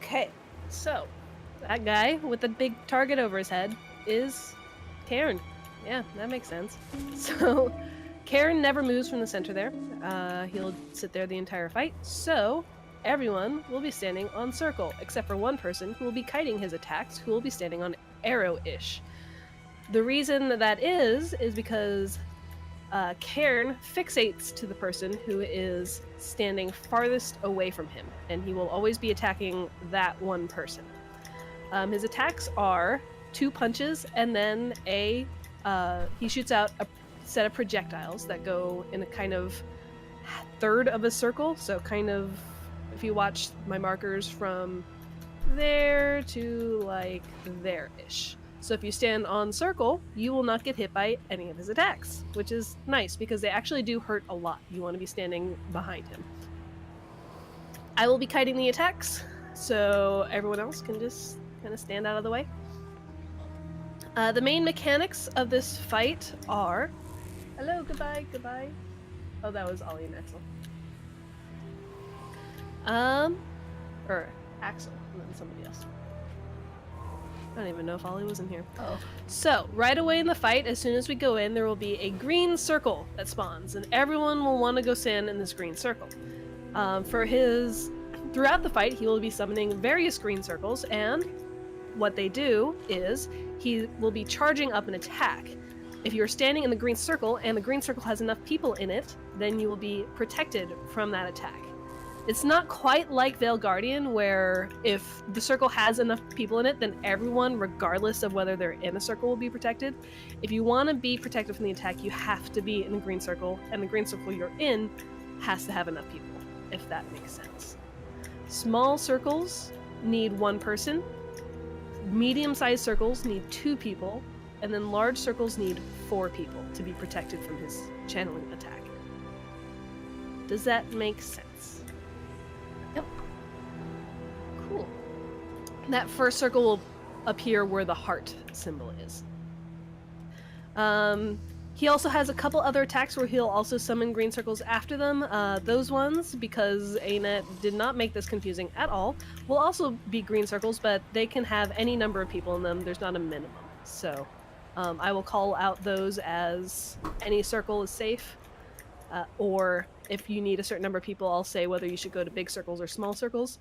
Okay, so that guy with the big target over his head is Cairn. Yeah, that makes sense. So Cairn never moves from the center there. He'll sit there the entire fight. So everyone will be standing on circle, except for one person who will be kiting his attacks, who will be standing on arrow-ish. The reason that is because Cairn fixates to the person who is standing farthest away from him, and he will always be attacking that one person. His attacks are 2 punches, and then he shoots out a set of projectiles that go in a kind of third of a circle. So kind of, if you watch my markers from there to like there-ish. So if you stand on circle, you will not get hit by any of his attacks, which is nice because they actually do hurt a lot. You want to be standing behind him. I will be kiting the attacks, so everyone else can just kind of stand out of the way. The main mechanics of this fight are... Hello, goodbye, goodbye. Oh, that was Ollie and Axel. Or Axel, and then somebody else. I don't even know if Ollie was in here. Oh. So, right away in the fight, as soon as we go in, there will be a green circle that spawns, and everyone will want to go stand in this green circle. Throughout the fight, he will be summoning various green circles, and what they do is he will be charging up an attack. If you're standing in the green circle, and the green circle has enough people in it, then you will be protected from that attack. It's not quite like Veil Guardian, where if the circle has enough people in it, then everyone, regardless of whether they're in a circle, will be protected. If you want to be protected from the attack, you have to be in the green circle, and the green circle you're in has to have enough people, if that makes sense. Small circles need 1 person, medium-sized circles need 2 people, and then large circles need 4 people to be protected from his channeling attack. Does that make sense? Yep. Cool. That first circle will appear where the heart symbol is. He also has a couple other attacks where he'll also summon green circles after them. Those ones, because ANET did not make this confusing at all, will also be green circles, but they can have any number of people in them. There's not a minimum. So I will call out those as any circle is safe, or if you need a certain number of people, I'll say whether you should go to big circles or small circles.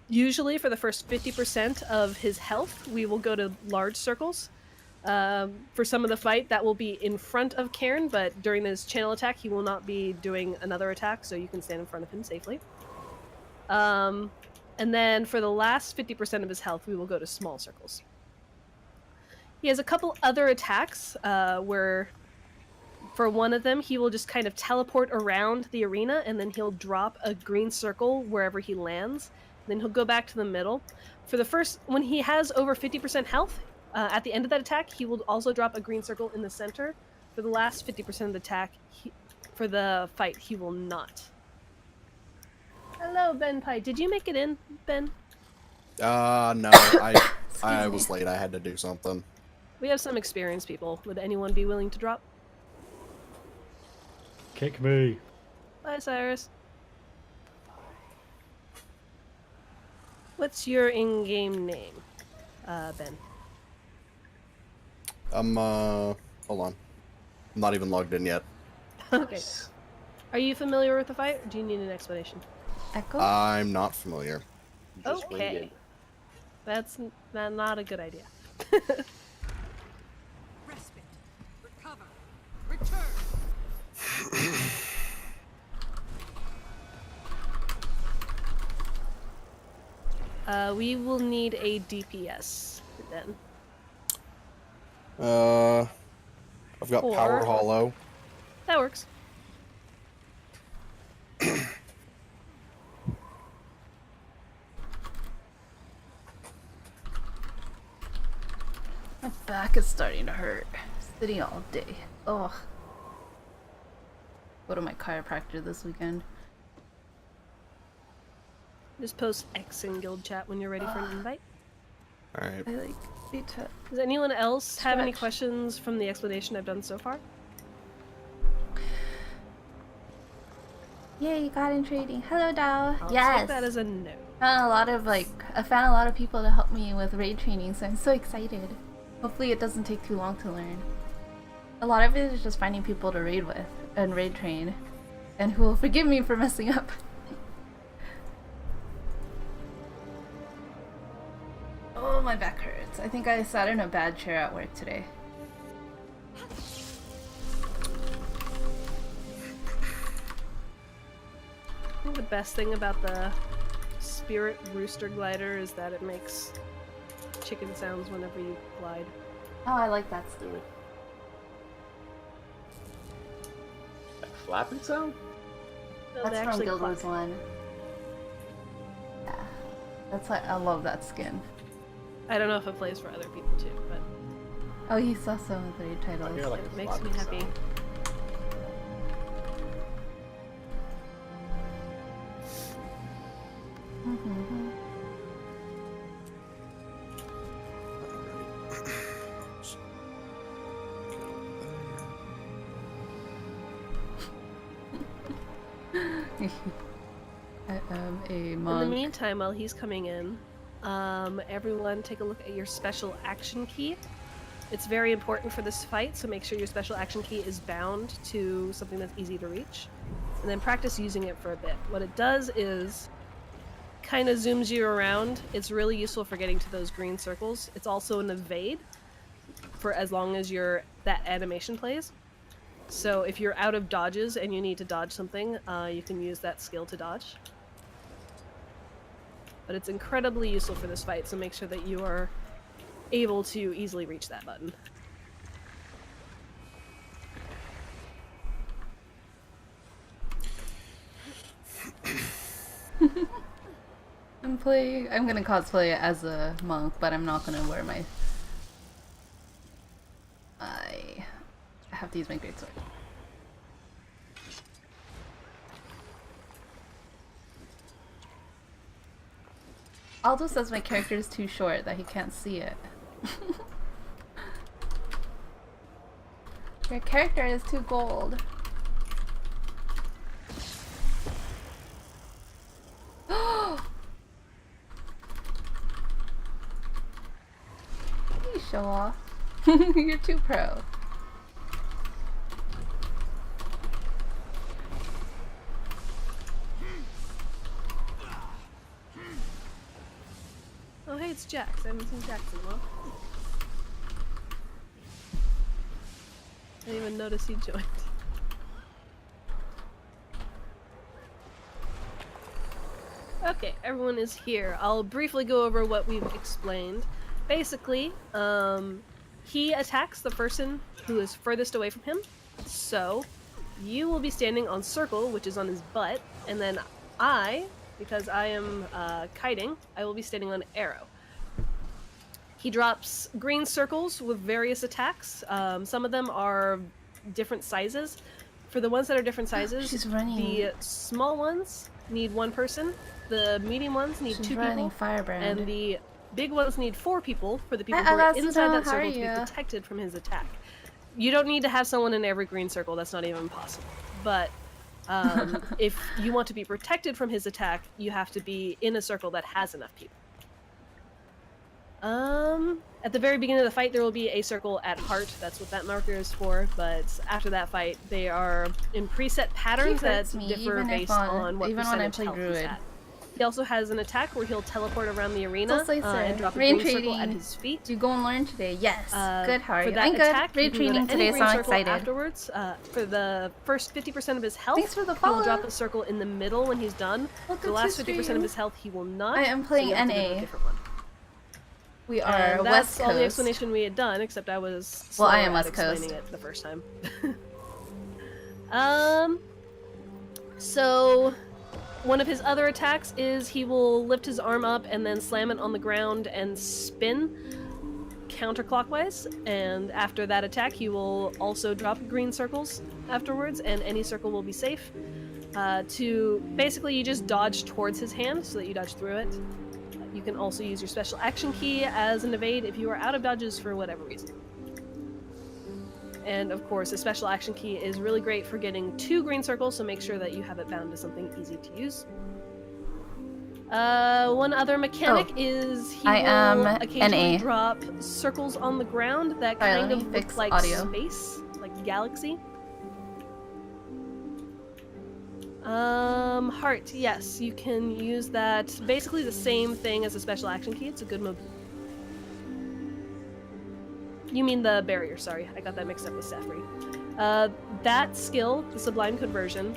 Usually for the first 50% of his health, we will go to large circles. For some of the fight, that will be in front of Cairn, but during his channel attack, he will not be doing another attack, so you can stand in front of him safely. And then for the last 50% of his health, we will go to small circles. He has a couple other attacks where, for one of them, he will just kind of teleport around the arena, and then he'll drop a green circle wherever he lands. Then he'll go back to the middle. For the first, when he has over 50% health, at the end of that attack, he will also drop a green circle in the center. For the last 50% of the attack, for the fight, he will not. Hello, Ben Pye. Did you make it in, Ben? No, I was late. I had to do something. We have some experienced people. Would anyone be willing to drop? Kick me. Bye, Cyrus. What's your in-game name, Ben? Hold on. I'm not even logged in yet. Okay. Are you familiar with the fight, or do you need an explanation? Echo? I'm not familiar. Okay. That's not a good idea. Respite. Recover. Return. We will need a DPS then. I've got Or- Power Hollow. That works. My back is starting to hurt. Sitting all day. Ugh. Go to my chiropractor this weekend. Just post X in guild chat when you're ready for an invite. Alright. I need to... Does anyone else have any Stretch. questions from the explanation I've done so far? Yay, God in trading. Hello, Dao. I'll Yes. take that as a no. I found a lot of people to help me with raid training, so I'm so excited. Hopefully it doesn't take too long to learn. A lot of it is just finding people to raid with and raid train, and who will forgive me for messing up. Oh, my back hurts. I think I sat in a bad chair at work today. I think the best thing about the Spirit Rooster Glider is that it makes chicken sounds whenever you glide. Oh, I like that stuff. Like flapping sound? No, they That's from actually Guild Wars cluck. 1. Yeah. That's why I love that skin. I don't know if it plays for other people too, but Oh, you saw some of the raid I titles. hear like it a makes me flapping happy. sound. Mm-hmm. I am a In the monk. meantime, while he's coming in, everyone take a look at your special action key. It's very important for this fight, so make sure your special action key is bound to something that's easy to reach. And then practice using it for a bit. What it does is kind of zooms you around. It's really useful for getting to those green circles. It's also an evade for as long as that animation plays. So if you're out of dodges and you need to dodge something, you can use that skill to dodge. But it's incredibly useful for this fight, so make sure that you are able to easily reach that button. I'm gonna cosplay as a monk, but I'm not gonna wear my... I have to use my greatsword. Aldo says my character is too short, that he can't see it. Your character is too gold. You show off. You're too pro. Oh hey, it's Jax. I haven't seen Jax in a while. I didn't even notice he joined. Okay, everyone is here. I'll briefly go over what we've explained. Basically, he attacks the person who is furthest away from him. So, you will be standing on circle, which is on his butt, and then because I am kiting, I will be standing on arrow. He drops green circles with various attacks. Some of them are different sizes. For the ones that are different sizes, She's running. the small ones need 1 person, the medium ones need She's 2 running people, Firebrand. and the big ones need 4 people for the people Hi, who are Alessandro, inside that how are circle to be you? protected from his attack. You don't need to have someone in every green circle, that's not even possible. But if you want to be protected from his attack, you have to be in a circle that has enough people. At the very beginning of the fight, there will be a circle at heart. That's what that marker is for. But after that fight, they are in preset patterns that hurts me, differ even if based on- on what even when I percentage play health he's Druid. at. He also has an attack where he'll teleport around the arena So, sir, and drop a rain green circle at trading. his feet. Did you go and learn today? Yes. Good, how are For you? that I'm good. attack, Raid you can go training to any today, so green I'm circle excited. afterwards. For the first 50% of his health, Thanks for the he follow. will drop a circle in the middle when he's done. Welcome The to last 50% stream. of his health, he will not. I am so playing you have to go to NA. a different one. We are And West that's all the Coast. explanation we had done, except I was Well, I slower am at West Coast. explaining it the first time. So one of his other attacks is he will lift his arm up and then slam it on the ground and spin counterclockwise. And after that attack, he will also drop green circles afterwards, and any circle will be safe. Basically, you just dodge towards his hand so that you dodge through it. You can also use your special action key as an evade if you are out of dodges for whatever reason. And of course, a special action key is really great for getting 2 green circles, so make sure that you have it bound to something easy to use. One other mechanic is he I am will NA. occasionally drop circles on the ground that Sorry, kind let of me look fix like audio. space, like galaxy. Heart, yes, you can use that. Basically the same thing as a special action key. It's a good move. You mean the barrier, sorry. I got that mixed up with Safri. That skill, the Sublime Conversion,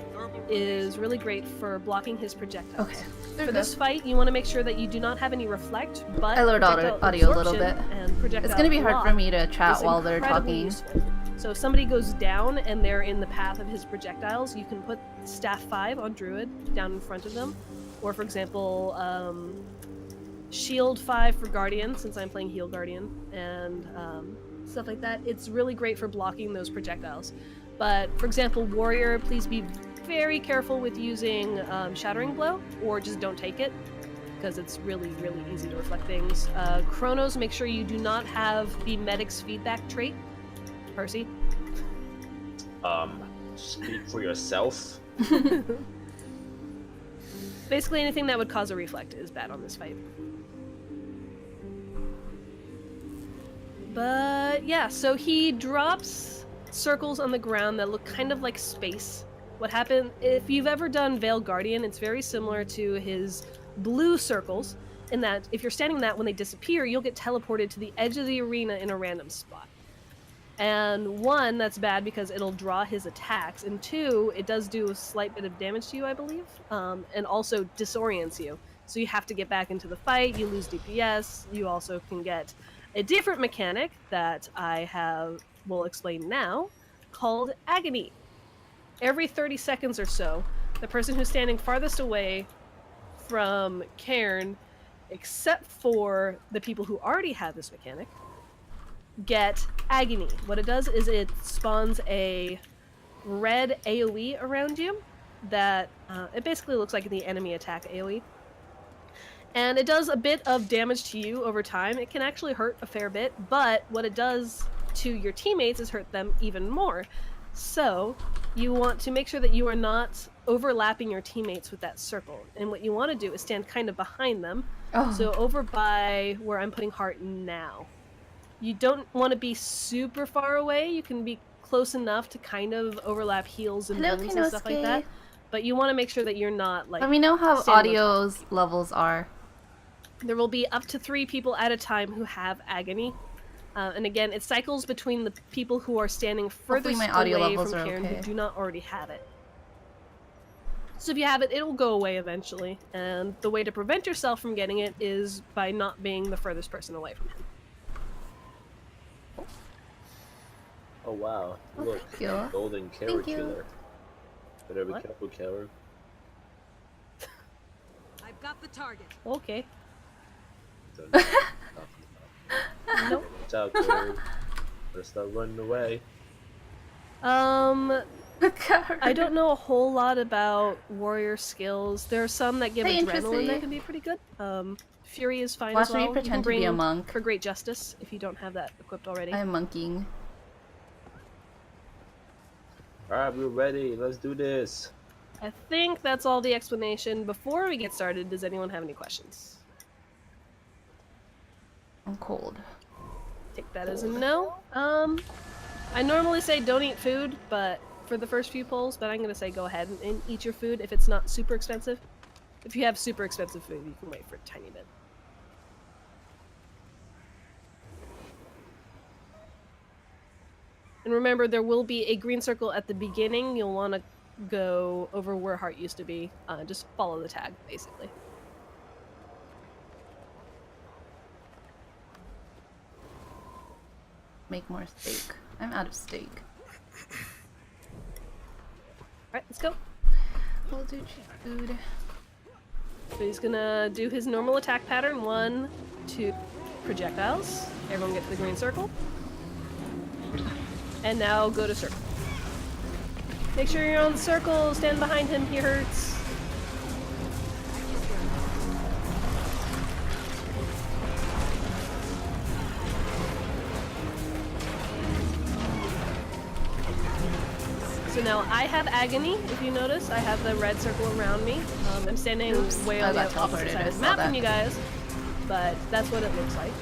is really great for blocking his projectiles. Okay. For this fight, you want to make sure that you do not have any reflect, but I lowered projectile audio a little absorption bit. and projectile It's gonna be hard for block me to chat is while they're incredibly talking. useful. So if somebody goes down and they're in the path of his projectiles, you can put Staff 5 on Druid down in front of them. Or for example, Shield 5 for Guardian, since I'm playing Heal Guardian, and stuff like that. It's really great for blocking those projectiles. But for example, Warrior, please be very careful with using Shattering Blow, or just don't take it, because it's really, really easy to reflect things. Chronos, make sure you do not have the Medic's feedback trait. Percy? Speak for yourself. Basically anything that would cause a reflect is bad on this fight. But yeah, so he drops circles on the ground that look kind of like space. What happened, if you've ever done Veil Guardian, it's very similar to his blue circles, in that if you're standing that, when they disappear, you'll get teleported to the edge of the arena in a random spot. And one, that's bad because it'll draw his attacks, and two, it does do a slight bit of damage to you, I believe, and also disorients you. So you have to get back into the fight, you lose DPS, you also can get a different mechanic that will explain now, called Agony. Every 30 seconds or so, the person who's standing farthest away from Cairn, except for the people who already have this mechanic, get Agony. What it does is it spawns a red AoE around you that it basically looks like the enemy attack AoE. And it does a bit of damage to you over time. It can actually hurt a fair bit, but what it does to your teammates is hurt them even more. So you want to make sure that you are not overlapping your teammates with that circle. And what you want to do is stand kind of behind them. Oh. So over by where I'm putting Heart now. You don't want to be super far away. You can be close enough to kind of overlap heals and Hello, wounds and stuff like that. But you want to make sure that you're not like. Let me know how standing on audio's levels are. There will be up to 3 people at a time who have Agony. And again, it cycles between the people who are standing furthest my audio away levels from are Cairn okay. who do not already have it. So if you have it, it'll go away eventually. And the way to prevent yourself from getting it is by not being the furthest person away from him. Oh wow, Oh, look, thank you. golden carrot Thank you. killer. Better be What? careful, carrot. I've got the target. Okay. Nope. Watch out, carrot. Better start running away. I don't know a whole lot about warrior skills. There are some that give Hey, adrenaline interesting. that can be pretty good. Fury is fine Watch as me well. You pretend can to be bring a monk. for great justice if you don't have that equipped already. I'm monking. Alright, we're ready. Let's do this. I think that's all the explanation. Before we get started, does anyone have any questions? I'm cold. Take that as a no. I normally say don't eat food, but for the first few polls, but I'm gonna say go ahead and eat your food if it's not super expensive. If you have super expensive food, you can wait for a tiny bit. And remember, there will be a green circle at the beginning. You'll want to go over where Heart used to be. Just follow the tag, basically. Make more steak. I'm out of steak. Alright, let's go. We'll do cheap food. So he's gonna do his normal attack pattern. 1, 2, projectiles. Everyone get to the green circle. And now go to circle. Make sure you're on the circle. Stand behind him. He hurts. So now I have agony. If you notice, I have the red circle around me. I'm standing way I on the got opposite teleported, side I of the saw map that. from you guys, but that's what it looks like.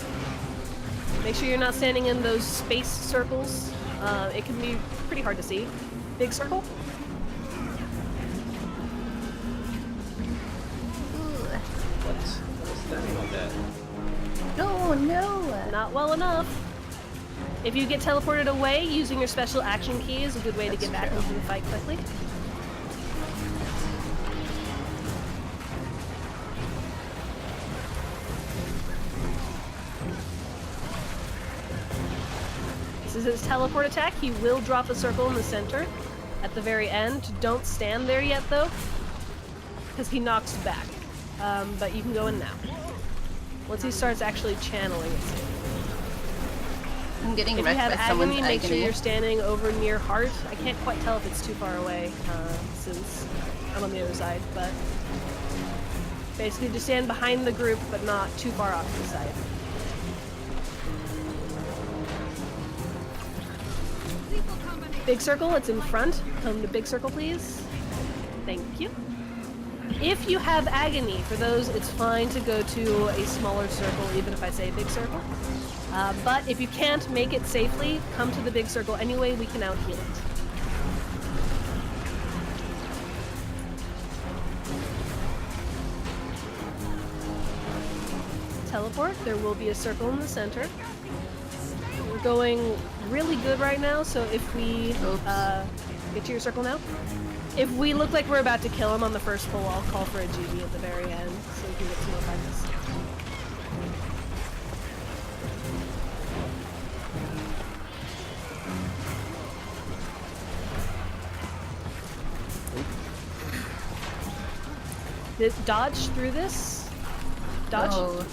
Make sure you're not standing in those space circles. It can be pretty hard to see. Big circle. What's standing on that? No, no. Not well enough. If you get teleported away, using your special action key is a good way to get back into the fight quickly. This is his teleport attack. He will drop a circle in the center at the very end. Don't stand there yet, though, because he knocks back. But you can go in now. Once he starts actually channeling it. I'm getting If you wrecked have by someone's agony, make sure agony. you're standing over near heart. I can't quite tell if it's too far away, since I'm on the other side, but basically just stand behind the group, but not too far off to the side. Lethal combination. Big circle, it's in front. Come to big circle, please. Thank you. If you have agony, for those, it's fine to go to a smaller circle, even if I say big circle. But if you can't make it safely, come to the big circle anyway, we can out-heal it. Teleport, there will be a circle in the center. We're going really good right now, so if we get to your circle now. If we look like we're about to kill him on the first pull, I'll call for a GG at the very end, so we can get some more practice. Dodge through this. Dodge. Oh.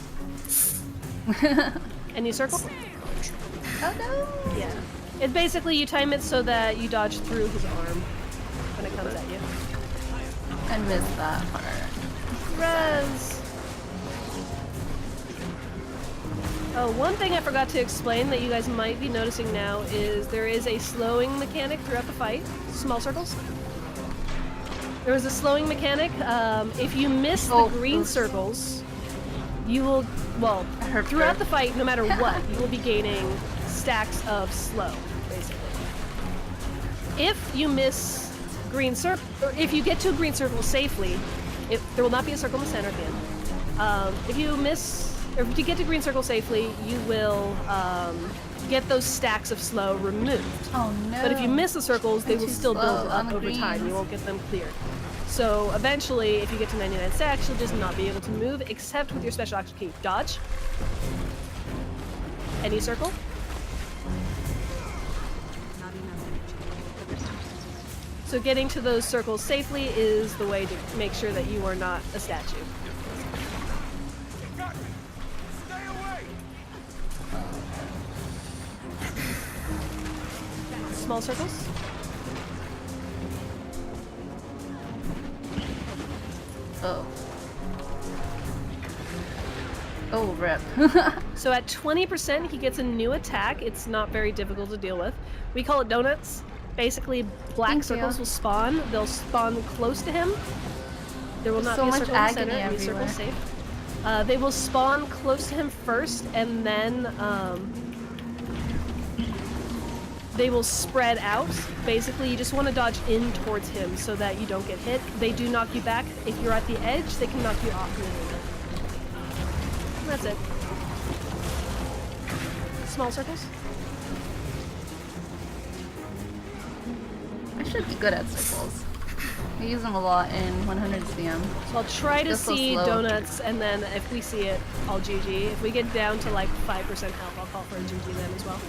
And you circle. Oh no! Yeah. It basically you time it so that you dodge through his arm when it comes at you. I missed that part. Res. Oh, one thing I forgot to explain that you guys might be noticing now is there is a slowing mechanic throughout the fight. Small circles. There is a slowing mechanic. If you miss the green circles, you will, well, throughout the fight, no matter what, you will be gaining stacks of slow, basically. If you miss green circle, or if you get to a green circle safely, there will not be a circle in the center at the end. If you miss, or if you get to green circle safely, you will get those stacks of slow removed. Oh no! But if you miss the circles, they I'm will too still build slow up on the over time. greens. You won't get them cleared. So eventually, if you get to 99 stacks, you'll just not be able to move, except with your special action key. Dodge. Any circle. Not enough energy. So getting to those circles safely is the way to make sure that you are not a statue. Small circles. Oh. Oh, rip. So at 20%, he gets a new attack. It's not very difficult to deal with. We call it donuts. Basically, black Thank circles you. will spawn. They'll spawn close to him. There will There's not so be a much circle in the agony center. And the circle's everywhere. safe. They will spawn close to him first, and then they will spread out. Basically, you just want to dodge in towards him so that you don't get hit. They do knock you back. If you're at the edge, they can knock you off a little bit. That's it. Small circles. I should be good at circles. I use them a lot in 100 CM. So I'll try to Just so see slow. donuts, and then if we see it, I'll GG. If we get down to like 5% health, I'll call for a GG then as well.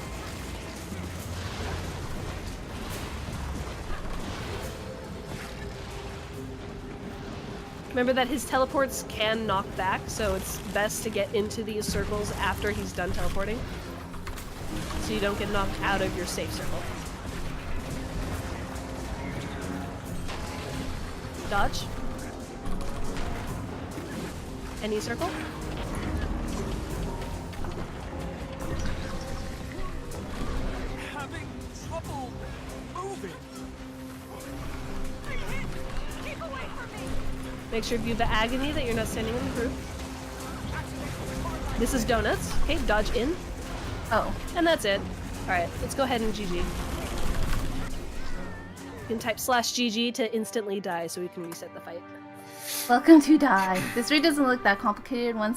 Remember that his teleports can knock back, so it's best to get into these circles after he's done teleporting, so you don't get knocked out of your safe circle. Dodge. Any circle? Having trouble moving. Make sure if you have the agony that you're not standing in the group. This is donuts. Okay, dodge in. Oh. And that's it. Alright, let's go ahead and GG. You can type /GG to instantly die so we can reset the fight. Welcome to Die. This raid doesn't look that complicated. One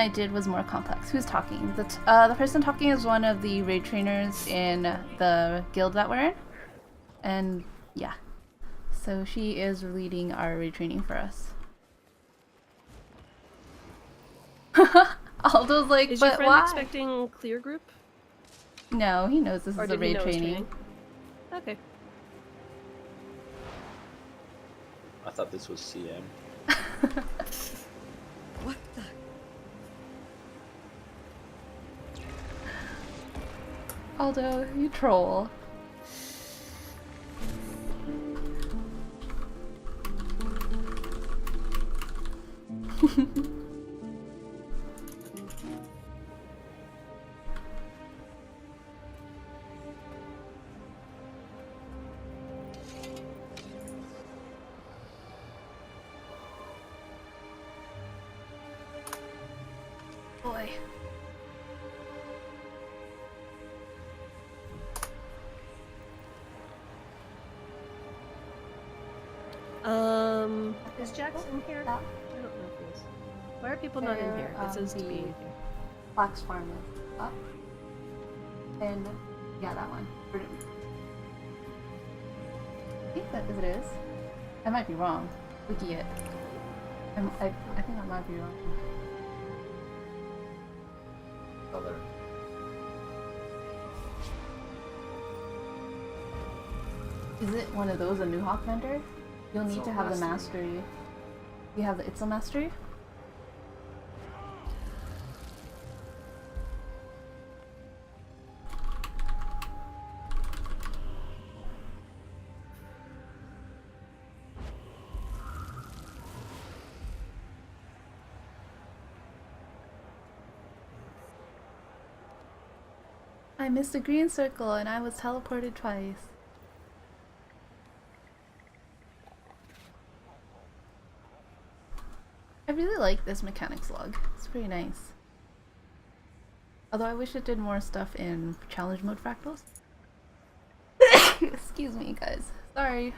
I did was more complex. Who's talking? The person talking is one of the raid trainers in the guild that we're in. And yeah. So she is leading our raid training for us. Aldo's like, Is your but friend why? expecting clear group? No, he knows this Or is a did he raid know it was training. Okay. I thought this was CM. What the? Aldo, you troll. Boy. Is Jax in here? Yeah. I don't know if he is. Why are people not in here? It says to be in here. Flax Farm up. And yeah, that one. I think that is it is. I might be wrong. Wiki it. I think I might be wrong. Other. Is it one of those, a New Hawk vendor? You'll need It's to all have the mastery. mastery. You have the Itzel mastery? I missed the green circle and I was teleported twice. I really like this mechanics log. It's pretty nice. Although I wish it did more stuff in challenge mode fractals. Excuse me, guys. Sorry.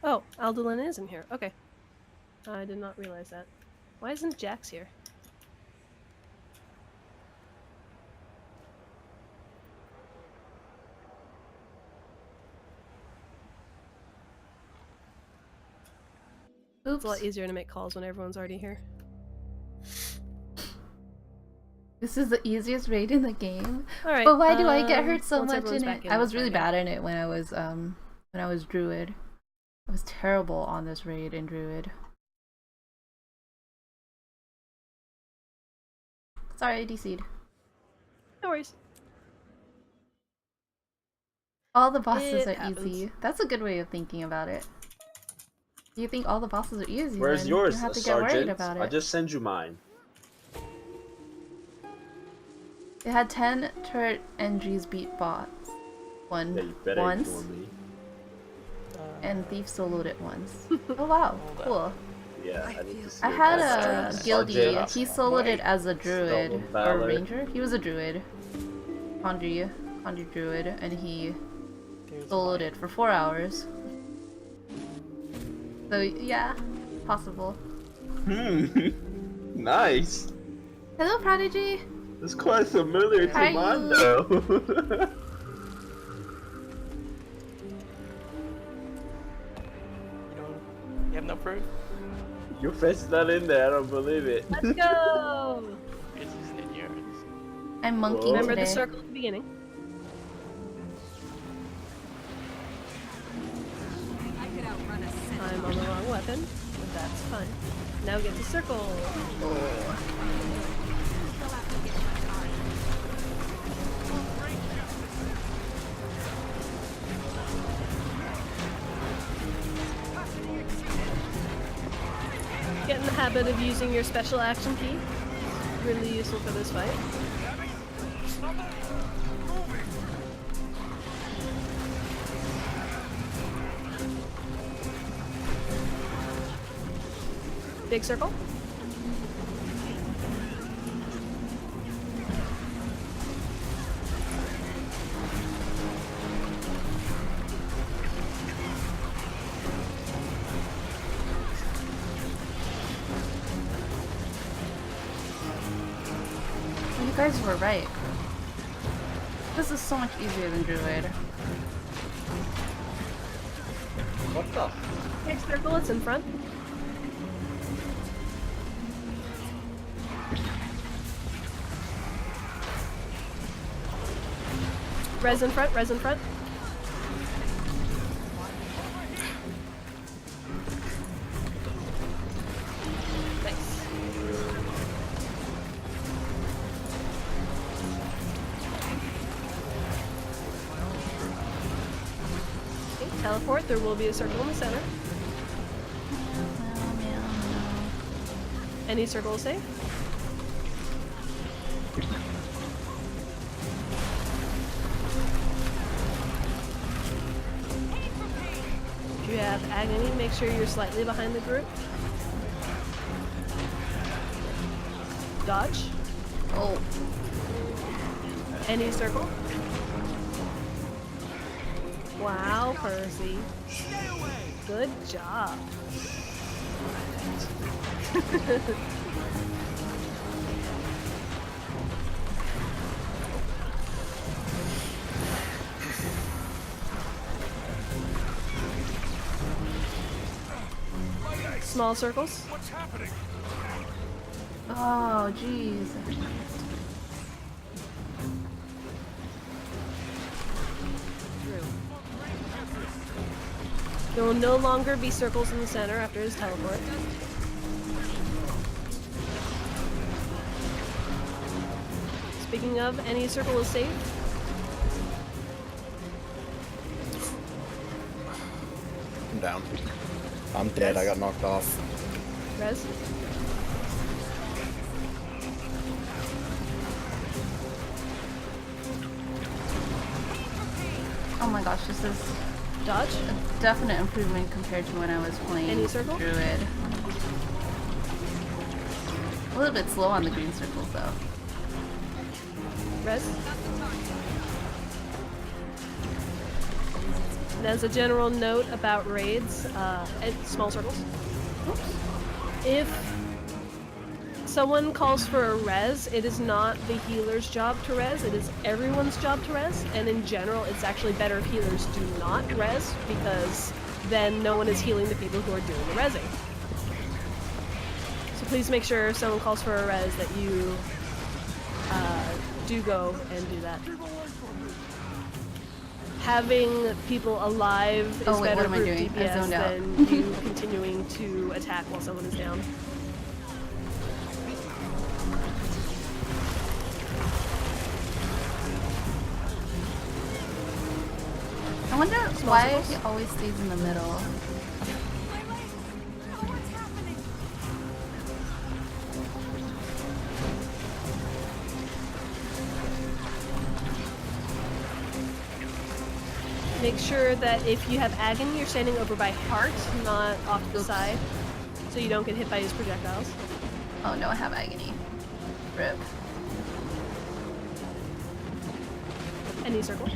Oh, Aldolin is in here. Okay. I did not realize that. Why isn't Jax here? Oops. It's a lot easier to make calls when everyone's already here. This is the easiest raid in the game. Alright. But why do I get hurt so once much everyone's in back it? I was we'll really try bad in it when I was druid. I was terrible on this raid in druid. Sorry, I DC'd. No worries. All the bosses It are happens. easy. That's a good way of thinking about it. You think all the bosses are easy? Where's then yours, you don't have to get worried Sergeant? about it. I just send you mine. They had 10 turret entries beat bots. Yeah, you better once, ignore me. and Thief soloed it once. Oh wow, cool. Yeah, I need to see I your had best a Sergeant. guildie. He soloed it as a druid Stolen or Valor. ranger. He was a druid, Conjure druid, and he soloed it for 4 hours. So yeah, possible. Nice. Hello, Prodigy. It's quite familiar to Are mine, you- though. You have no proof? Your face is not in there. I don't believe it. Let's go! Yours isn't in yours. I'm monkeying Whoa. Remember today. the circle at the beginning. I could outrun a sentinel. I'm on the wrong weapon, but that's fine. Now get the circle. They'll have to get my card. Get in the habit of using your special action key. Really useful for this fight. Big circle. You guys were right. This is so much easier than Druid. What the? Big circle, it's in front. Res in front, res in front. Nice. Okay, teleport, there will be a circle in the center. Any circle is safe. If you have agony, make sure you're slightly behind the group. Dodge. Oh, Any circle. Wow, Percy. Good job. Small circles. oh, jeez. There will no longer be circles in the center after his teleport. Speaking of, any circle is safe. I'm down. I'm dead. I got knocked off. Res. Oh my gosh, this is Dodge. a definite improvement compared to when I was playing Any circle? Druid. A little bit slow on the green circles though. Res. And as a general note about raids, small circles. If someone calls for a res, it is not the healer's job to res, it is everyone's job to res, and in general it's actually better if healers do not res, because then no one is healing the people who are doing the resing. So please make sure if someone calls for a res that you do go and do that. Having people alive is Oh, wait, better what am I for doing? I DPS zoned out. than you continuing to attack while someone is down. I wonder why he always stays in the middle. Make sure that if you have agony, you're standing over by heart, not off to the Oops. side, so you don't get hit by his projectiles. Oh no, I have agony. Rip. Any circle.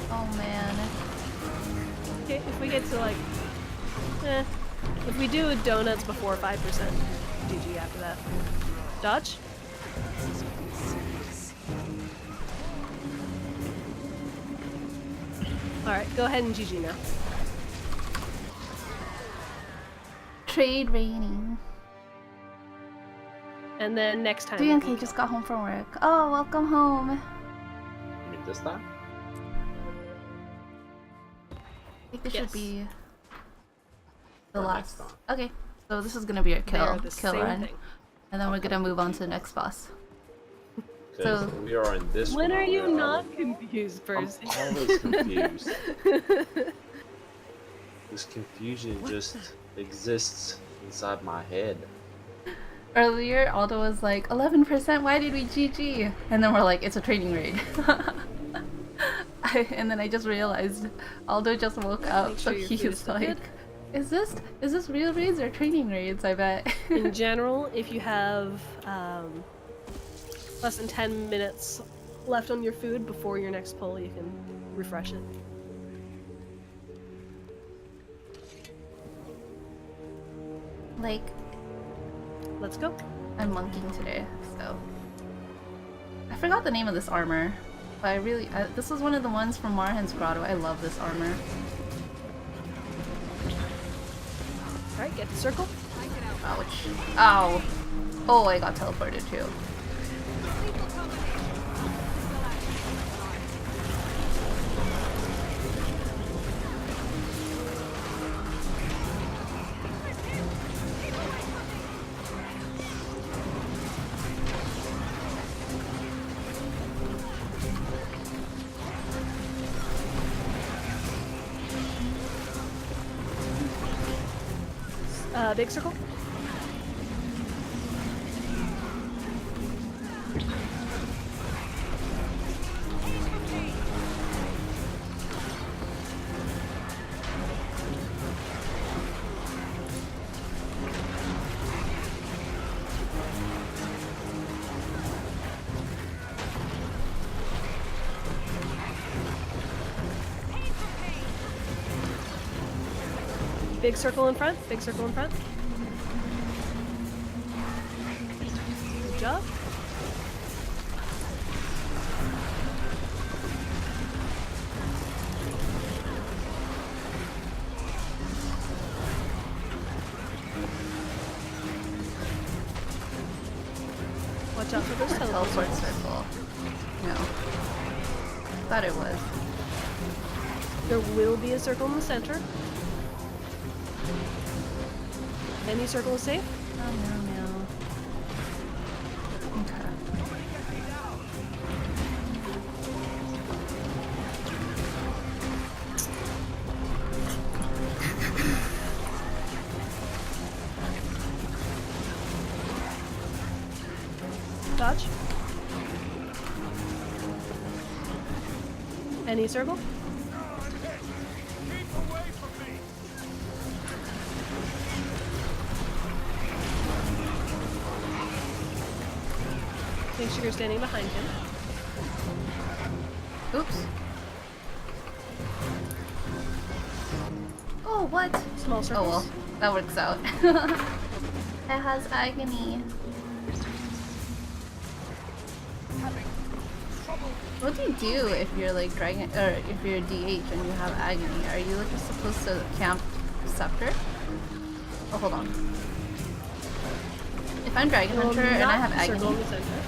Oh man. Okay, if we get to like, if we do donuts before 5%, GG after that. Dodge. Alright, go ahead and GG now. Trade raining. And then next time. we DNK can just got home from work. Oh, welcome home. You mean this time? I think this Yes. should be the Or last. next time. Okay, so this is gonna be our They are kill the same run, thing. and then we're gonna move on to the next boss. 'Cause So- we are in this When one, are you we not confused, I'm Percy? always confused. This confusion just exists inside my head. Earlier, Aldo was like, 11%, why did we GG? And then we're like, it's a training raid. And then I just realized Aldo just woke up, Make so sure your food is he's still like, good. is this real raids or training raids, I bet. In general, if you have less than 10 minutes left on your food before your next pull, you can refresh it. Like, Let's go. I'm monking today, so. I forgot the name of this armor, but this was one of the ones from Marhen's Grotto. I love this armor. Alright, get the circle. Ouch. Ow. Oh, I got teleported too. Big circle. Big circle in front. Big circle in front. Good job. Watch out for those Teleport teleports. circle. No. Thought it was. There will be a circle in the center. Any circle is safe. Oh no, no. Okay. Dodge. Any circle. Make sure you're standing behind him. Oops. Oh, what? Small Oh circles. well, that works out. It has agony. What do you do if you're like dragon, or if you're DH and you have agony? Are you like supposed to camp scepter? Oh, hold on. If I'm dragon Well, hunter and I not have circle in agony, the center.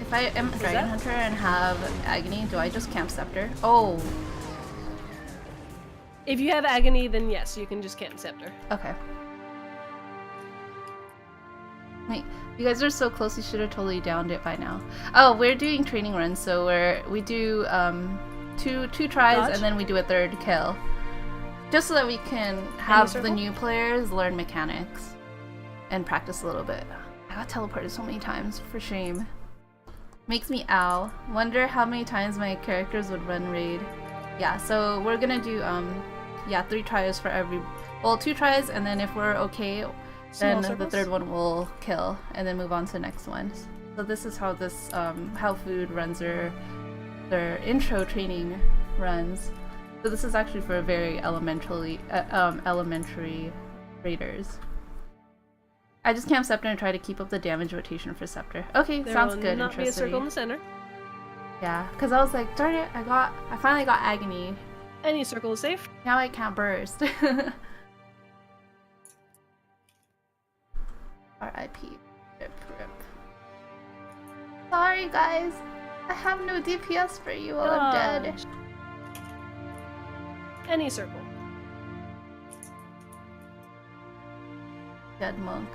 if I am a dragon that? hunter and have agony, do I just camp scepter? Oh, If you have agony, then yes, you can just camp scepter. okay. Wait, you guys are so close. You should have totally downed it by now. Oh, we're doing training runs, so we do two tries Dodge? and then we do a third kill, just so that we can have the circle? new players learn mechanics and practice a little bit. I got teleported so many times, for shame. Makes me ow. Wonder how many times my characters would run raid. Yeah, so we're gonna do 3 tries for every. Well, 2 tries, and then if we're okay. Small Then the circles? third one will kill, and then move on to the next one. So this is how this how food runs their intro training runs. So this is actually for very elementary raiders. I just camp scepter and try to keep up the damage rotation for scepter. Okay, There sounds will good. not be a circle in the Interesting. center. Yeah, because I was like, darn it, I finally got agony. Any circle is safe. Now I can't burst. R.I.P. Rip, rip. Sorry, guys. I have no DPS for you while I'm dead. Dodge. Any circle. Dead monk.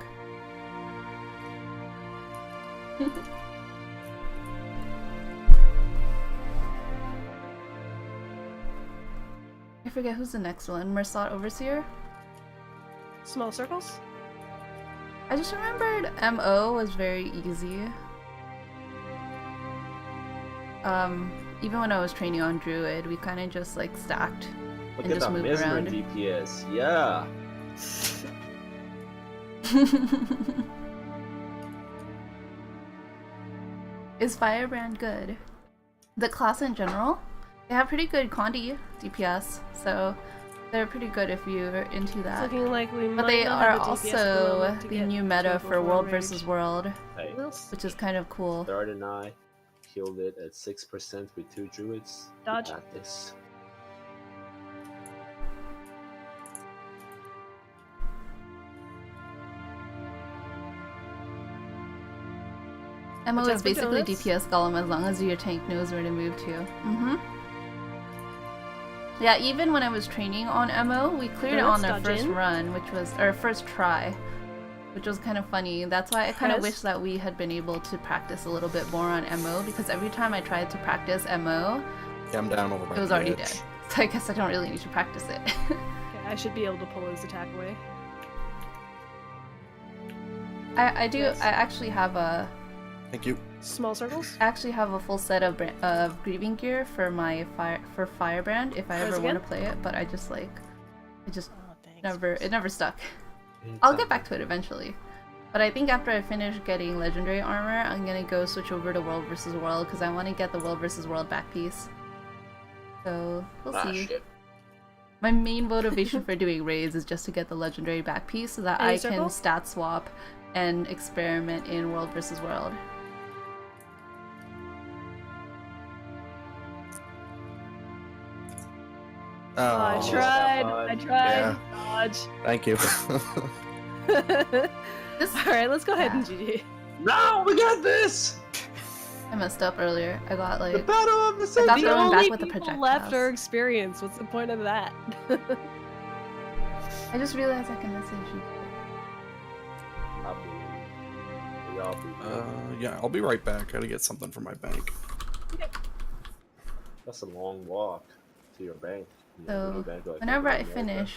I forget who's the next one. Mersat Overseer? Small circles? I just remembered MO was very easy. Even when I was training on Druid, we kind of just like stacked Look and at just that moved Mesmer around. DPS. Yeah. Is Firebrand good? The class in general? They have pretty good Condi DPS, so they're pretty good if you're into It's that. looking like we But might they not are have the DPS at the also moment to the get new meta 12 for before World rage. versus World, Hey, We'll see. which is kind of cool. third and I killed it at 6% with 2 druids. We Dodge. got this. MO Watch out is for basically donuts. DPS Golem as long as your tank knows where to move to. Yeah, even when I was training on MO, we cleared it on Donuts, our dodge first in. run, which was our first try, which was kind of funny. That's why I kind of Yes. wish that we had been able to practice a little bit more on MO, because every time I tried to practice MO, Yeah, I'm down over by it was the already edge. dead. So I guess I don't really need to practice it. Okay, I should be able to pull his attack away. I do. Yes. I actually have a. Thank you. Small circles? I actually have a full set of grieving gear for my Firebrand if I Once ever want again? to play it, but I just like it just Oh, thanks. never stuck. I'll get back to it eventually. But I think after I finish getting legendary armor, I'm gonna go switch over to World versus World because I want to get the World versus World back piece. So we'll see. Shit. My main motivation for doing raids is just to get the legendary back piece so that Any I circle? can stat swap and experiment in World versus World. Oh, I Oh, tried. Stefan. I tried. Yeah. Dodge. Thank you. This Alright, let's go ahead and GG. No, we got this! I messed up earlier. I got The like battle of the I got The century! thrown only back with the people projectiles. left are experienced. What's the point of that? I just realized I can message you. I'll be- y'all be- Yeah, I'll be right back. I gotta get something from my bank. That's a long walk to your bank. You know, So your bank, like, whenever I America. finish,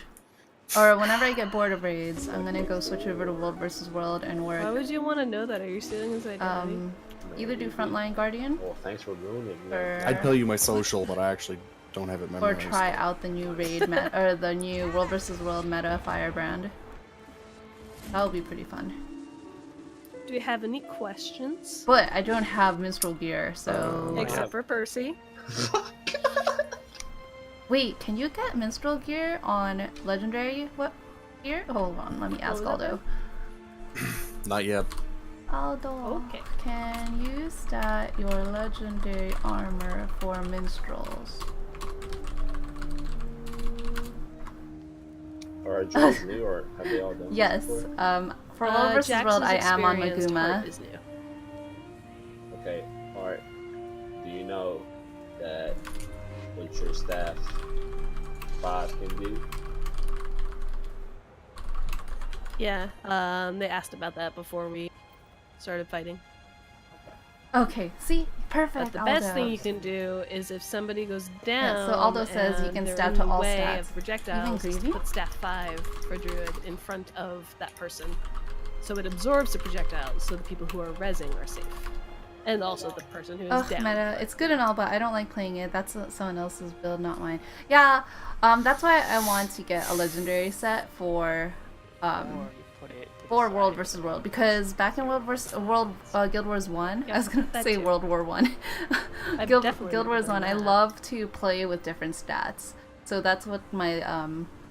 or whenever I get bored of raids, I'm gonna go switch over to World versus World and Why work. would you want to know that? Are you stealing his identity? Either do Frontline Guardian Well, thanks for ruining it. or I'd tell you my social, but I actually don't have it or memorized. try out the new raid or the new World versus World meta Firebrand. That would be pretty fun. Do you have any questions? But I don't have minstrel gear, so Except for Percy. wait, can you get minstrel gear on legendary gear? Hold on, let me ask What was that Aldo. Not yet. Aldo, Okay. can you stat your legendary armor for minstrels? Or just me, or have they all done this Yes. before? For World versus Jax's World, I am on experienced Maguma. heart is new. Okay, alright. Do you know that what your staff 5 can do? Yeah, they asked about that before we started fighting. Okay, see? Perfect, But the Aldo. best thing you can do is if somebody goes down. so Aldo says you and can they're stat in to the all way stats. of projectiles, is to grieving? put stat 5 for Druid in front of that person. So it absorbs the projectiles, so the people who are rezzing are safe. And also the person who is Ugh, down. meta. It's good and all, but I don't like playing it. That's someone else's build, not mine. Yeah, that's why I want to get a legendary set for Or you put it to the for side. World versus World, because back in Guild Wars 1, Yeah, I was gonna that say too. World War 1. I've Guild definitely Wars done 1, I that. love to play with different stats. So that's what my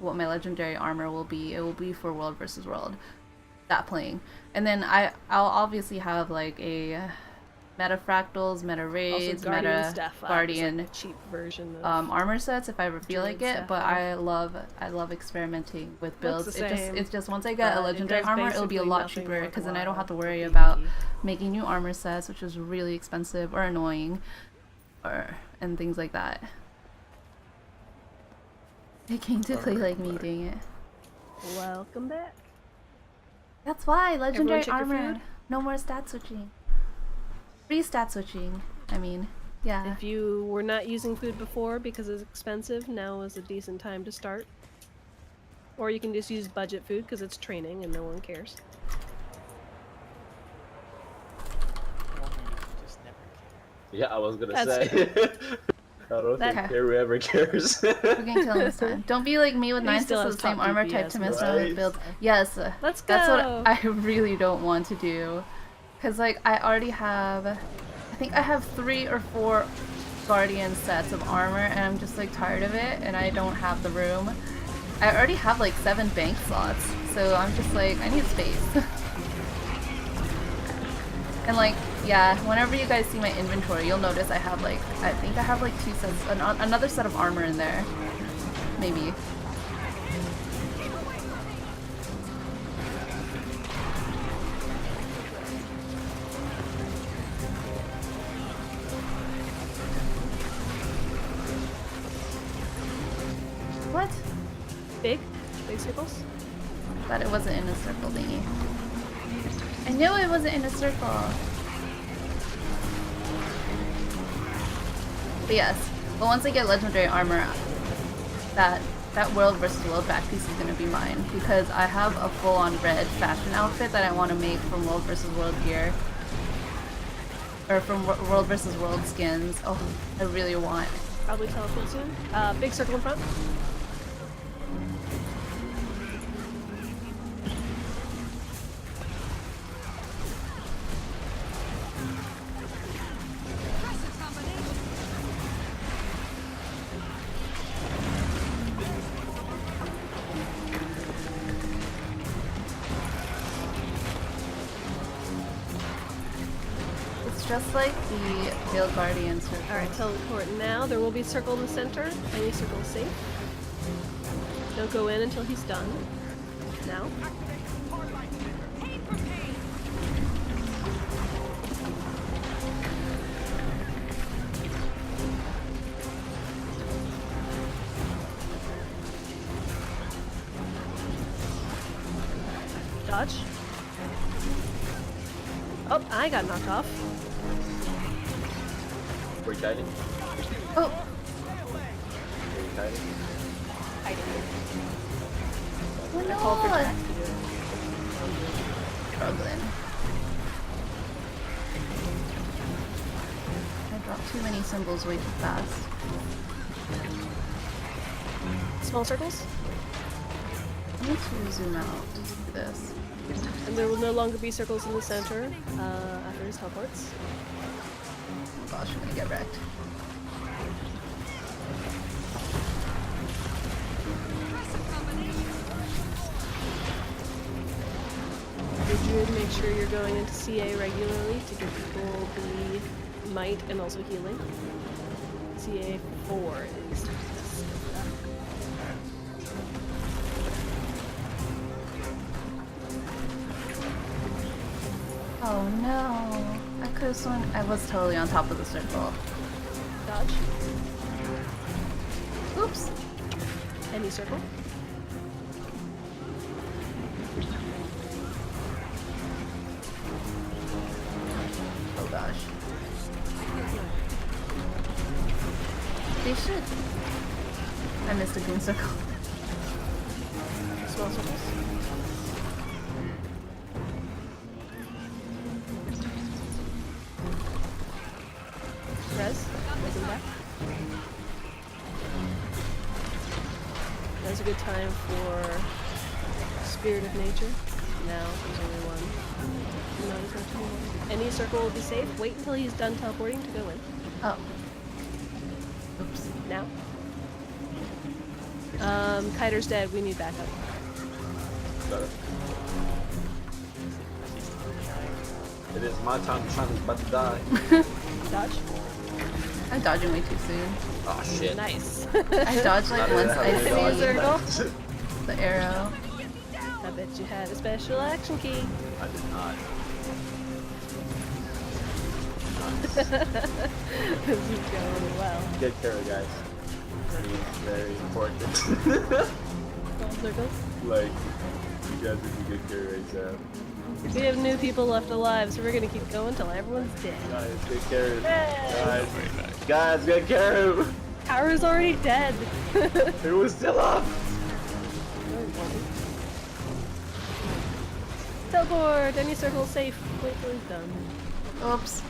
legendary armor will be. It will be for World versus World. That playing. And then I'll obviously have like a meta fractals, meta raids, Also, Guardian meta Staff 5 Guardian is like a cheap version of armor sets if I ever feel like Druid it, Staff but 5. I love experimenting with builds. Looks the same, It's just once I get a but it legendary does armor, it'll be a basically lot nothing cheaper because then I don't have to worthwhile. worry about making new armor sets, which is really expensive or annoying, and things like that. They came to play like me, dang it. Welcome back. That's why legendary check your armor. food? No more stat switching. Free stat switching. I mean, Yeah. If you were not using food before because it's expensive, now is a decent time to start. Or you can just use budget food because it's training and no one cares. Woman, you just never care. Yeah, I was gonna That's say. I don't think Okay. Carrie ever cares. We're getting killed this time. Don't be like me with He 9 still of has the same top armor type DPS, to mess right? around with build. Yes, Let's that's what go. I really don't want to do. Cause like I already have, I think I have 3 or 4 Guardian sets of armor, and I'm just like tired of it, and I don't have the room. I already have like 7 bank slots, so I'm just like I need space. And like, yeah, whenever you guys see my inventory, you'll notice I have like, I think I have like 2 sets, another set of armor in there. Maybe. What? Big circles. Thought it wasn't in a circle thingy. I knew it wasn't in a circle. But yes, but once I get legendary armor, that world versus world back piece is gonna be mine because I have a full-on red fashion outfit that I want to make from world versus world gear, or from world versus world skins. Oh, I really want. Probably teleport soon. Big circle in front. Impressive combination. It's just like the Veiled Guardian circle. Alright, teleport now. There will be a circle in the center. Any circle is safe. Don't go in until he's done. Now. Dodge. Oh, I got knocked off. We're kiting. Oh, We're kiting. oh I called for no! Jack to do it. Struggling. I dropped too many symbols way too fast. Small circles. I need to zoom out to do this. And there will no longer be circles in the center after his teleports. Oh gosh, I'm gonna get wrecked. Impressive combination. Druid, make sure you're going into CA regularly to give people the might and also healing. CA 4 is yes. Oh no! I could have sworn I was totally on top of the circle. Dodge. Oops! Any circle. Oh gosh. They should. I missed a green circle. Small circles. Res. Welcome back. Now's a good time for Spirit of Nature. Now there's only one. No, there's not two more. Any circle will be safe. Wait until he's done teleporting to go in. Oh. Oops. Now. Kiter's dead. We need backup. Got it. It is my time. China's about to die. Dodge. I'm dodging way too soon. Oh shit. Nice. I dodged like Not once enough I of a dodge. circle. see the arrow. I bet you had a special action key. I did not. This is going well. Good carry, guys. Very important. circles. Like, you guys are a good care right now. We have new people left alive, so we're gonna keep going till everyone's dead. Guys, take care of him. Yay! Guys, get care of him. Tower's already dead. It was still up. Teleport! Any circle safe. Wait till he's done. Oops.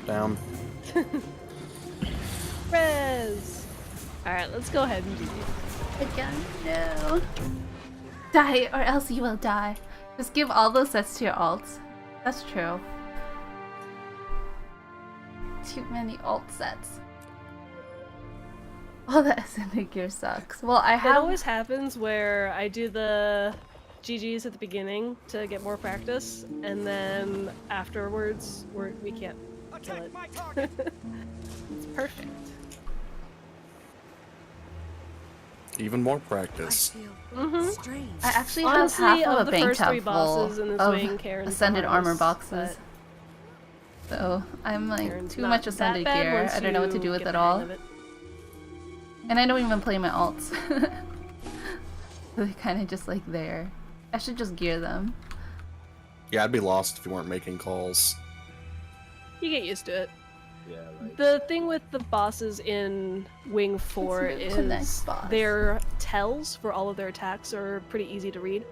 Down. Rez! Alright, let's go ahead and do these. Again, no. Die, or else you will die. Just give all those sets to your alts. That's true. Too many alt sets. Oh, that ascended gear sucks. Well, I It have. always happens where I do the GGs at the beginning to get more practice, and then afterwards we can't kill it. It's perfect. Even more I practice. feel strange. I actually Honestly, have half of of a the bank first tab three bosses in full this of wing, Karen's ascended the armor hardest, boxes. So I'm like Karen's too not much that ascended bad gear. once I don't know what to you do with get it the hang all. of it. And I don't even play my alts. They're kind of just like there. I should just gear them. Yeah, I'd be lost if you weren't making calls. You get used to it. Yeah, like. The thing with the bosses in Wing 4 Let's move to next is boss. their tells for all of their attacks are pretty easy to read.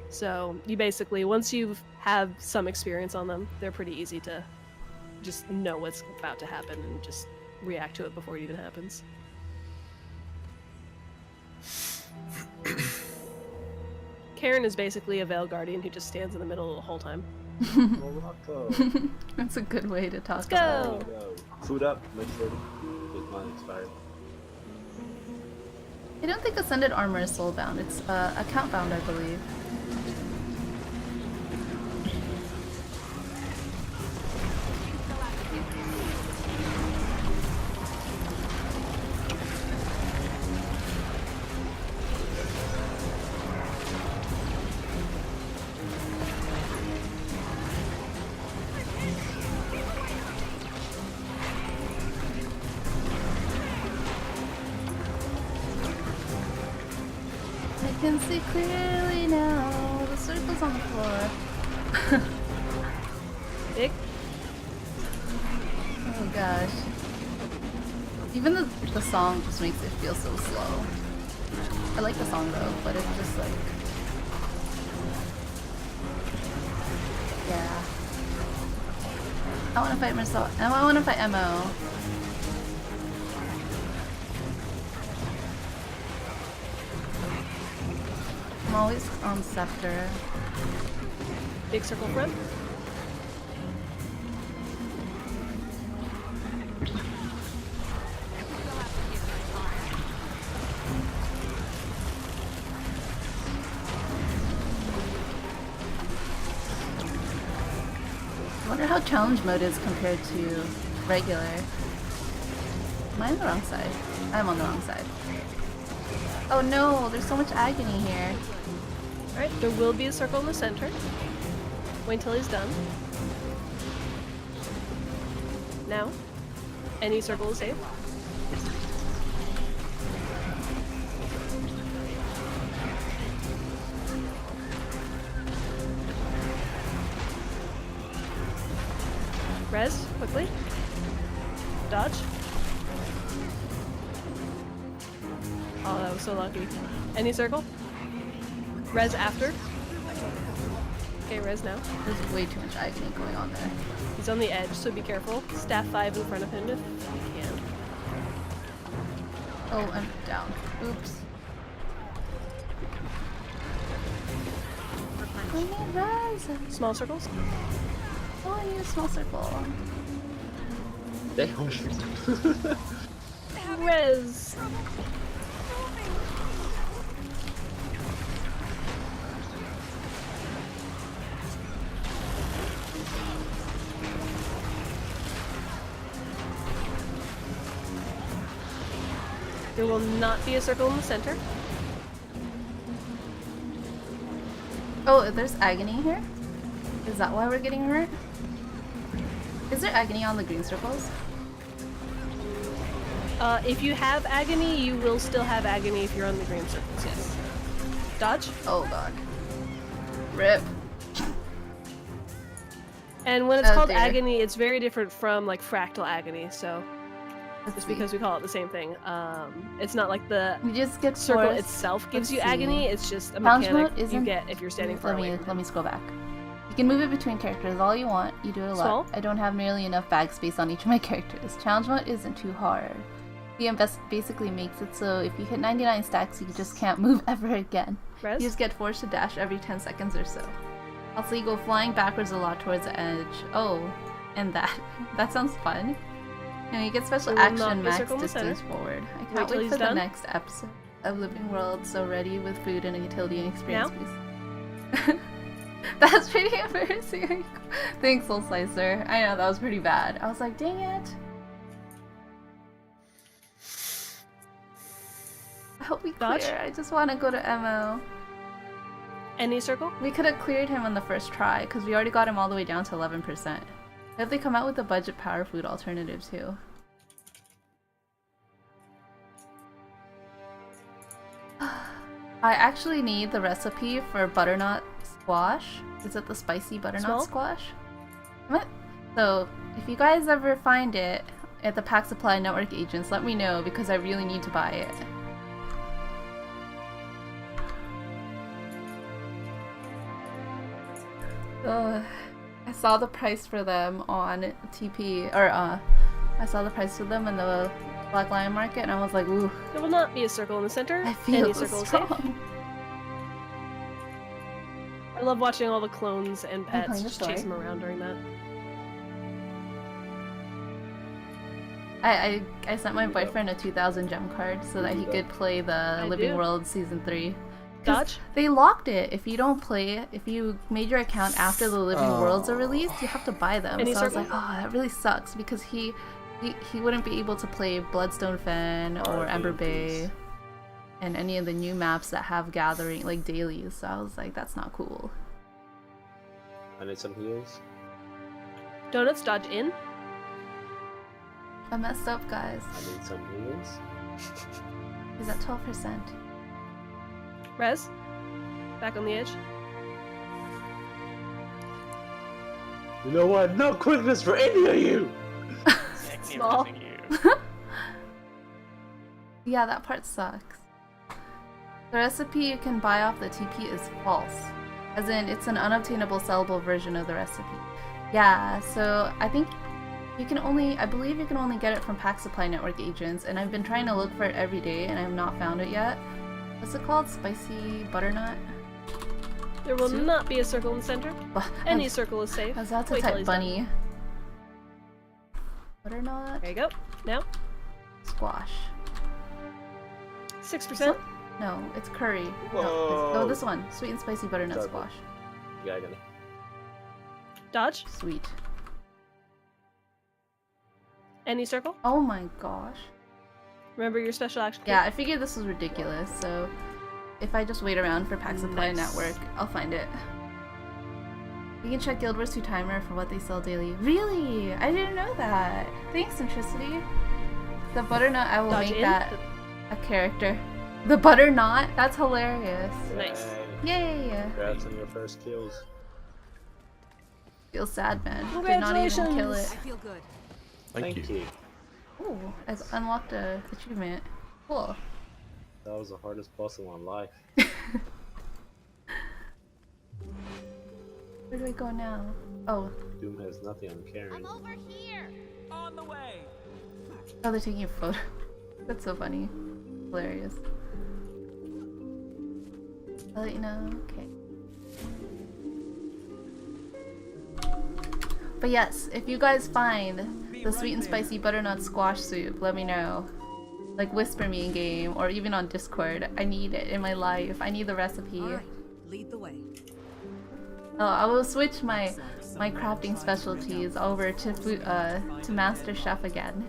So you basically, once you have some experience on them, they're pretty easy to just know what's about to happen and just react to it before it even happens. Karen is basically a Veil Guardian who just stands in the middle the whole time. Morocco. That's a good way to talk Let's about it. go! Go. Food up, make sure it's not expired. I don't think ascended armor is soulbound. It's account bound, I believe. I can see clearly now. The circle's on the floor. Big? Oh gosh. Even the song just makes it feel so slow. I like the song though, but it's just like... Yeah. I wanna fight myself. I wanna fight MO. I'm always on Scepter. Big circle front? I wonder how challenge mode is compared to regular. Am I on the wrong side? I'm on the wrong side. Oh no, there's so much agony here. Alright, there will be a circle in the center. Wait until he's done. Now, any circle is safe. Res, quickly. Dodge. Oh, that was so lucky. Any circle? Res after. Okay, res now. There's way too much agony going on there. He's on the edge, so be careful. Staff 5 in front of him if you can. Oh, I'm down. Oops. I need res. Small circles. Oh, I need a small circle. Damn. Res! There will not be a circle in the center. Oh, there's agony here? Is that why we're getting hurt? Is there agony on the green circles? If you have agony, you will still have agony if you're on the green circles, yes. Dodge. Oh god. Rip. And when it's Oh, called dear. agony, it's very different from like fractal agony, so Let's just see. because we call it the same thing. It's not like the You just get circle forced. itself gives Let's you agony, see. it's just a Challenge mechanic mode you isn't- get if you're standing far away. Let me scroll back. You can move it between characters all you want. You do it a lot. Small? I don't have nearly enough bag space on each of my characters. Challenge mode isn't too hard. The invest basically makes it so if you hit 99 stacks, you just can't move ever again. Res? You just get forced to dash every 10 seconds or so. Also, you go flying backwards a lot towards the edge. Oh, and that. That sounds fun. And you get special There will not action be a max circle in the distance center. forward. I Wait can't till wait he's for the done. next episode of Living World, so ready with food and a utility and experience boost. That's pretty embarrassing. Thanks, Soul Slicer. I know, that was pretty bad. I was like, dang it. I hope we clear. Dodge? I just want to go to MO. Any circle? We could have cleared him on the first try, because we already got him all the way down to 11%. If they come out with a budget power food alternative too. I actually need the recipe for butternut squash. Is it the spicy butternut Small? squash? What? So, if you guys ever find it at the Pack Supply Network agents, let me know because I really need to buy it. I saw the price for them on TP, or I saw the price for them in the Black Lion Market, and I was like, ooh, There will not be a circle in the center. I feel Any circle is safe. strong. I love watching all the clones and playing pets the just story? chase them around during that. I sent my boyfriend a 2000 gem card so that he could play the Living do. World Season 3. 'Cause Dodge? They locked it. If you don't play, if you made your account after the Living Worlds are released, you have to buy them. Any so I was circle? like, oh, that really sucks because he wouldn't be able to play Bloodstone Fen or Ember Bay and any of the new maps that have gathering like dailies. So I was like, that's not cool. I need some heals. Donuts, dodge in. I messed up, guys. I need some heals. He's at 12%. Res. Back on the edge. You know what? No quickness for any of you! Sexy Small. losing you. Yeah, that part sucks. The recipe you can buy off the TP is false. As in, it's an unobtainable sellable version of the recipe. Yeah, so I think you can only, I believe you can only get it from Pack Supply Network agents, and I've been trying to look for it every day and I have not found it yet. What's it called? Spicy butternut? There will Soup? not be a circle in the center. Any circle is safe. I was about to Wait till type he's done. bunny. Butternut? There you go. Now, Squash. 6%. No, it's curry. No, Whoa. this one. Sweet and spicy butternut Sorry. squash. Yeah, I got it. Dodge. Sweet. Any circle. Oh my gosh. Remember your special action. Yeah, I figured this was ridiculous, so if I just wait around for Pack Supply Nice. Network, I'll find it. You can check Guild Wars 2 Timer for what they sell daily. Really? I didn't know that. Thanks, Centricity. The butternut, I will Dodge make in. that a character. The butternut? That's hilarious. Nice. Yay. Yay! Congrats on your first kills. Feel sad, man. Did not even kill Congratulations. it. I feel good. Thank you. Ooh, I've unlocked a achievement. Cool. That was the hardest puzzle on life. Where do I go now? Oh, Doom has nothing on Karen. Over here. On the way. oh, they're taking a photo. That's so funny. Hilarious. I'll let you know. Okay. But yes, if you guys find the sweet and spicy butternut squash soup, let me know. Like, whisper me in game or even on Discord. I need it in my life. I need the recipe. All right, lead the way. Oh, I will switch my crafting specialties over to Master Chef again.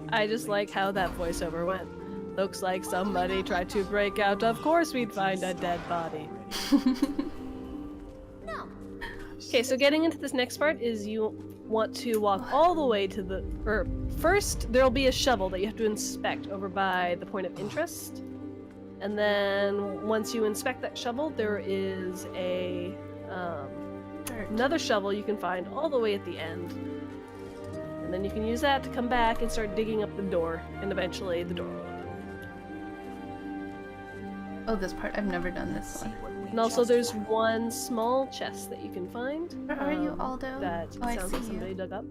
I just like how that voiceover went. Looks like somebody tried to break out. Of course we'd find a dead body. Okay, so getting into this next part is you want to walk all the way to the... Or first, there'll be a shovel that you have to inspect over by the point of interest. And then once you inspect that shovel, there is a another shovel you can find all the way at the end. And then you can use that to come back and start digging up the door, and eventually the door will open. Oh, this part. I've never done this one. And also there's one small chest that you can find. Where are you, Aldo? That Oh, I sounds see like somebody you. dug up.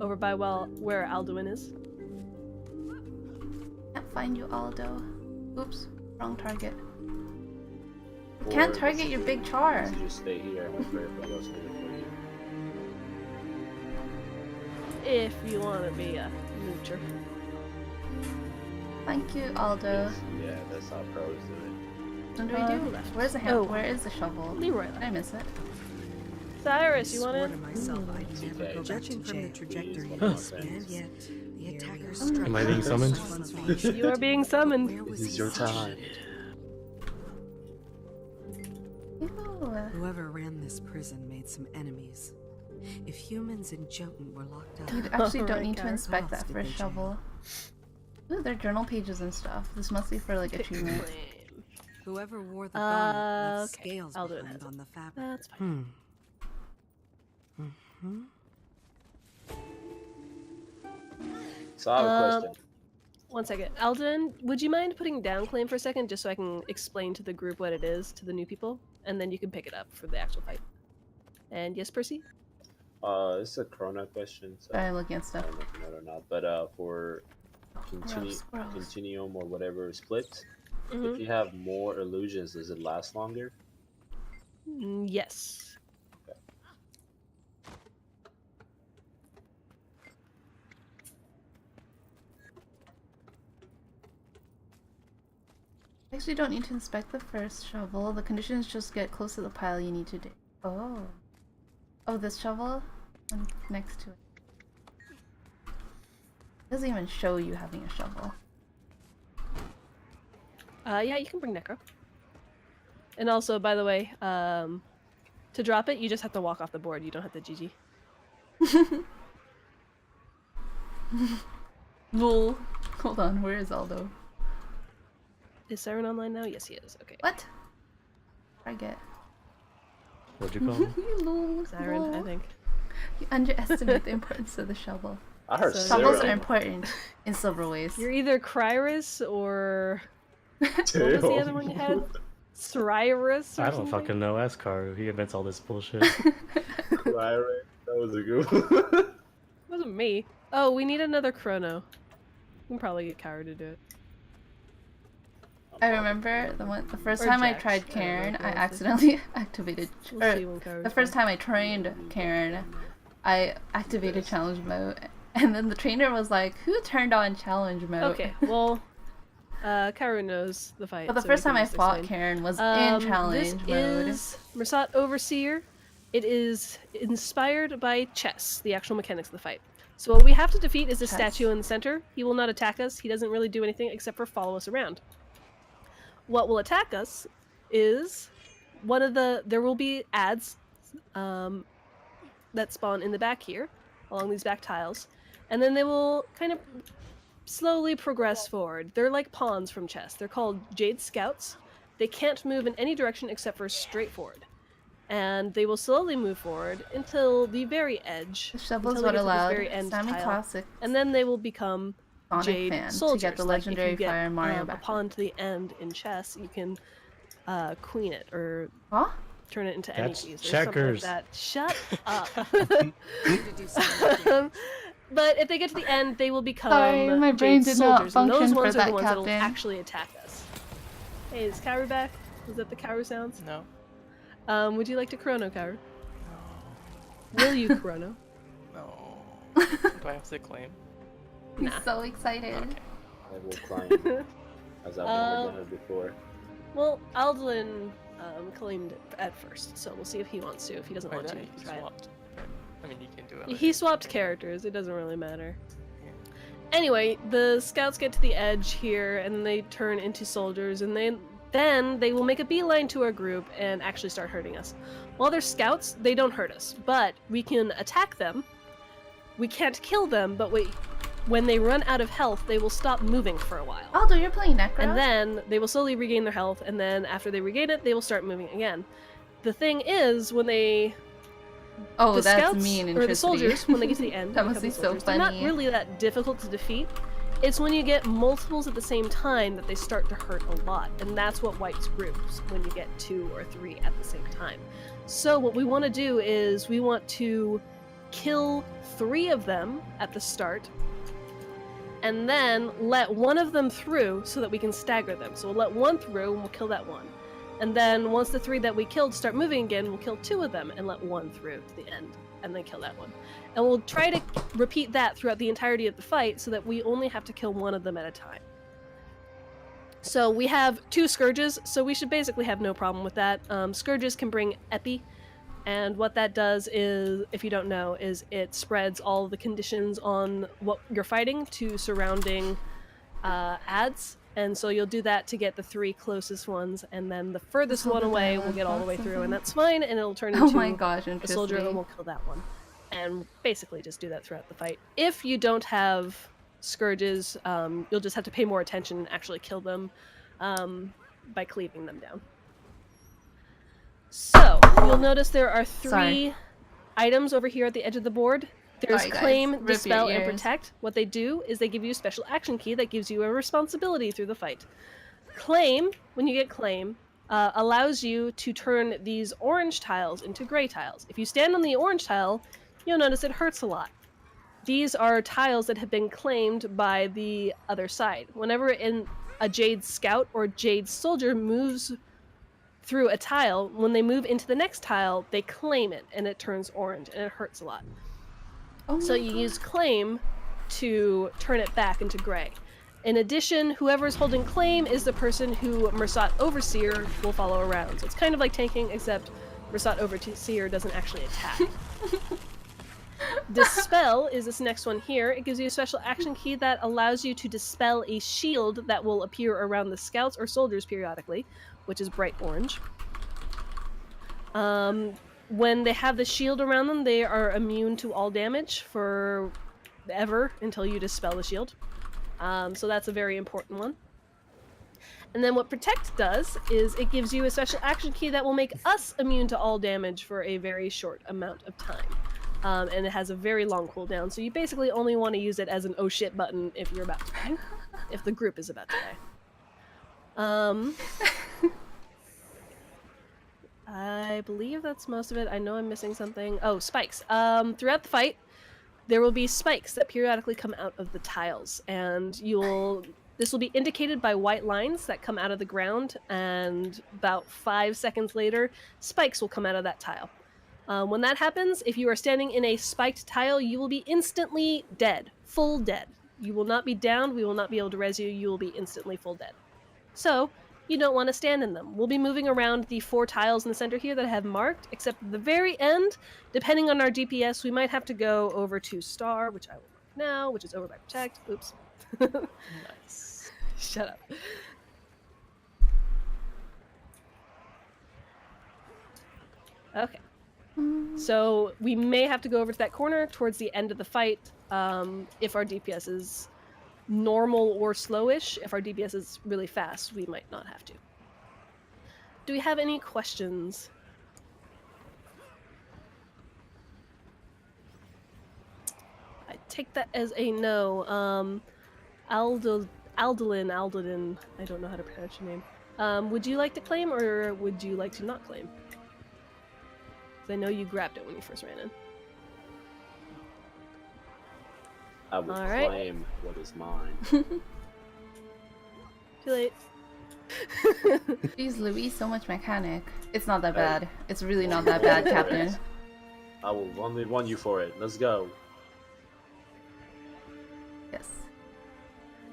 Over by where Alduin is. Can't find you, Aldo. Oops, wrong target. Or Can't target your big char. You just stay here and wait for everybody else to do it for you. If you want to be a moocher. Thank you, Aldo. Yeah, that's how pros do it. What do we do? left. Where's the hand? Oh. Where is the shovel? Leroy Did left. I miss it? Cyrus, you swore want to to? myself I'd never Okay. go back Judging to from the jail. trajectory Please, of one this, more and sentence. yet the attacker Am struck. I being summoned? You are being summoned. Where was This is he your stationed? time. Ew. Whoever ran this prison made some enemies. If humans in Jotun were locked up, You actually don't Alright, need to Kara. inspect What else that did first they jail? shovel. Ooh, there are journal pages and stuff. This must be for like achievement. whoever wore the garment left Okay, scales I'll do it behind as on the fabric. That's fine. So I have a question. 1 second. Alden, would you mind putting down claim for a second just so I can explain to the group what it is to the new people? And then you can pick it up for the actual fight. And yes, Percy? It's a Chrono question, so I'm looking at I stuff. don't know if you know it or not. But for Gross. Continuum or whatever split, Mhm. if you have more illusions, does it last longer? Yes. Actually, don't need to inspect the first shovel. The conditions just get close to the pile you need to dig. Oh. Oh, this shovel? And next to it. Doesn't even show you having a shovel. Yeah, you can bring Necro. And also, by the way, to drop it, you just have to walk off the board. You don't have to GG. Lol. Hold on, where is Aldo? Is Siren online now? Yes, he is. Okay. What? Target. What'd you call me? Lol. Siren, I lol. think. You underestimate the importance of the shovel. I heard So- Shovels Sarah. are important in several ways. You're either Cryrus or... What was the other one you had? Cyrus or I don't something? fucking know. Ask Karu. He invents all this bullshit. Right. That was a good one. It wasn't me. Oh, we need another Chrono. We can probably get Kyra to do it. I remember the first Or time I Jax. tried I don't know Karen, if I it was accidentally activated. We'll see when Kyra's The done. first time I trained Karen, I activated challenge mode, and then the trainer was like, "Who turned on challenge mode?" Okay, well, Kyra knows the fight. But the so first we time can I just fought explain. Karen was in challenge mode. This is Mersat Overseer. It is inspired by chess, the actual mechanics of the fight. So what we have to defeat is the Chess. statue in the center. He will not attack us. He doesn't really do anything except for follow us around. What will attack us is one of the... There will be ads that spawn in the back here, along these back tiles. And then they will kind of slowly progress forward. They're like pawns from chess. They're called Jade Scouts. They can't move in any direction except for straight forward. And they will slowly move forward until the very edge. The shovel's until they what get to this allowed very end Sammy tile. Classic And then they will become Sonic Jade fan soldiers. to get the Like, if legendary you get, Fire Mario a back. pawn to the end in chess, you can queen it or Huh? turn it into any That's piece or checkers. something like that. Shut up. Need to do something. But if they get to the end, they will become Sorry, my brain Jade did not soldiers, and those function for ones are that, the ones that will Captain. actually attack us. Hey, is Karu back? Was that the Karu sounds? No. Would you like to Chrono, Karu? Will you Chrono? No. Do I have to claim? He's Nah. so excited. Okay. I will climb, as I've never done it before. Well, Aldlin claimed it at first, so we'll see if he wants to. If he doesn't Wait, want to, he try it. swapped. I mean, you can do it. He swapped characters. It doesn't really matter. Anyway, the scouts get to the edge here, and they turn into soldiers, and then they will make a beeline to our group and actually start hurting us. While they're scouts, they don't hurt us, but we can attack them. We can't kill them, but when they run out of health, they will stop moving for a while. Aldo, you're playing Necro? And then they will slowly regain their health, and then after they regain it, they will start moving again. The thing is, when they... Oh, the that's scouts, mean or the soldiers, when they get to the end, that they must be become so soldiers. They're not funny. really that difficult to defeat. It's when you get multiples at the same time that they start to hurt a lot, and that's what wipes groups, when you get 2 or 3 at the same time. So what we want to do is we want to kill 3 of them at the start, and then let one of them through so that we can stagger them. So we'll let one through, and we'll kill that one. And then once the 3 that we killed start moving again, we'll kill 2 of them and let one through to the end, and then kill that one. And we'll try to repeat that throughout the entirety of the fight so that we only have to kill one of them at a time. So we have 2 Scourges, so we should basically have no problem with that. Scourges can bring Epi, and what that does is, if you don't know, is it spreads all the conditions on what you're fighting to surrounding ads. And so you'll do that to get the 3 closest ones, and then the furthest one away will get all the way through, and that's fine, and it'll turn into Oh my gosh, a soldier, and we'll kill that one. And basically just do that throughout the fight. If you don't have Scourges, you'll just have to pay more attention and actually kill them by cleaving them down. So, you'll notice there are 3 items over here at the edge of the board. There's Sorry, guys. Claim, Rip your Dispel, and ears. Protect. What they do is they give you a special action key that gives you a responsibility through the fight. Claim, when you get Claim, allows you to turn these orange tiles into gray tiles. If you stand on the orange tile, you'll notice it hurts a lot. These are tiles that have been claimed by the other side. Whenever a Jade Scout or Jade Soldier moves through a tile, when they move into the next tile, they claim it, and it turns orange, and it hurts a lot. Oh So my you God. use Claim to turn it back into gray. In addition, whoever's holding Claim is the person who Mersat Overseer will follow around. So it's kind of like tanking, except Mersat Overseer doesn't actually attack. Dispel is this next one here. It gives you a special action key that allows you to dispel a shield that will appear around the scouts or soldiers periodically, which is bright orange. When they have the shield around them, they are immune to all damage for ever until you dispel the shield. So that's a very important one. And then what Protect does is it gives you a special action key that will make us immune to all damage for a very short amount of time. And it has a very long cooldown, so you basically only want to use it as an oh shit button if you're about to die. If the group is about to die. I believe that's most of it. I know I'm missing something. Oh, spikes. Throughout the fight, there will be spikes that periodically come out of the tiles, and this will be indicated by white lines that come out of the ground, and about 5 seconds later, spikes will come out of that tile. When that happens, if you are standing in a spiked tile, you will be instantly dead. Full dead. You will not be downed, we will not be able to res you, you will be instantly full dead. So, you don't want to stand in them. We'll be moving around the 4 tiles in the center here that I have marked, except at the very end, depending on our DPS, we might have to go over to Star, which I will mark now, which is over by Protect. Oops. Nice. Shut up. Okay. So we may have to go over to that corner towards the end of the fight if our DPS is normal or slowish. If our DPS is really fast, we might not have to. Do we have any questions? I take that as a no. Aldalin, I don't know how to pronounce your name. Would you like to claim, or would you like to not claim? I know you grabbed it when you first ran in. I will All right. claim what is mine. Too late. Jeez Louise, so much mechanic. It's not that Hey. bad. It's really not that bad, Captain. I will 1v1 you for it. Let's go. Yes.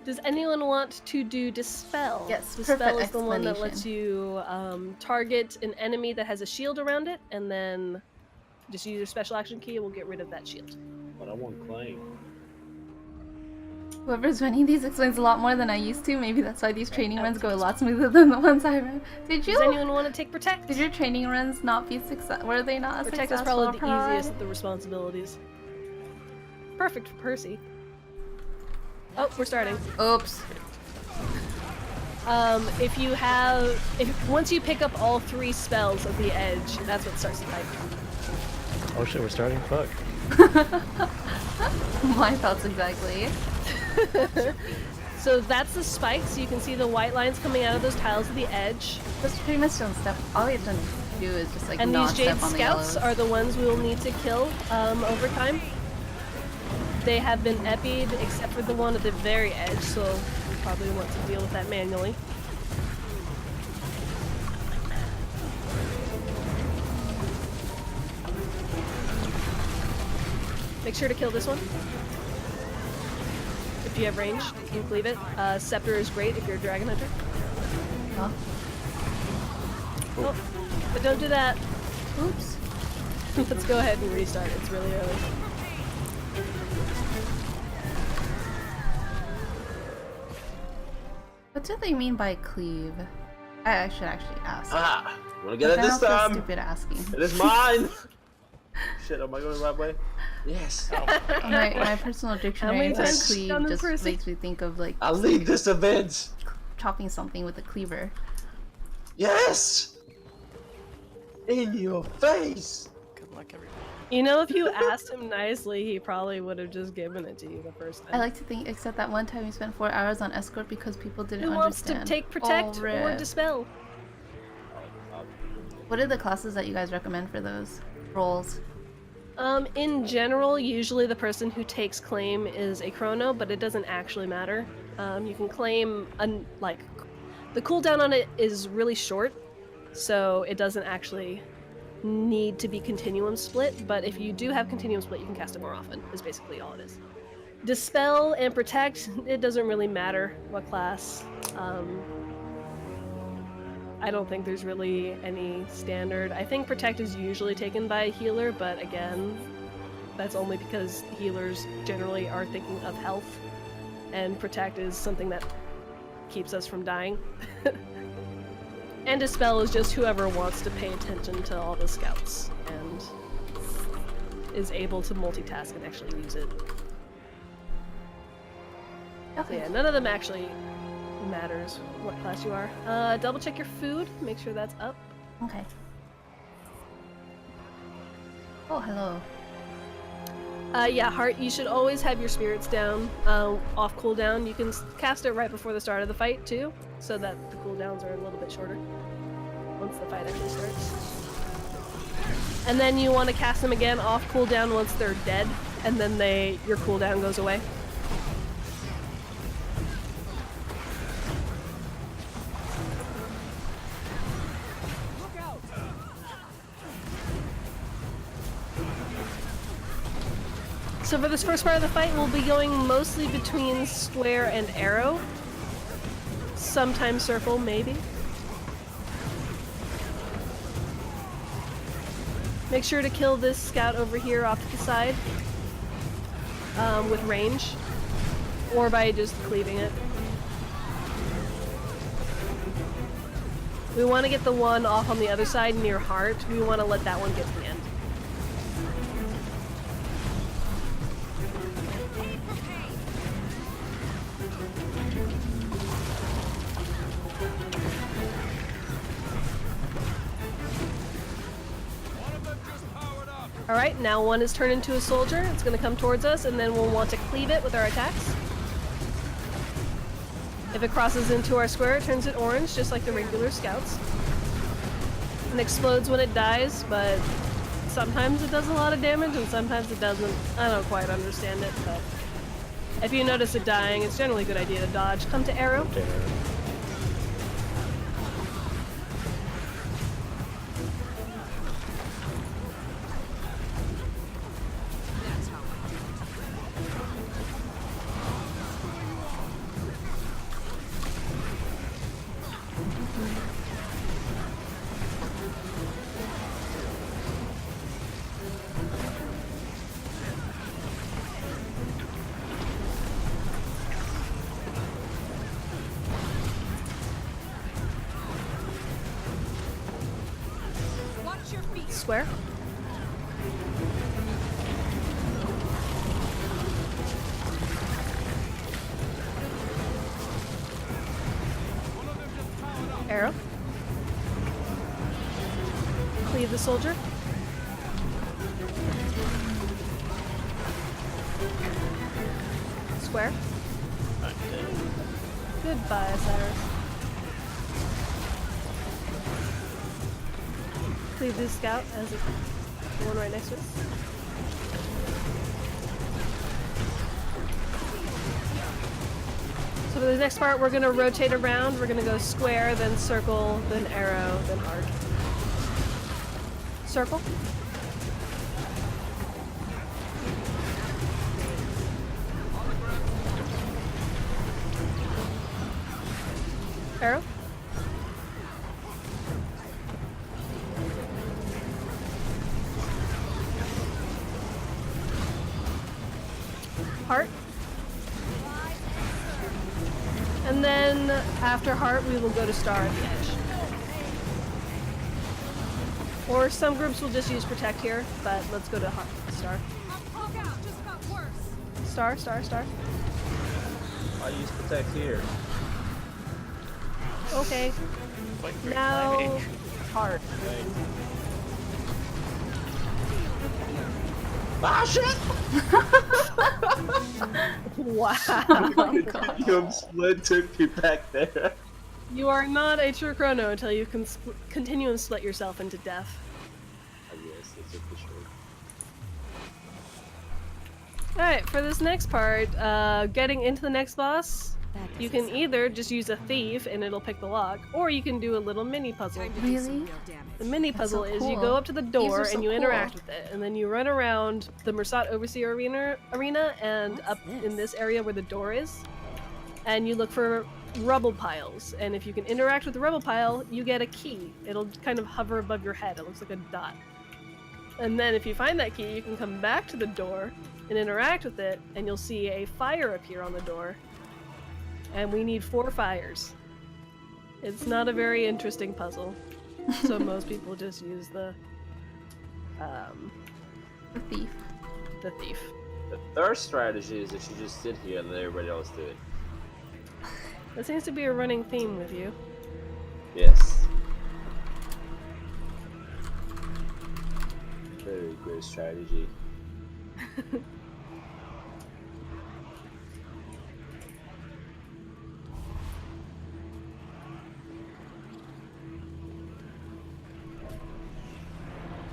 Does anyone want to do Dispel? Yes, Dispel perfect is the one that lets explanation. you target an enemy that has a shield around it, and then just use your special action key and we'll get rid of that shield. But I won't claim. Whoever's running these explains a lot more than I used to. Maybe that's why these training runs go a lot smoother than the ones I ran. Did Does you? anyone want to take Protect? Did your training runs not be success? Were they not Protect is successful? probably the easiest of the responsibilities. Perfect for Percy. Oh, we're starting. Oops. Once you pick up all 3 spells at the edge, that's what starts the fight. Oh shit, we're starting? Fuck. My thoughts exactly. So that's the spike, so you can see the white lines coming out of those tiles at the edge. Just pretty much don't step. All you have to do is just like And not these Jade step on the Scouts yellows. are the ones we will need to kill over time. They have been epied, except for the one at the very edge, so we probably want to deal with that manually. Make sure to kill this one. If you have range, you can cleave it. Scepter is great if you're a Dragon Hunter. Huh? Oh, but don't do that. Oops. Let's go ahead and restart. It's really early. What do they mean by cleave? I should actually ask. Ah! I'm gonna get it I this don't feel time! stupid asking. It is mine! Shit, am I going the right way? Yes! My personal dictionary many says times cleave done this just person? makes me think of like I lead this event! chopping something with a cleaver. Yes! In your face! Good luck, everybody. You know, if you asked him nicely, he probably would have just given it to you the first time. I like to think, except that one time we spent 4 hours on escort because people didn't Who wants understand. to take Protect Oh, or rip. Dispel? What are the classes that you guys recommend for those roles? In general, usually the person who takes claim is a chrono, but it doesn't actually matter. You can claim, the cooldown on it is really short, so it doesn't actually need to be continuum split, but if you do have continuum split, you can cast it more often, is basically all it is. Dispel and Protect, it doesn't really matter what class. I don't think there's really any standard. I think Protect is usually taken by a healer, but again, that's only because healers generally are thinking of health, and Protect is something that keeps us from dying. And Dispel is just whoever wants to pay attention to all the scouts and is able to multitask and actually use it. So yeah, none of them actually matters what class you are. Double check your food, make sure that's up. Okay. Oh, hello. Yeah, Heart, you should always have your spirits down, off cooldown. You can cast it right before the start of the fight too, so that the cooldowns are a little bit shorter once the fight actually starts. And then you want to cast them again off cooldown once they're dead, and then your cooldown goes away. So for this first part of the fight, we'll be going mostly between square and arrow. Sometimes circle, maybe. Make sure to kill this scout over here off to the side with range, or by just cleaving it. We want to get the one off on the other side near Heart. We want to let that one get to the end. Alright, now one is turned into a soldier. It's going to come towards us, and then we'll want to cleave it with our attacks. If it crosses into our square, it turns it orange, just like the regular scouts. And explodes when it dies, but sometimes it does a lot of damage, and sometimes it doesn't. I don't quite understand it, but if you notice it dying, it's generally a good idea to dodge. Come to arrow. square. Arrow. Cleave the soldier. Square. Goodbye, Cyrus. Cleave the scout as the one right next to us. So for the next part, we're gonna rotate around. We're gonna go square, then circle, then arrow, then arc. Circle. Arrow. Heart. And then after heart, we will go to star at the edge. Or some groups will just use protect here, but let's go to heart, star. Star, star, star. I use protect here. Okay. Quite great Now timing. heart. Ah shit! Wow. Oh my god. Come split took me back there. You are not a true chrono until you can continue and split yourself into death. I guess that's it for sure. Alright, for this next part, getting into the next boss, That you doesn't can sound either just use a thief and it'll pick the lock, or you can do a little mini puzzle. time to do some Really? real damage. The mini That's puzzle so is you cool. go up to the door are so and you interact cool. with it, and then you run around the Mersat Overseer arena and What's up in this? this area where the door is, and you look for rubble piles. And if you can interact with the rubble pile, you get a key. It'll kind of hover above your head. It looks like a dot. And then if you find that key, you can come back to the door and interact with it, and you'll see a fire appear on the door. And we need 4 fires. It's not a very interesting puzzle. So most people just use the The thief. thief. The third strategy is that you just sit here and let everybody else do it. That seems to be a running theme with you. Yes. Very good strategy.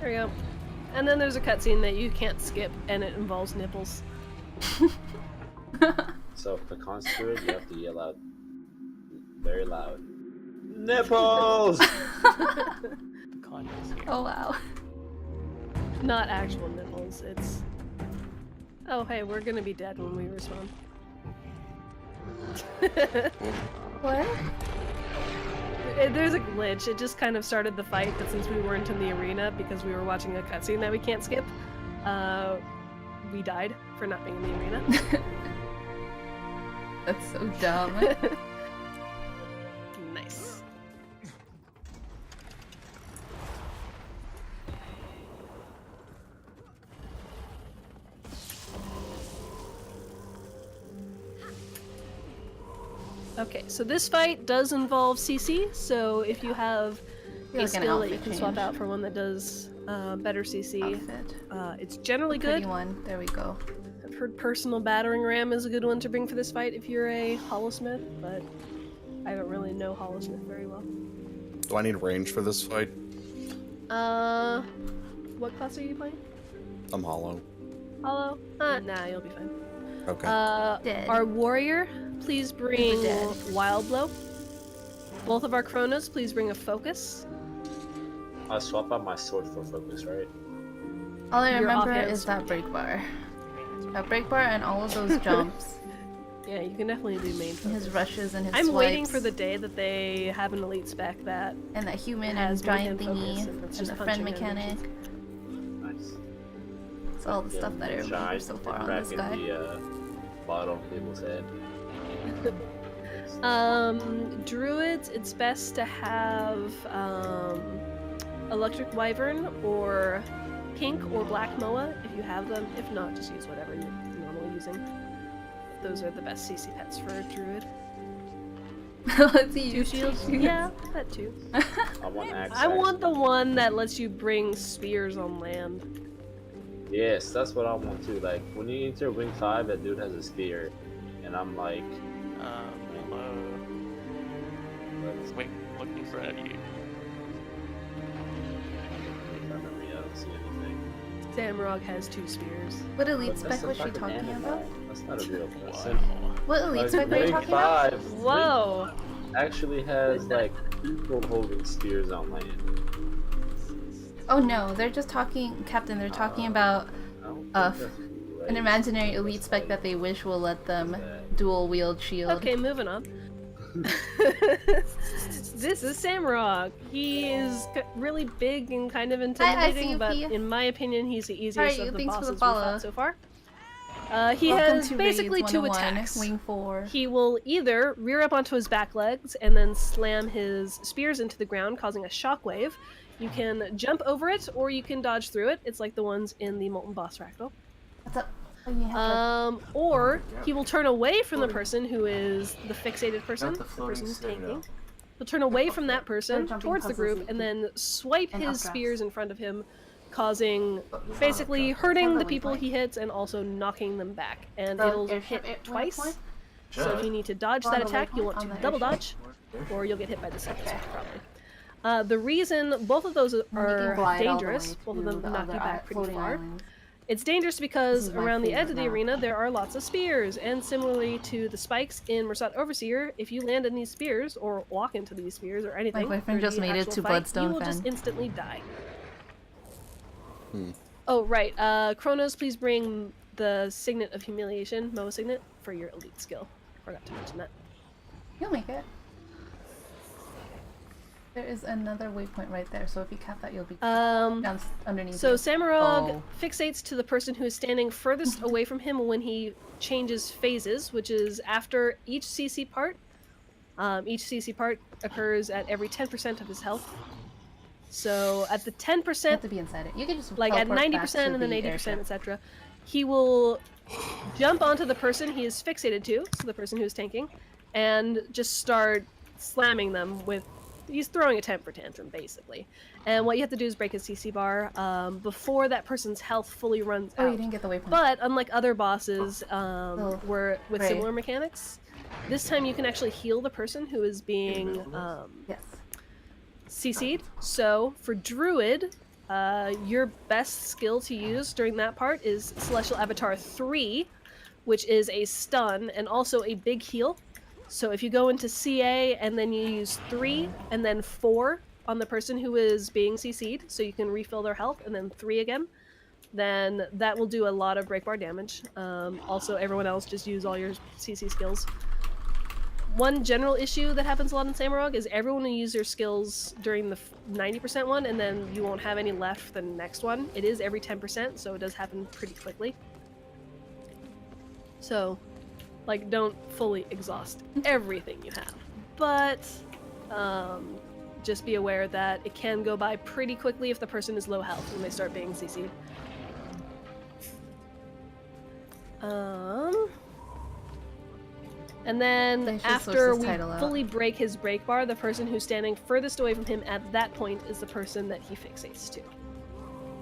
There we go. And then there's a cutscene that you can't skip, and it involves nipples. So for constant, you have to yell out very loud. Nipples! Condo's here. Oh wow. Not actual nipples. It's. Oh hey, we're gonna be dead when we respawn. What? There's a glitch. It just kind of started the fight, but since we weren't in the arena because we were watching a cutscene that we can't skip, we died for not being in the arena. That's so dumb. Nice. Okay, so this fight does involve CC, so if you have You're a like an skill that you outfit can swap change. out for one that does better CC, Outfit. it's generally Pretty good. one. There we go. I've heard personal battering ram is a good one to bring for this fight if you're a Hollowsmith, but I don't really know Hollowsmith very well. Do I need range for this fight? What class are you playing? I'm hollow. Hollow? Nah, you'll be fine. Okay. Dead. Our warrior, please bring dead. Wild Blow. Both of our Chronos, please bring a focus. I'll swap out my sword for focus, right? All I Your remember offhand is that break bar. Maintenance. That break bar and all of those jumps. Yeah, you can definitely do main And focus. his rushes and his I'm waiting swipes. for the day that they have an elite spec that And that human has and giant both hand thingy. focus, And it's the just friend punching mechanic. animations. Nice. It's all the stuff that I remember Shine so far on crack this in guy. the bottom of people's head. Druids, it's best to have electric wyvern or pink or black moa if you have them. If not, just use whatever you're normally using. Those are the best CC pets for a druid. Let's see. 2 shields? Yeah, that too. I want axe. I want the one that lets you bring spears on land. Yes, that's what I want too. Like when you enter Wing 5, that dude has a spear, and I'm like, Wait, look in front of you. I don't see anything. Samurog has 2 spears. What elite But that's spec a was she fucking talking anime. about? That's not a real person. What elite Like, spec were you Wing talking about? 5 Whoa! actually has like people holding spears on land. Oh no, they're just talking, Captain. They're talking about I don't think Uh, that's really right. an imaginary elite spec that they wish will let them dual wield shield. Okay, moving on. This is Samurog. He is really big and kind of intimidating, but CUP. in my opinion, he's the easiest Alright, of the thanks for the bosses we've follow. fought so far. He Welcome has to basically Raids 2 101, attacks. Wing 4. He will either rear up onto his back legs and then slam his spears into the ground, causing a shockwave. You can jump over it, or you can dodge through it. It's like the ones in the Molten Boss Fractal. What's up? Oh, you have Or he will turn away from the person who is the fixated person, the person who's tanking. He'll turn away from that person towards the group and then swipe his spears in front of him, causing basically hurting the people he hits and also knocking them back. And it'll hit twice. So if you need to dodge that attack, you'll want to double dodge, or you'll get hit by the second one probably. The reason both of those are dangerous, both of them knock you back pretty far. It's dangerous because around the edge of the arena there are lots of spears, and similarly to the spikes in Mursat Overseer, if you land in these spears or walk into these spears or anything, My boyfriend during just the made it actual to fight, Bloodstone you will Fen. just instantly die. Oh right, Kronos, please bring the Signet of Humiliation, Moa Signet, for your elite skill. Forgot to mention that. You'll make it. There is another waypoint right there, so if you cap that, you'll be down underneath. So you. Samurog fixates to the person who is standing furthest away from him when he changes phases, which is after each CC part. Each CC part occurs at every 10% of his health. So at the 10%, You have to be inside it. You can just like at teleport back 90% to and then the 80%, airship. etc., he will jump onto the person he is fixated to, so the person who's tanking, and just start slamming them with. He's throwing a temper tantrum, basically. And what you have to do is break his CC bar before that person's health fully runs Oh, out. you didn't get the waypoint. But unlike other bosses where with right. similar mechanics, this time you can actually heal the person who is being Yes. CC'd. So for Druid, your best skill to use during that part is Celestial Avatar 3, which is a stun and also a big heal. So if you go into CA and then you use 3 and then 4 on the person who is being CC'd, so you can refill their health, and then 3 again, then that will do a lot of breakbar damage. Also, everyone else just use all your CC skills. One general issue that happens a lot in Samurog is everyone will use their skills during the 90% one, and then you won't have any left for the next one. It is every 10%, so it does happen pretty quickly. So, like, don't fully exhaust everything you have. But, just be aware that it can go by pretty quickly if the person is low health when they start being CC'd. And then Thanks for after sources we title out. fully break his break bar, the person who's standing furthest away from him at that point is the person that he fixates to.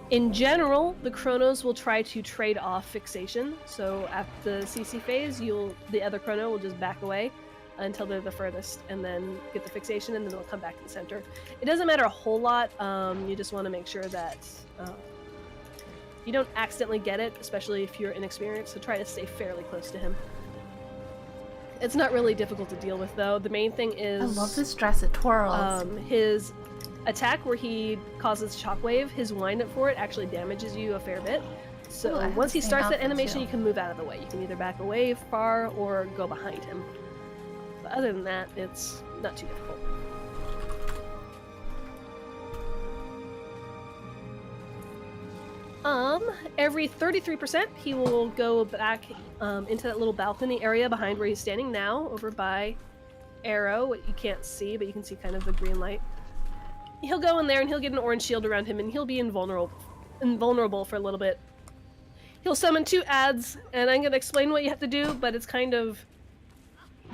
In general, the Chronos will try to trade off fixation, so at the CC phase, the other Chrono will just back away until they're the furthest, and then get the fixation, and then they'll come back to the center. It doesn't matter a whole lot, you just want to make sure that you don't accidentally get it, especially if you're inexperienced, so try to stay fairly close to him. It's not really difficult to deal with, though. The main thing is... I love this dress, it twirls. His attack where he causes shockwave, his wind-up for it actually damages you a fair bit. So Ooh, I have once the he same starts that outfit, animation, too. you can move out of the way. You can either back away far or go behind him. But other than that, it's not too difficult. Every 33%, he will go back into that little balcony area behind where he's standing now, over by Arrow, what you can't see, but you can see kind of the green light. he'll go in there and he'll get an orange shield around him and he'll be invulnerable for a little bit. He'll summon 2 ads, and I'm gonna explain what you have to do, but it's kind of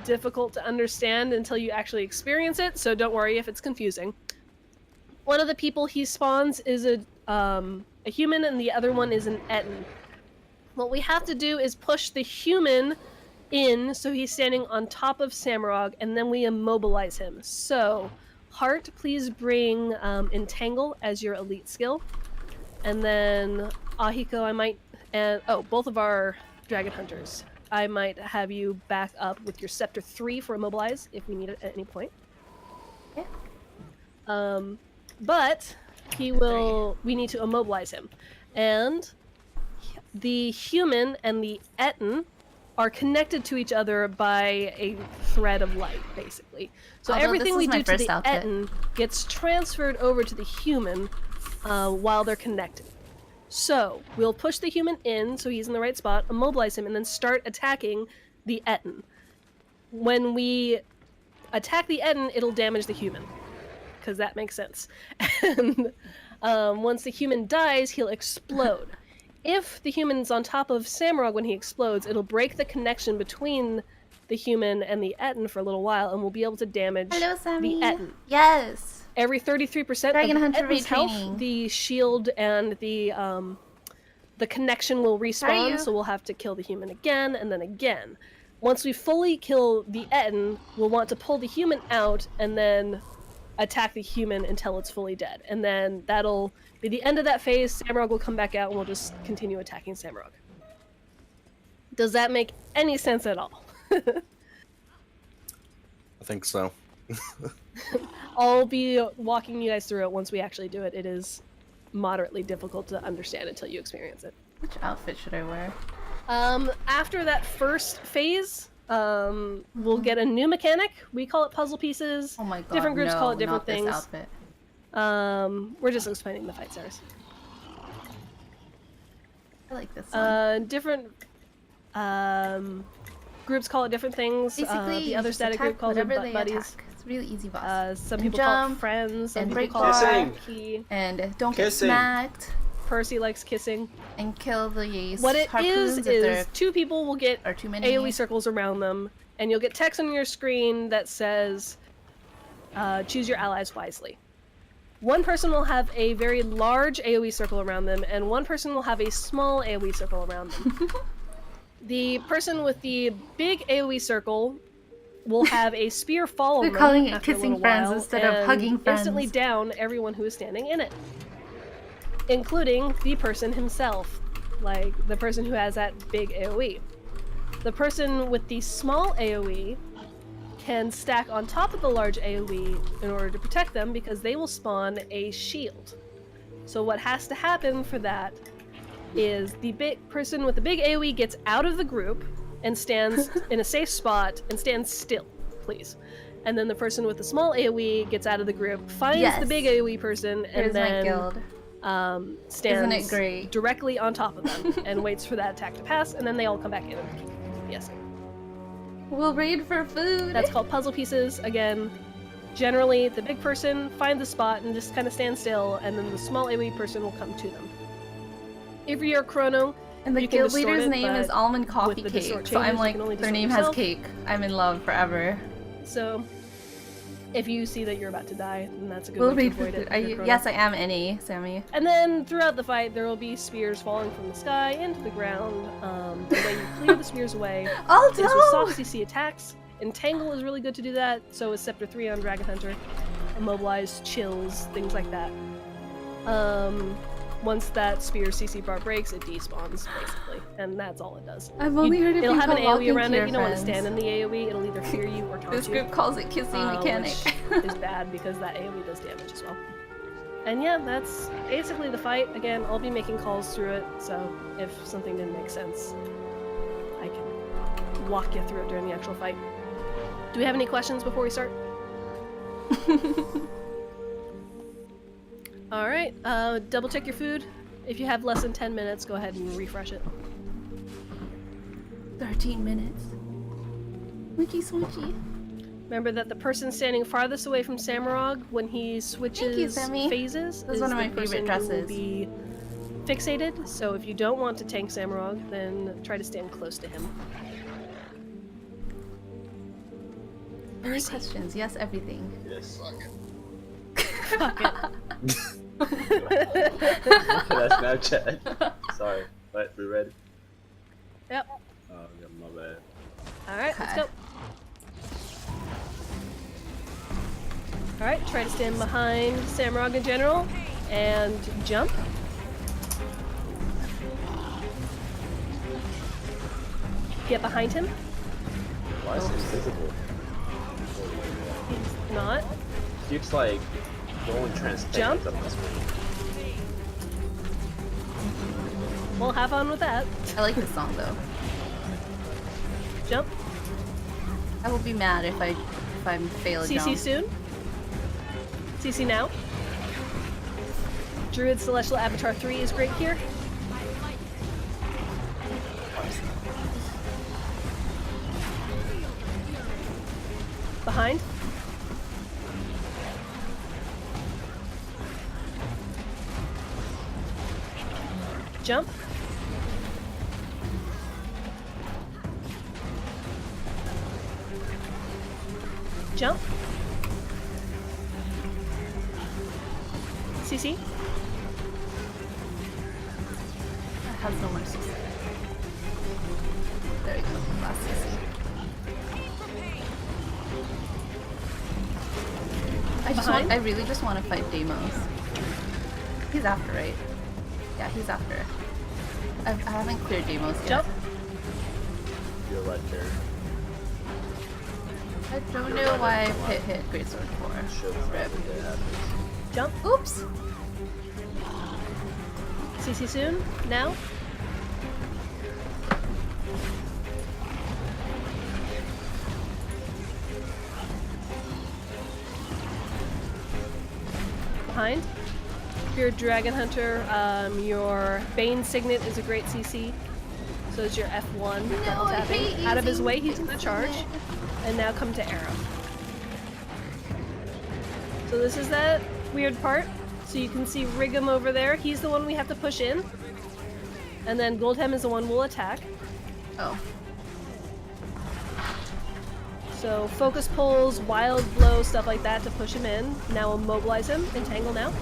difficult to understand until you actually experience it, so don't worry if it's confusing. One of the people he spawns is a human and the other one is an Etten. What we have to do is push the human in so he's standing on top of Samurag, and then we immobilize him. So, Heart, please bring Entangle as your elite skill. And then Ahiko, I might... And both of our Dragon Hunters. I might have you back up with your Scepter 3 for Immobilize if we need it at any point. Yeah. But he will... We need to immobilize him. And the human and the Etten are connected to each other by a thread of light, basically. So Although everything we this is my do to first the outfit. Etten gets transferred over to the human while they're connected. So, we'll push the human in so he's in the right spot, immobilize him, and then start attacking the Etten. When we attack the Etten, it'll damage the human. Because that makes sense. And once the human dies, he'll explode. If the human's on top of Samurag when he explodes, it'll break the connection between the human and the Etten for a little while, and we'll be able to damage Hello, Sammy. the Etten. Yes. Every 33% Dragon of Hunter Etten's health, retraining. the shield and the connection will Are you? respawn, so we'll have to kill the human again, and then again. Once we fully kill the Etten, we'll want to pull the human out, and then attack the human until it's fully dead. And then that'll be the end of that phase. Samurag will come back out, and we'll just continue attacking Samurag. Does that make any sense at all? I think so. I'll be walking you guys through it once we actually do it. It is moderately difficult to understand until you experience it. Which outfit should I wear? After that first phase, we'll get a new mechanic. We call it puzzle pieces. Oh my god, Different groups no, call it different not things. This outfit. We're just explaining the fight stars. I like this one. Different groups call it different things. Basically, the other just static group attack calls it whatever butt they buddies. attack. It's a really easy boss. Some And people call it jump, friends. Some and people break call it Kissing. key. And don't get Kissing. smacked. Percy likes kissing. And kill the What it harpoons is if there 2 people will get are too many. AoE circles around them, and you'll get text on your screen that says, choose your allies wisely. One person will have a very large AoE circle around them, and one person will have a small AoE circle around them. The person with the big AoE circle will have a spear fall on We're them calling it after a kissing little friends while, instead of and hugging friends. instantly down everyone who is standing in it, including the person himself, like the person who has that big AoE. The person with the small AoE can stack on top of the large AoE in order to protect them because they will spawn a shield. So what has to happen for that is the big person with the big AoE gets out of the group and stands in a safe spot and stands still, please. And then the person with the small AoE gets out of the group, finds the big AoE person, and Here's then my guild. Stands Isn't it great? directly on top of them and waits for that attack to pass, and then they all come back in and keep DPSing. We'll raid for food. That's called puzzle pieces. Again, generally the big person finds the spot and just kind of stands still, and then the small AoE person will come to them. If you're a chrono, And the you can guild distort leader's it, name is but Almond Coffee with the Cake. distort So I'm changes, you like, can only their distort name has yourself. cake. I'm in love forever. So if you see that you're about to die, then that's a good We'll way raid to for avoid food. it. Are if you're you? chrono. Yes, I am any, Sammy. And then throughout the fight, there will be spears falling from the sky into the ground. The way you clear the spears away Oh is with no! soft CC attacks. Entangle is really good to do that. So is Scepter 3 on Dragon Hunter. Immobilize, chills, things like that. Once that spear CC bar breaks, it despawns, basically. And that's all it does. I've only heard of It'll have an people AoE walking around to it. your You don't want to friends. stand in the AoE. It'll either fear you or taunt This you. group calls it kissing mechanic. Which is bad because that AoE does damage as well. And yeah, that's basically the fight. Again, I'll be making calls through it, so if something didn't make sense, I can walk you through it during the actual fight. Do we have any questions before we start? Alright, double check your food. If you have less than 10 minutes, go ahead and refresh it. 13 minutes. Smoochy smoochy. Remember that the person standing farthest away from Samurog, when he switches Sammy. phases, This is is one of the my favorite person who will dresses. be fixated. So if you don't want to tank Samurog, then try to stand close to him. Any questions? Yes, everything. Yes. Fuck it. That's Snapchat. Sorry. What? We ready? Yep. Oh, yeah, my bad. Alright, let's Okay. go. Alright, try to stand behind Samurog in general and jump. Get behind him. Why is he invisible? He's not. Keeps like going transparent Jump. on this one. We'll have fun with that. I like this song though. Jump. I will be mad if I fail a CC jump. soon. CC now. Druid Celestial Avatar 3 is great here. Behind. Jump. Jump. CC. That has no mercy. There we go. Last CC. I really just want to fight Deimos. He's after, right? Yeah, he's after. I haven't cleared Deimos yet. Jump. You're right there. I don't know why I hit Greatsword 4. Should Rip. that happens. Jump. Oops! CC soon. Now. Behind. If you're a Dragon Hunter, your Bane Signet is a great CC. So is your F1 double I tapping. hate Out of his using way, he's Bane gonna charge. Signet. And now come to arrow. So this is that weird part. So you can see Rigum over there. He's the one we have to push in. And then Goldhem is the one we'll attack. Oh. So focus pulls, wild blow, stuff like that to push him in. Now immobilize him, entangle now,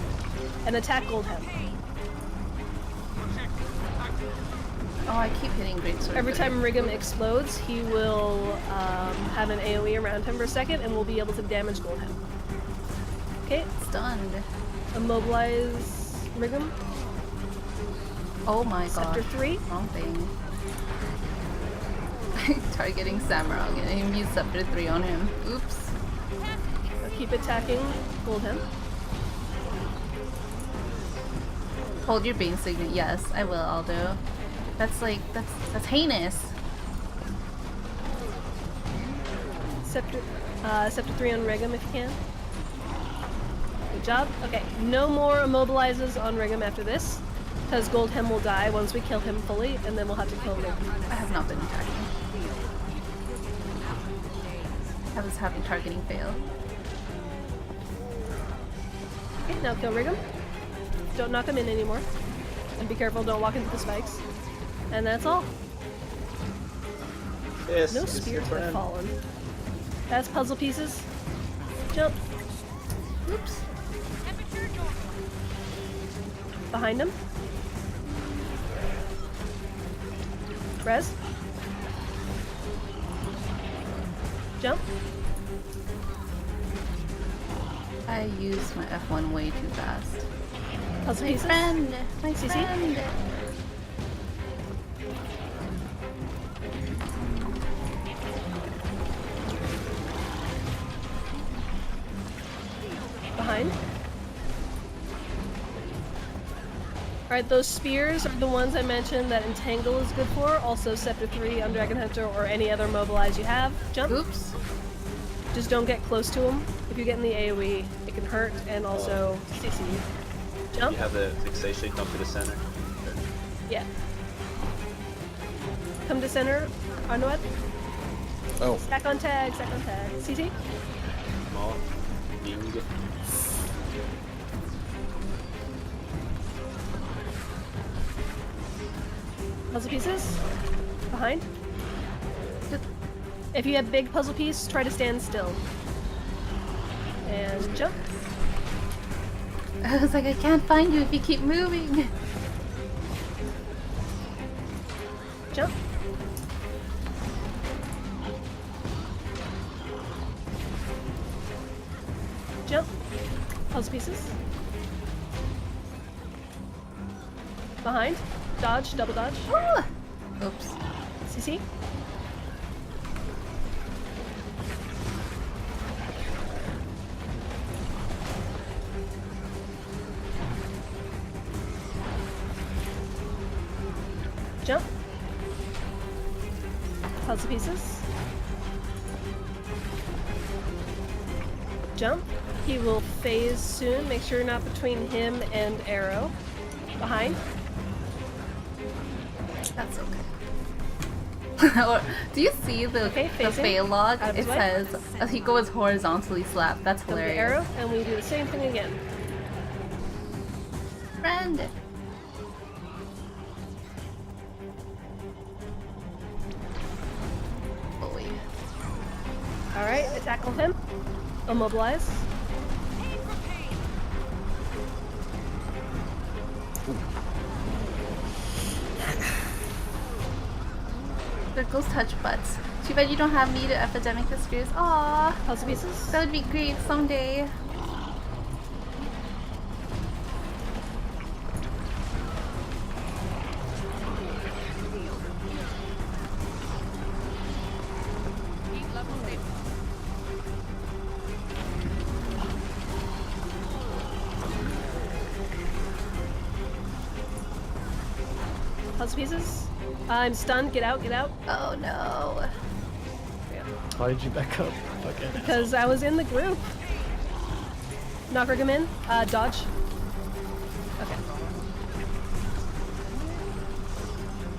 and attack Goldhem. Oh, I keep hitting Greatsword. Every but time Rigum explodes, he will have an AoE around him for a second, and we'll be able to damage Goldhem. Okay, it's stunned. immobilize Rigum. Oh my Scepter god. 3. Wrong thing. Targeting Samurog and I use Scepter 3 on him. Oops. I'll keep attacking Goldhem. Hold your Bane Signet. Yes, I will, Aldo. That's like, that's heinous. Scepter 3 on Rigum if you can. Good job. Okay, no more immobilizes on Rigum after this, because Goldhem will die once we kill him fully, and then we'll have to kill Rigum. I have not been attacking. I was having targeting fail. Okay, now kill Rigum. Don't knock him in anymore. And be careful, don't walk into the spikes. And that's all. Yes, No it's your spears have turn. fallen. That's puzzle pieces. Jump. Oops. Behind him. Res. Jump. I used my F1 way too fast. Puzzle My pieces. friend! My CC? friend! Behind. Alright, those spears are the ones I mentioned that Entangle is good for. Also Scepter 3 on Dragon Hunter or any other mobilize you have. Jump. Oops. Just don't get close to him. If you get in the AoE, it can hurt and also CC you. Jump. You have the fixation, come to the center. Yeah. Come to center, Arnoed. Oh, Stack on tag, stack on tag. CC? Small. Ding. Puzzle pieces. Behind. If you have big puzzle piece, try to stand still. And jump. I was like, I can't find you if you keep moving. Jump. Jump. Puzzle pieces. Behind. Dodge, double dodge. Ah! Oops. CC. Jump. Puzzle pieces. Jump. He will phase soon. Make sure you're not between him and Arrow. Behind. That's okay. Do you see the Okay, the facing. fail log? Out of It his way. says Ahiko is horizontally slapped. That's Come to hilarious. Arrow, and we do the same thing again. Friend. Oh wait. Alright, tackle him. Immobilize. Circles touch butts. Too bad you don't have me to epidemic the spears. Aww. Puzzle pieces. That would be great someday. Puzzle pieces. I'm stunned. Get out, get out. Oh no. Why did you back up? Fucking Because I was in the group. Knock Rigum in. Dodge. Okay.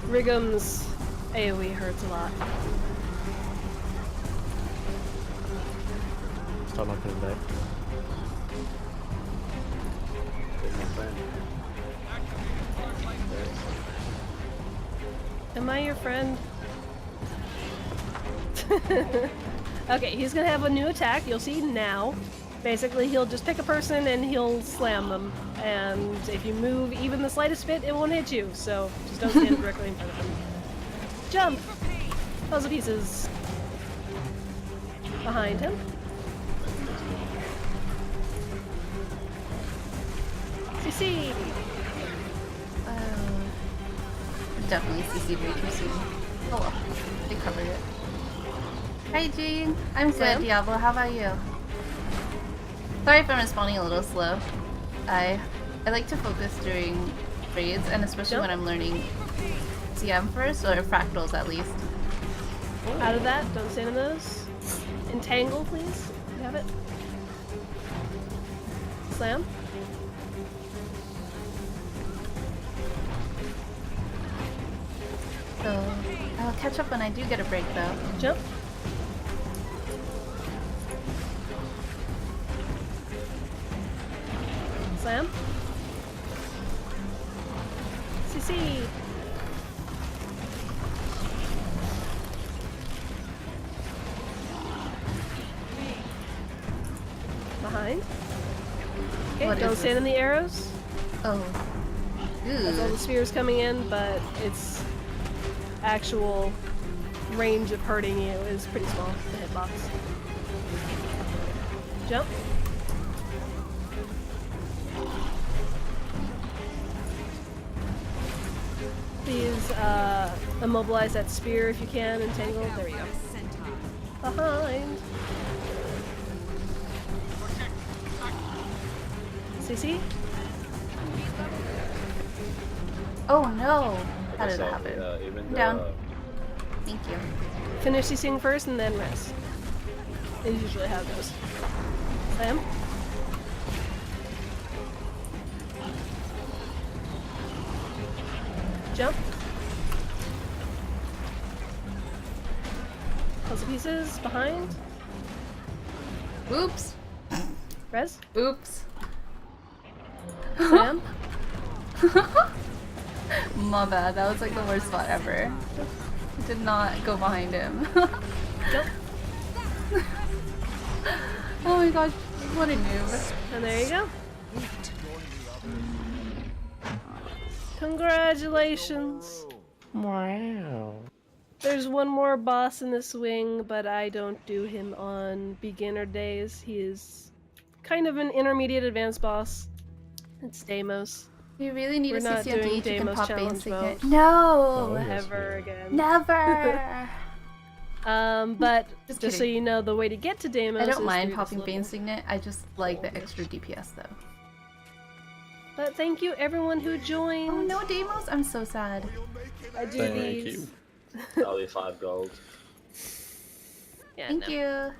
Rigum's AoE hurts a lot. Start knocking him back. There's my friend. Am I your friend? Okay, he's gonna have a new attack. You'll see now. Basically, he'll just pick a person and he'll slam them. And if you move even the slightest bit, it won't hit you. So just don't stand directly in front of him. Jump! Puzzle pieces. Behind him. CC! Definitely CC'd way too soon. Oh well. They covered it. Hi Jean. I'm Sam? good, Diablo. How about you? Sorry if I'm responding a little slow. I like to focus during raids, and especially Yep. when I'm learning CM first, or fractals at least. Out of that, don't stand in those. Entangle, please. You have it. Slam. So I'll catch up when I do get a break though. Jump. Slam. CC. Behind. Okay, What don't is stand this? in the arrows. Oh. That's all the Ooh. spheres coming in, but its actual range of hurting you is pretty small, the hitbox. Jump. Please immobilize that spear if you can, entangle. There you go. Behind. CC? Oh no. How Like I did that said, happen? even Down. the Thank you. Finish CCing first and then rest. Is usually how it goes. Slam. Jump. Puzzle pieces behind. Oops. Rez. Oops. Sam. My bad. That was like the worst spot ever. Did not go behind him. Nope. Oh my gosh, what a noob. And there you go. Congratulations. Wow. There's one more boss in this wing, but I don't do him on beginner days. He is kind of an intermediate advanced boss. It's Deimos. You really need We're a not CCMP doing you can Deimos pop challenge basic mode. it. No! Oh, yes, Never we- again. Never! But Just just so kidding. you know, the way to get to Deimos I is don't mind through popping this Bane level. Signet, I just like the extra DPS though. But thank you everyone who joined. Oh no, Deimos! I'm so sad. I do Thank these. you. Probably 5 gold. Yeah, Thank no. you.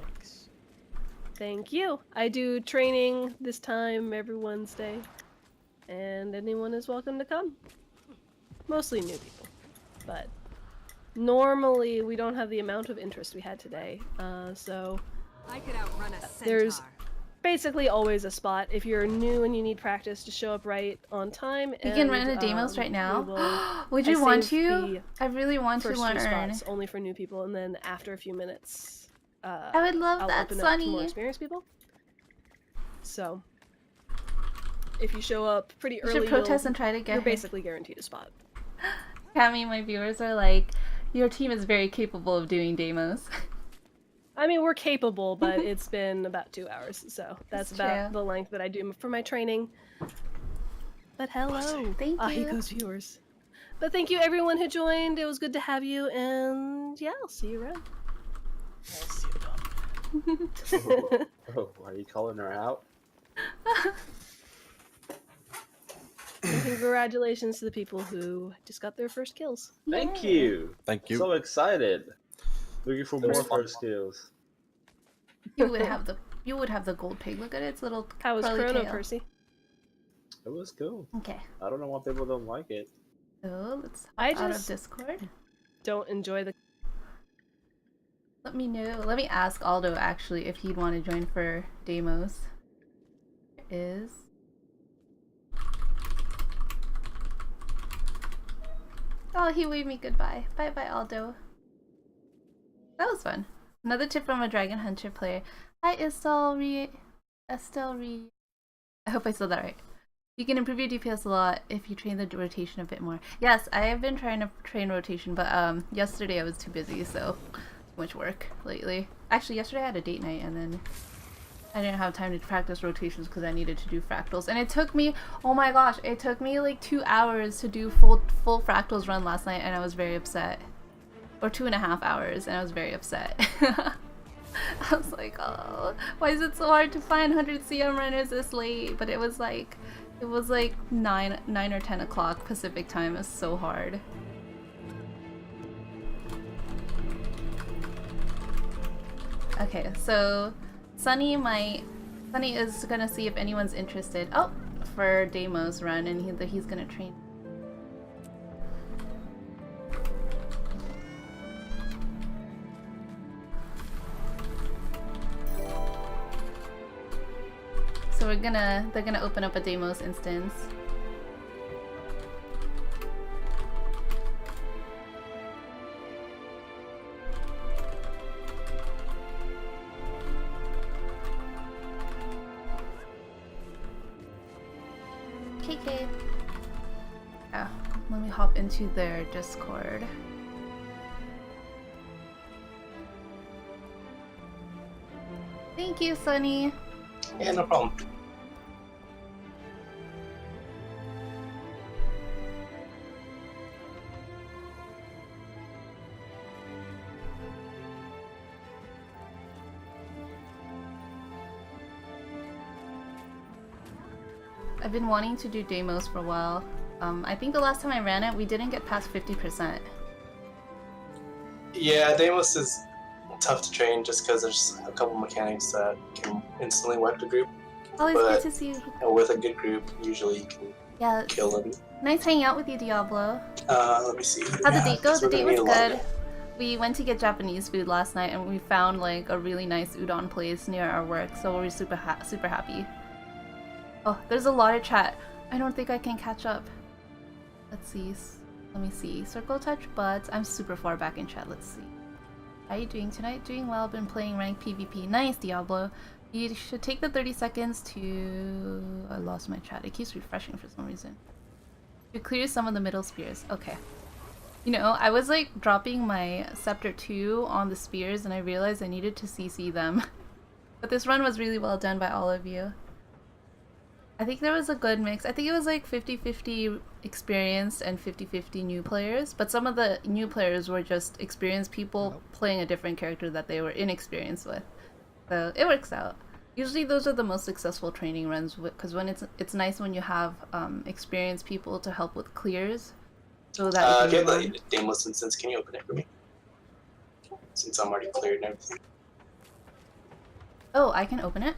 Thank you. I do training this time every Wednesday, and anyone is welcome to come. Mostly new people, but normally we don't have the amount of interest we had today. So I could outrun a centaur. there's basically always a spot if you're new and you need practice to show up right on time. You can run into Deimos right now? Would you want to? I really want to First few learn. spots only for new people, and then after a few minutes, I would love I'll that, open up to more Sunny. experienced people. So, if you show up pretty You early, should protest you'll- and try to get you're her. basically guaranteed a spot. Cammy, my viewers are like, your team is very capable of doing Deimos. I mean, we're capable, but it's been about 2 hours, so that's about true. the length that I do for my training. But hello, Thank you. Ahiko's viewers. But thank you everyone who joined. It was good to have you, and yeah, I'll see you around. Oh, are you calling her out? And congratulations to the people who just got their first kills. Thank Yay. you. Thank you. So excited. Looking for more was fun. first skills. You would have the gold pig. Look at its little How was curly Chrono, tail. Percy? It was cool. Okay. I don't know why people don't like it. So let's I hop out of just- Discord. Don't enjoy the. Let me know. Let me ask Aldo actually if he'd want to join for Deimos. There is. Oh, he waved me goodbye. Bye bye, Aldo. That was fun. Another tip from a Dragon Hunter player. Hi, Estelle Re. I hope I said that right. You can improve your DPS a lot if you train the rotation a bit more. Yes, I have been trying to train rotation, but yesterday I was too busy, so too much work lately. Actually, yesterday I had a date night, and then I didn't have time to practice rotations because I needed to do fractals. And it took me, oh my gosh, it took me like 2 hours to do full fractals run last night, and I was very upset. Or 2.5 hours, and I was very upset. I was like, oh, why is it so hard to find 100 CM runners this late? But it was like 9 or 10 o'clock Pacific time. It was so hard. Okay, so Sunny is gonna see if anyone's interested. Oh, for Deimos run, and he's gonna train. So they're gonna open up a Deimos instance. KK. Oh, let me hop into their Discord. Thank you, Sunny. Yeah, no problem. I've been wanting to do Deimos for a while. I think the last time I ran it, we didn't get past 50%. Yeah, Deimos is tough to train just because there's a couple mechanics that can instantly wipe the group. Always But- good to see you. With a good group, usually you can Yeah, kill them. nice hanging out with you, Diablo. Let me see. How'd the date go? The date was good. We went to get Japanese food last night and we found like a really nice udon place near our work, so we're super happy. Oh, there's a lot of chat. I don't think I can catch up. Let's see. Let me see. Circle touch butts. I'm super far back in chat. Let's see. How are you doing tonight? Doing well. Been playing ranked PvP. Nice, Diablo. You should take the 30 seconds to... I lost my chat. It keeps refreshing for some reason. To clear some of the middle spears. Okay. You know, I was like dropping my Scepter 2 on the spears and I realized I needed to CC them. But this run was really well done by all of you. I think there was a good mix. I think it was like 50-50 experienced and 50-50 new players. But some of the new players were just experienced people playing a different character that they were inexperienced with. So it works out. Usually those are the most successful training runs because when it's nice when you have experienced people to help with clears. So that get the Dameless instance. Can you open it for me? Since I'm already cleared and everything. Oh, I can open it?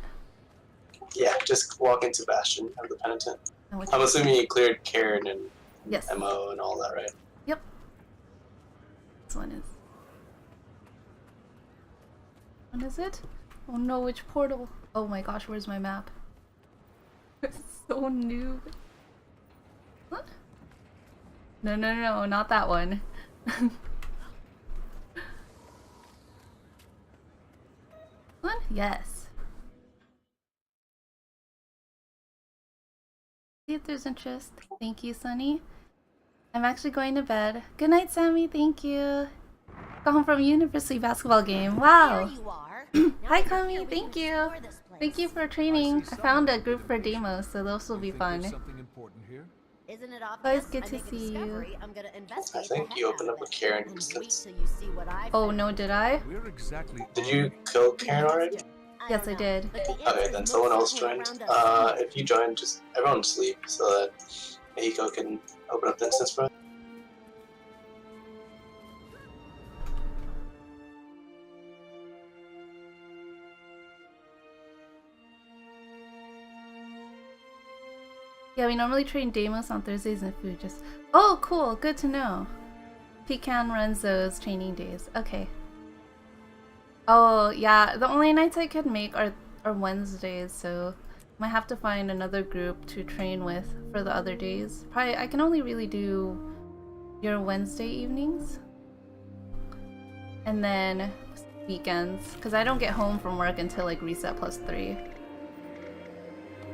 Yeah, just walk into Bastion of the Penitent. Oh, I'm assuming you cleared Karen and yes. MO and all that, right? Yep. This one is. When is it? Oh no, which portal? Oh my gosh, where's my map? It's so new. What? No, not that one. One? Yes. See if there's interest. Thank you, Sunny. I'm actually going to bed. Good night, Sammy. Thank you. Got home from a university basketball game. Wow. Here you are. Hi, Kami. Thank you. Thank you for training. I found a group for demos, so those will be fun. Isn't it Guys, good to see you. I'm gonna I think you opened up with Karen instance. Oh no, did I? Did you kill Karen already? Yes, I did. Okay, then someone else joined. If you join, just everyone sleep so that Ahiko can open up the instance for us. Yeah, we normally train demos on Thursdays and food just... Oh, cool. Good to know. Pecan runs those training days. Okay. Oh, yeah. The only nights I could make are Wednesdays, so might have to find another group to train with for the other days. Probably, I can only really do your Wednesday evenings. And then weekends, because I don't get home from work until like reset +3.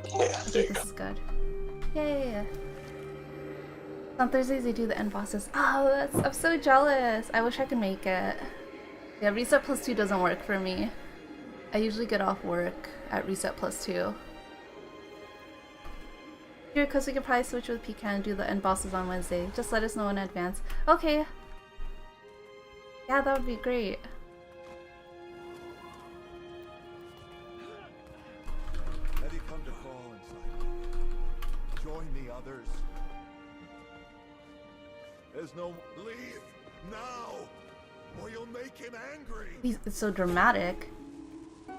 Yeah, there you go. This is good. Yay! On Thursdays they do the end bosses. Oh, I'm so jealous. I wish I could make it. Yeah, reset +2 doesn't work for me. I usually get off work at reset +2. Here, because we could probably switch with Pecan and do the end bosses on Wednesday. Just let us know in advance. Okay. Yeah, that would be great. Have you come to call inside? Join the others. There's no leave now, or you'll make him angry. It's so dramatic. Have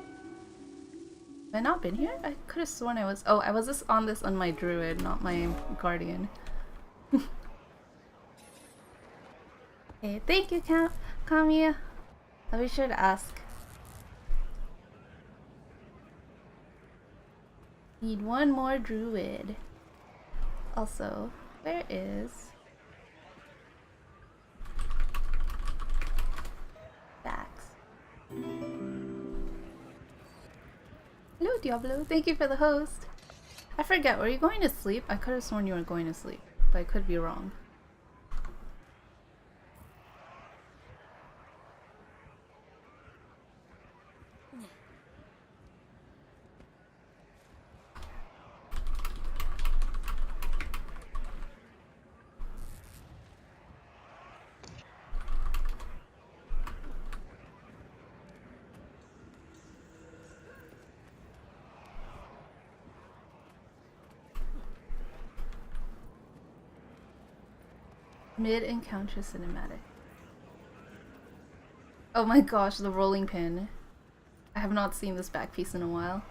I not been here? I could have sworn I was. Oh, I was just on this on my druid, not my guardian. Okay, thank you, Kamiya. I'll be sure to ask. Need one more druid. Also, where is Dax? Hello, Diablo. Thank you for the host. I forget, were you going to sleep? I could have sworn you were going to sleep, but I could be wrong. Mid-encounter cinematic. Oh my gosh, the rolling pin. I have not seen this back piece in a while.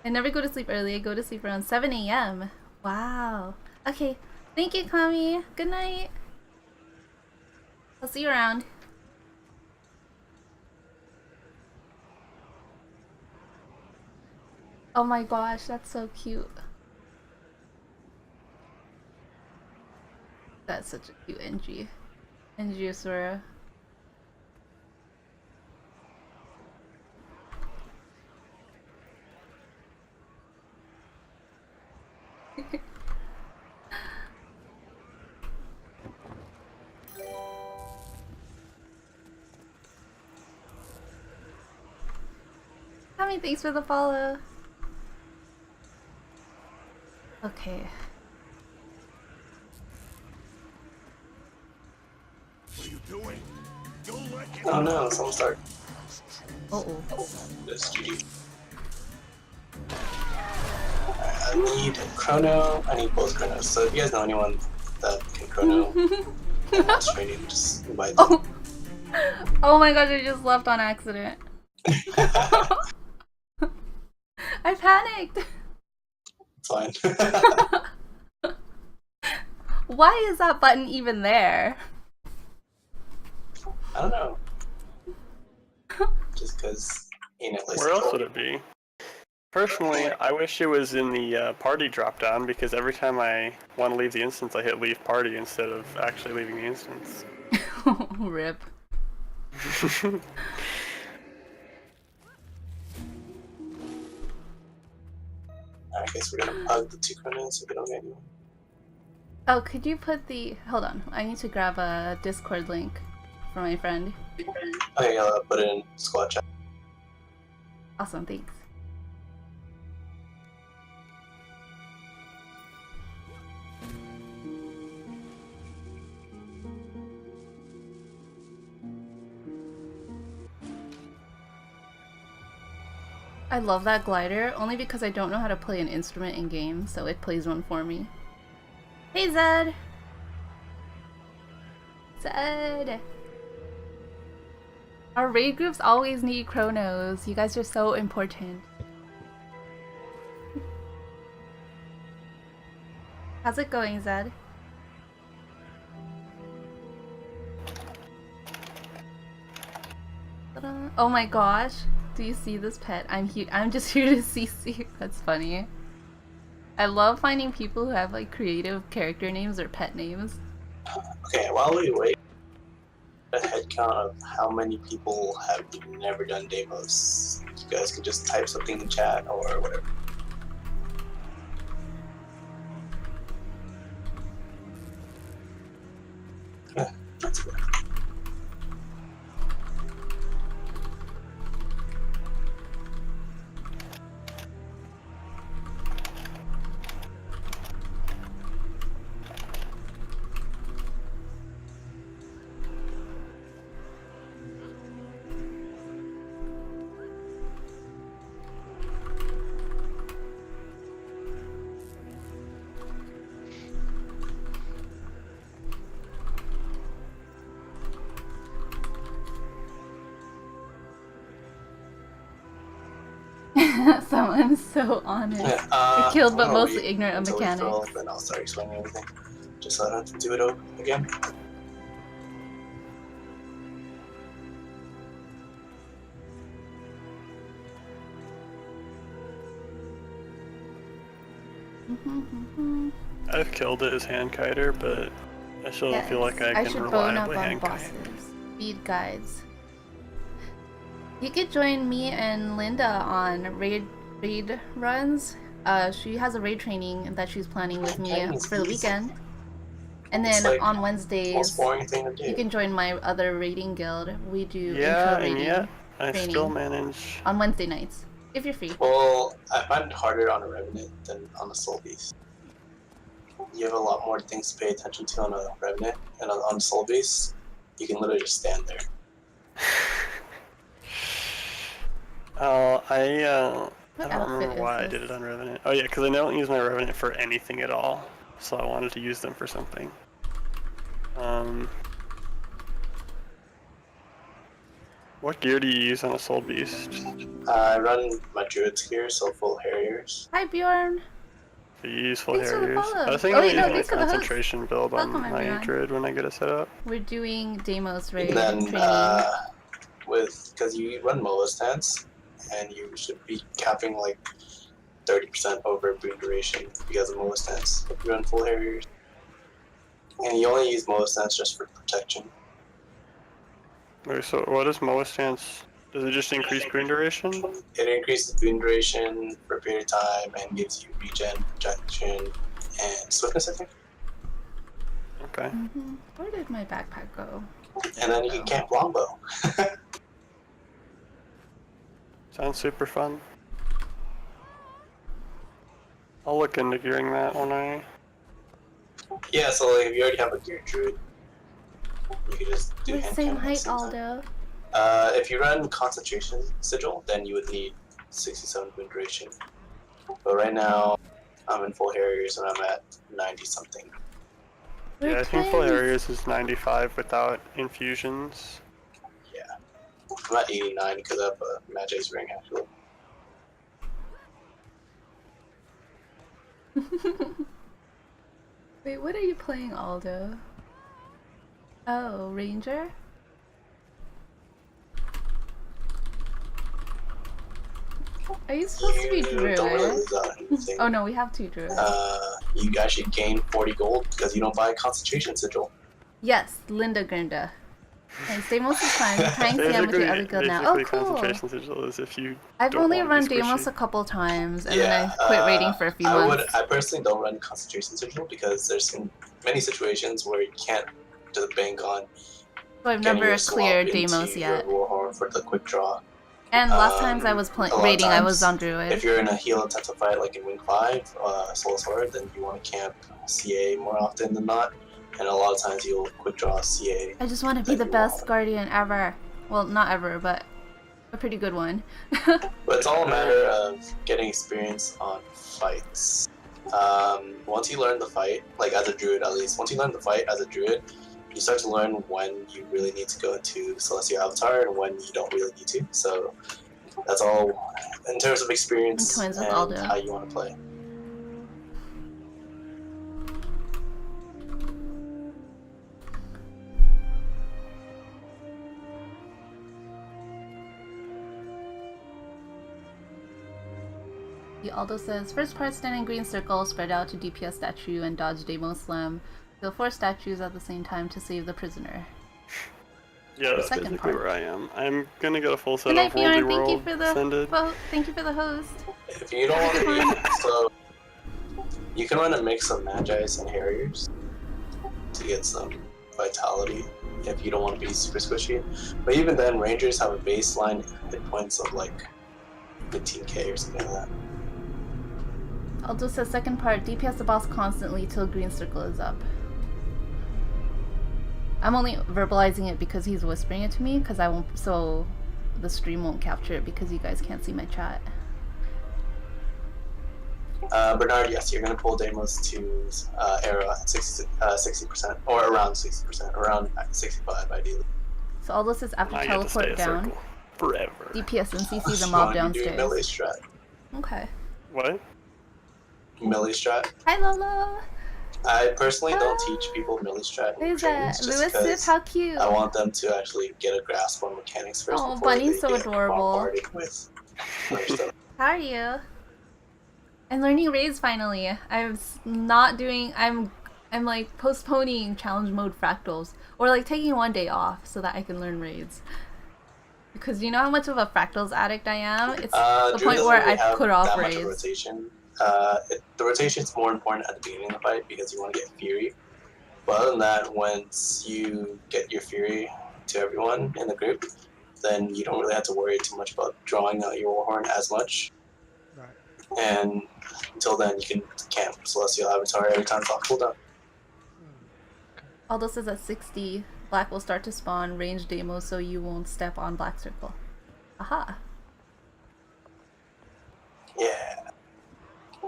I never go to sleep early. I go to sleep around 7 AM. Wow. Okay. Thank you, Kami. Good night. I'll see you around. Oh my gosh, that's so cute. That's such a cute NG. NG Asura. Tommy, thanks for the follow. Okay. What are you doing? Don't let it. Oh no, someone start. Uh-oh. This GG. I need Chrono. I need both Chronos. So if you guys know anyone that can Chrono and wants training, just invite them. Oh. Oh my gosh, I just left on accident. I panicked. It's fine. Why is that button even there? I don't know. Just because Where else would it be? Personally, I wish it was in the party drop down because every time I want to leave the instance, I hit leave party instead of actually leaving the instance. Rip. I guess we're gonna pug the two Chronos so we don't get anyone. Oh, could you put the... Hold on, I need to grab a Discord link for my friend. Okay, I'll put it in squad chat. Awesome, thanks. I love that glider, only because I don't know how to play an instrument in game, so it plays one for me. Hey Zed! Zed! Our raid groups always need chronos. You guys are so important. How's it going, Zed? Ta-da. Oh my gosh. Do you see this pet? I'm just here to CC. That's funny. I love finding people who have like creative character names or pet names. Okay, while we wait, a head count of how many people have never done demos. You guys can just type something in chat or whatever. That's good. Someone's so honest. Yeah, Killed but I'm gonna mostly wait ignorant of until we mechanics. fill, then I'll start explaining everything. Just so I don't have to do it over again. I've killed it as hand kiter, but I still don't feel like I should can bone up reliably on hand kite. bosses. Speed guides. You could join me and Linda on raid runs. She has a raid training that she's planning with me for the weekend. And then like on most Wednesdays, boring thing to do. you can join my other raiding guild. We do Yeah, intro and raiding yet I training still manage. on Wednesday nights, if you're free. Well, I find it harder on a Revenant than on a Soul Beast. You have a lot more things to pay attention to on a Revenant, and on Soul Beast, you can literally just stand there. Oh, I What don't outfit remember is why I this? did it on Revenant. Oh yeah, because I don't use my Revenant for anything at all, so I wanted to use them for something. What gear do you use on a Soul Beast? I run my Druid's gear, so full Harriers. Hi Bjorn. The useful Thanks for the Harriers. follow. I was thinking Oh, of wait, no, using a thanks for the host. concentration build on Welcome, my everyone. druid when I get it set up. We're doing Deimos raid And then, training. because you run Moa stance, and you should be capping like 30% over boon duration because of Moa stance. If you run full Harriers. And you only use Moa stance just for protection. Okay, so what is Moa stance? Does it just increase boon duration? It increases boon duration for a period of time and gives you regen, protection, and swiftness, I think. Okay. Where did my backpack go? And then you can camp longbow. Sounds super fun. I'll look into gearing that when I... Yeah, so like if you already have a gear druid, you can just do We're hand same cannon at the height, same time. Aldo. If you run concentration sigil, then you would need 67 boon duration. But right now, I'm in full Harriers and I'm at 90 something. Yeah, I think full Harriers is 95 without infusions. Yeah. I'm at 89 because I have a Magi's ring actually. Wait, what are you playing, Aldo? Oh, Ranger? Are you supposed to be Druid? Don't really lose out on anything. Oh no, we have 2 Druids. You actually gain 40 gold because you don't buy a concentration sigil. Yes, Linda Grinda. Nice, Deimos is fine. We're trying CM with the other guild now. Oh, cool! Concentration sigil is if you I've don't only want run to be Deimos squishy. a couple times, and then I quit raiding for a few months. I personally don't run concentration sigil because there's many situations where you can't just bank on So I've getting never your swap cleared into Deimos yet. your Warhorn for the quick draw. And last times I was raiding, I was on Druid. If you're in a heal intensive fight like in Wing 5, Soul Sword, then you want to camp CA more often than not. And a lot of times you'll quick draw CA. I just want to be the best guardian ever. Well, not ever, but a pretty good one. But it's all a matter of getting experience on fights. Once you learn the fight, like as a druid at least, once you learn the fight as a druid, you start to learn when you really need to go into Celestial Avatar and when you don't really need to. So that's all in terms of experience and how you want to play. Aldo says, first part stand in green circle, spread out to DPS statue and dodge Deimos slam. Kill 4 statues at the same time to save the prisoner. Yeah, that's second basically part. where I am. I'm gonna get a full set Good night, of Worldy Bjorn. World Thank you for the Ascended. thank you for the host. If you don't want to be so, you can run a mix of Magi's and Harriers to get some vitality if you don't want to be super squishy. But even then, Rangers have a baseline hit points of like 15k or something like that. Aldo says second part, DPS the boss constantly till green circle is up. I'm only verbalizing it because he's whispering it to me, because I won't, so the stream won't capture it because you guys can't see my chat. Bernard, yes, you're gonna pull Deimos to Era at 60%, or around 60%, around 65 ideally. So Aldo says after I get to stay teleport a down, circle forever. DPS and CC the So mob you do downstairs. melee strat. Okay. What? Melee strat. Hi Lolo! I personally don't teach people melee strat in Who's trainings that? just Lewis Sif, because how cute! I want them to actually get a grasp on mechanics first Oh, before Bunny's they so get adorable. bombarded with other stuff. How are you? I'm learning raids finally. I'm not doing. I'm like postponing challenge mode fractals, or like taking one day off so that I can learn raids. Because you know how much of a fractals addict I am. It's the point where I put off that raids. much of rotation. The rotation is more important at the beginning of the fight because you want to get Fury. But other than that, once you get your Fury to everyone in the group, then you don't really have to worry too much about drawing out your Warhorn as much. Right. And until then, you can camp Celestial Avatar every time it's off cooldown. Aldo says at 60, black will start to spawn range demos so you won't step on black circle. Aha! Yeah.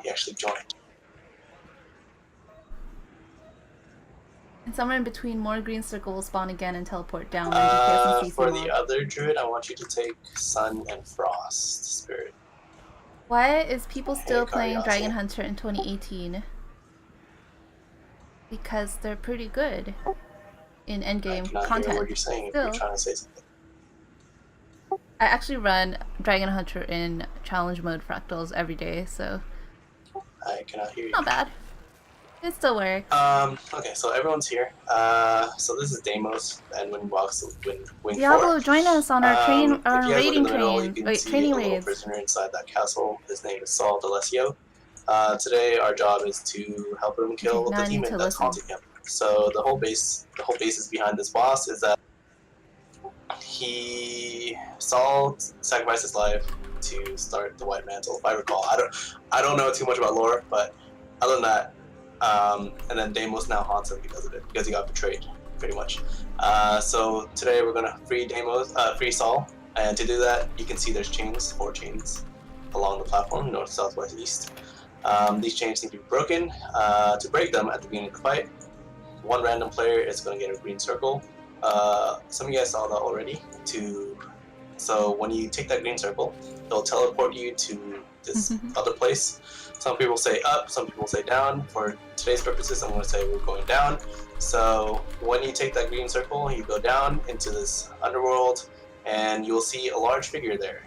He actually joined. And somewhere in between, more green circle will spawn again and teleport down. When DPS and CC For mob. the other druid, I want you to take Sun and Frost Spirit. Why is people still playing Curiosity. Dragon Hunter in 2018? Because they're pretty good in endgame I cannot content. hear what you're saying if Still. you're trying to say something. I actually run Dragon Hunter in challenge mode fractals every day, so I cannot hear you. not bad. It still works. Okay, so everyone's here. So this is Deimos, and when walks wing Diablo, 4. join us on our If training, you guys look raiding in the middle, you train. can Wait, see training a little raids. prisoner inside that castle. His name is Saul D'Alessio. Today our job is to help him kill Okay, now the I need demon to that's listen. haunting him. So the whole basis behind this boss is that Saul sacrificed his life to start the White Mantle, if I recall. I don't know too much about lore, but other than that, and then Deimos now haunts him because of it, because he got betrayed, pretty much. So today we're gonna free Saul, and to do that, you can see there's 4 chains along the platform, north, south, west, east. These chains need to be broken. To break them at the beginning of the fight, one random player is going to get a green circle. Some of you guys saw that already. So when you take that green circle, it'll teleport you to this other place. Some people say up, some people say down. For today's purposes, I'm going to say we're going down. So when you take that green circle, you go down into this underworld, and you'll see a large figure there.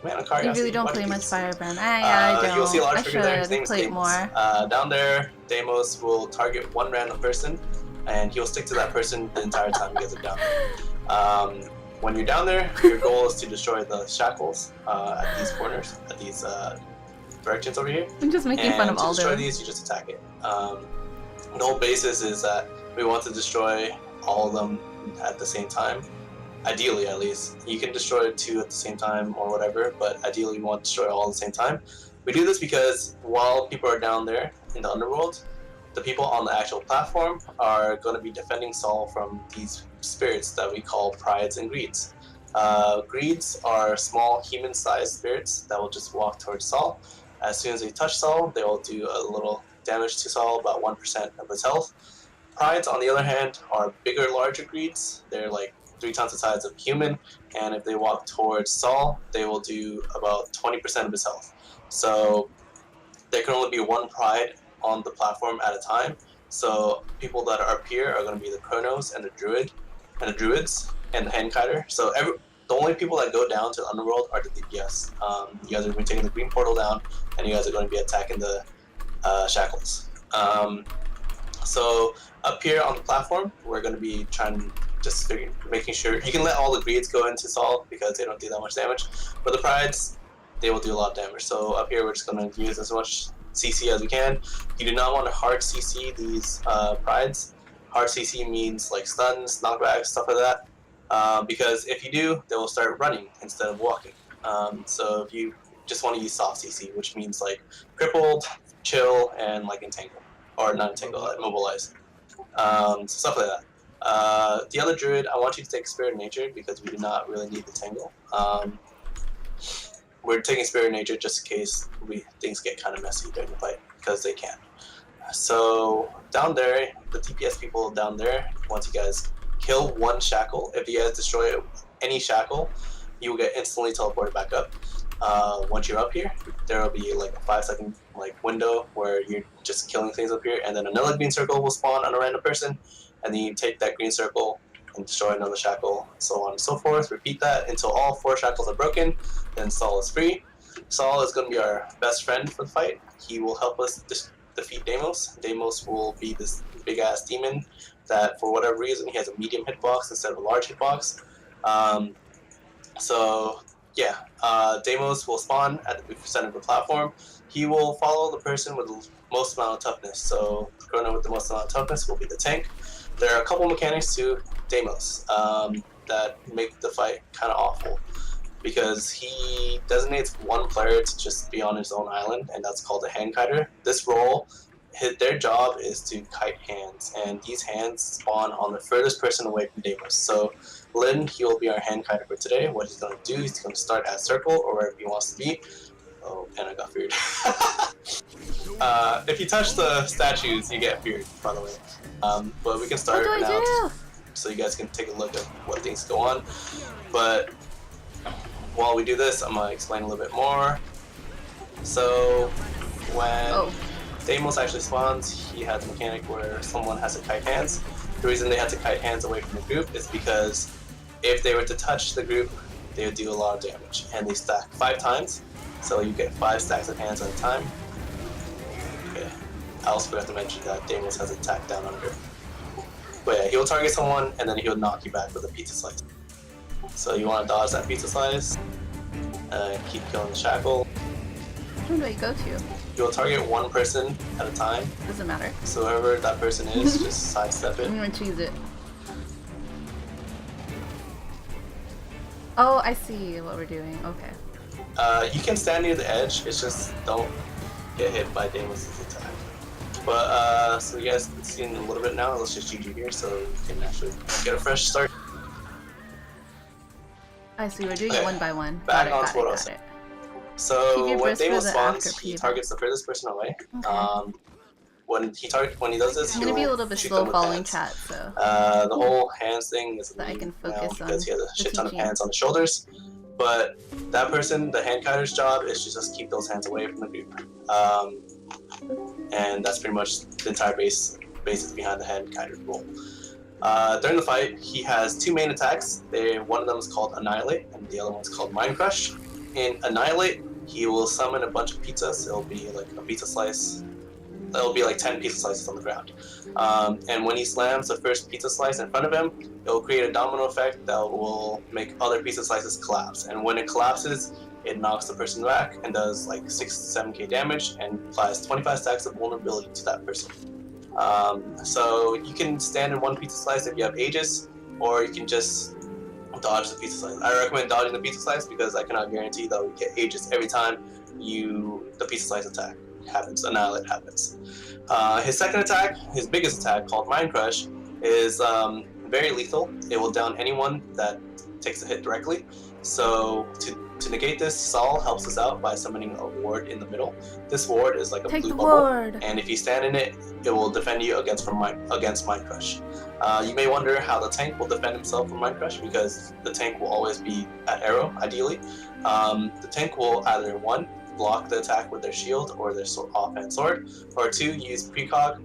You really don't play much Firebrand. I don't. You'll see a large I figure there. His should name is play it Deimos. more. Down there, Deimos will target one random person, and he'll stick to that person the entire time you guys are down. When you're down there, your goal is to destroy the shackles at these corners, at these directions over here. I'm just making fun of to destroy Aldo. these, you just attack it. The whole basis is that we want to destroy all of them at the same time. Ideally, at least. You can destroy 2 at the same time or whatever, but ideally you want to destroy all at the same time. We do this because while people are down there in the underworld, the people on the actual platform are going to be defending Saul from these spirits that we call prides and greeds. Greeds are small human-sized spirits that will just walk towards Saul. As soon as they touch Saul, they will do a little damage to Saul, about 1% of his health. Prides, on the other hand, are bigger, larger greeds. They're like 3 times the size of a human, and if they walk towards Saul, they will do about 20% of his health. So there can only be 1 pride on the platform at a time. So people that are up here are going to be the Chronos and the Druids and the Handkiter. So the only people that go down to the Underworld are the DPS. You guys are going to be taking the green portal down, and you guys are going to be attacking the shackles. So up here on the platform, we're going to be making sure you can let all the greeds go into Saul because they don't do that much damage, but the prides, they will do a lot of damage. So up here we're just going to use as much CC as we can. You do not want to hard CC these prides. Hard CC means like stuns, knockbacks, stuff like that, because if you do, they will start running instead of walking. So if you just want to use soft CC, which means like crippled, chill, and like entangle, or not entangle, immobilize, stuff like that. The other druid, I want you to take Spirit of Nature because we do not really need the tangle. We're taking Spirit of Nature just in case things get kind of messy during the fight, because they can. So down there, the TPS people down there, once you guys kill 1 shackle, if you guys destroy any shackle, you will get instantly teleported back up. Once you're up here, there will be like a 5-second window where you're just killing things up here, and then another green circle will spawn on a random person, and then you take that green circle and destroy another shackle, so on and so forth. Repeat that until all 4 shackles are broken, then Saul is free. Saul is going to be our best friend for the fight. He will help us defeat Deimos. Deimos will be this big-ass demon that, for whatever reason, he has a medium hitbox instead of a large hitbox. So yeah, Deimos will spawn at the center of the platform. He will follow the person with the most amount of toughness. So the Chrono with the most amount of toughness will be the tank. There are a couple mechanics to Deimos that make the fight kind of awful, because he designates 1 player to just be on his own island, and that's called a Handkiter. This role, their job is to kite hands, and these hands spawn on the furthest person away from Deimos. So Lynn, he will be our Handkiter for today. What he's going to do is he's going to start at circle or wherever he wants to be. Oh, and I got feared. If you touch the statues, you get feared, by the way. But we can start now, so you guys can take a look at what things go on. But while we do this, I'm gonna explain a little bit more. So when Deimos actually spawns, he has a mechanic where someone has to kite hands. The reason they have to kite hands away from the group is because if they were to touch the group, they would do a lot of damage, and they stack 5 times, so you get 5 stacks of hands at a time. Okay, I also forgot to mention that Deimos has attack down under. But yeah, he'll target someone, and then he'll knock you back with a pizza slice. So you want to dodge that pizza slice, keep killing the shackle. Who do I go to? You'll target one person at a time. Doesn't matter. So whoever that person is, just sidestep it. I'm gonna choose it. Oh, I see what we're doing. Okay. You can stand near the edge. It's just don't get hit by Deimos' attack. But so you guys can see in a little bit now. Let's just GG here so we can actually get a fresh start. I see. We're doing it one by one. Back on to what I was saying. So when Deimos spawns, he targets the furthest person away. Okay. When he does this, I'm gonna be a little bit slow following chat, so the whole hands thing is I can focus because he has a shit ton of hands on his shoulders. But that person, the hand kiter's job is to just keep those hands away from the group. And that's pretty much the entire basis behind the hand kiter's role. During the fight, he has 2 main attacks. One of them is called Annihilate, and the other one's called Mind Crush. In Annihilate, he will summon a bunch of pizzas. It'll be like a pizza slice. There'll be like 10 pizza slices on the ground. And when he slams the first pizza slice in front of him, it will create a domino effect that will make other pizza slices collapse. And when it collapses, it knocks the person back and does like 6 to 7k damage and applies 25 stacks of vulnerability to that person. So you can stand in one pizza slice if you have Aegis, or you can just dodge the pizza slice. I recommend dodging the pizza slice because I cannot guarantee that we get Aegis every time the pizza slice attack happens, Annihilate happens. His second attack, his biggest attack, called Mind Crush, is very lethal. It will down anyone that takes a hit directly. So to negate this, Saul helps us out by summoning a ward in the middle. This ward is like a blue bubble, and if you stand in it, it will defend you against Mind Crush. You may wonder how the tank will defend himself from Mind Crush, because the tank will always be at arrow, ideally. The tank will either 1, block the attack with their shield or their offhand sword, or 2, use precog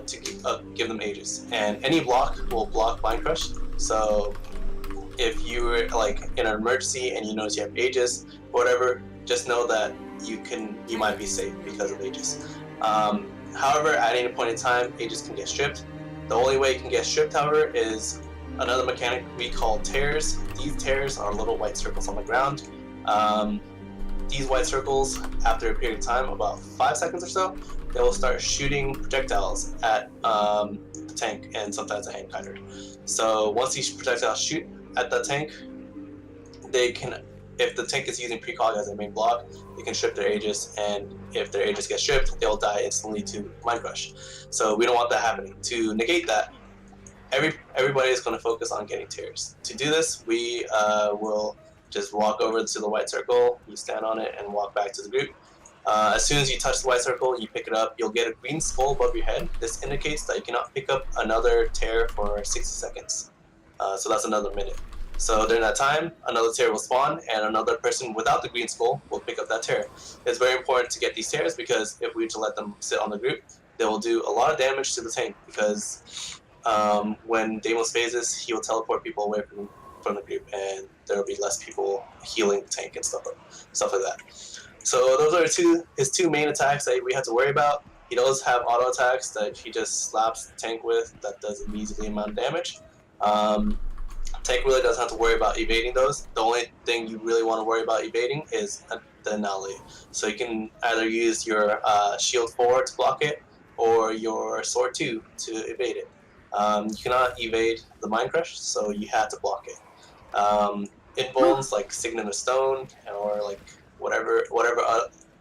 to give them Aegis. And any block will block Mind Crush. So if you're like in an emergency and you notice you have Aegis, whatever, just know that you might be safe because of Aegis. However, at any point in time, Aegis can get stripped. The only way it can get stripped, however, is another mechanic we call tears. These tears are little white circles on the ground. These white circles, after a period of time, about 5 seconds or so, they will start shooting projectiles at the tank and sometimes a hand kiter. So once these projectiles shoot at the tank, they can, if the tank is using precog as their main block, they can strip their Aegis, and if their Aegis gets stripped, they'll die instantly to Mind Crush. So we don't want that happening. To negate that, everybody is going to focus on getting tears. To do this, we will just walk over to the white circle, you stand on it, and walk back to the group. As soon as you touch the white circle, you pick it up, you'll get a green skull above your head. This indicates that you cannot pick up another tear for 60 seconds. So that's another minute. So during that time, another tear will spawn, and another person without the green skull will pick up that tear. It's very important to get these tears, because if we were to let them sit on the group, they will do a lot of damage to the tank, because when Deimos phases, he will teleport people away from the group, and there will be less people healing the tank and stuff like that. So those are his two main attacks that we have to worry about. He does have auto attacks that he just slaps the tank with that does a measly amount of damage. Tank really doesn't have to worry about evading those. The only thing you really want to worry about evading is the Annihilate. So you can either use your shield 4 to block it, or your sword 2 to evade it. You cannot evade the Mind Crush, so you have to block it. Invulns like Signet of Stone, or like whatever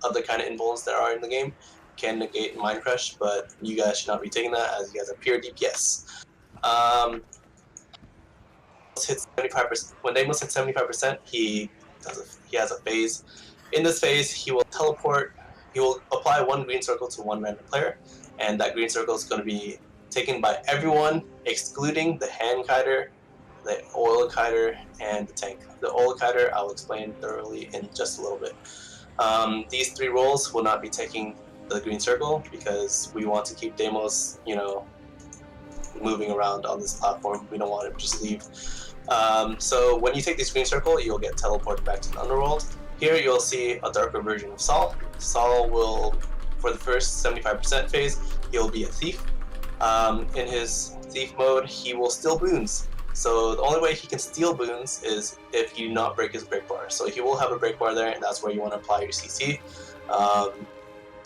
other kind of invulns there are in the game can negate Mind Crush, but you guys should not be taking that, as you guys are pure DPS. Hits 75%. When Deimos hits 75%, he has a phase. In this phase, he will teleport. He will apply 1 green circle to 1 random player, and that green circle is going to be taken by everyone, excluding the hand kiter the oil kiter, and the tank. The oil kiter I'll explain thoroughly in just a little bit. These 3 roles will not be taking the green circle because we want to keep Deimos, you know, moving around on this platform. We don't want him to just leave. So when you take this green circle, you'll get teleported back to the underworld. Here you'll see a darker version of Saul. Saul will, for the first 75% phase, he'll be a thief. In his thief mode, he will steal boons. So the only way he can steal boons is if you do not break his break bar. So he will have a break bar there, and that's where you want to apply your CC.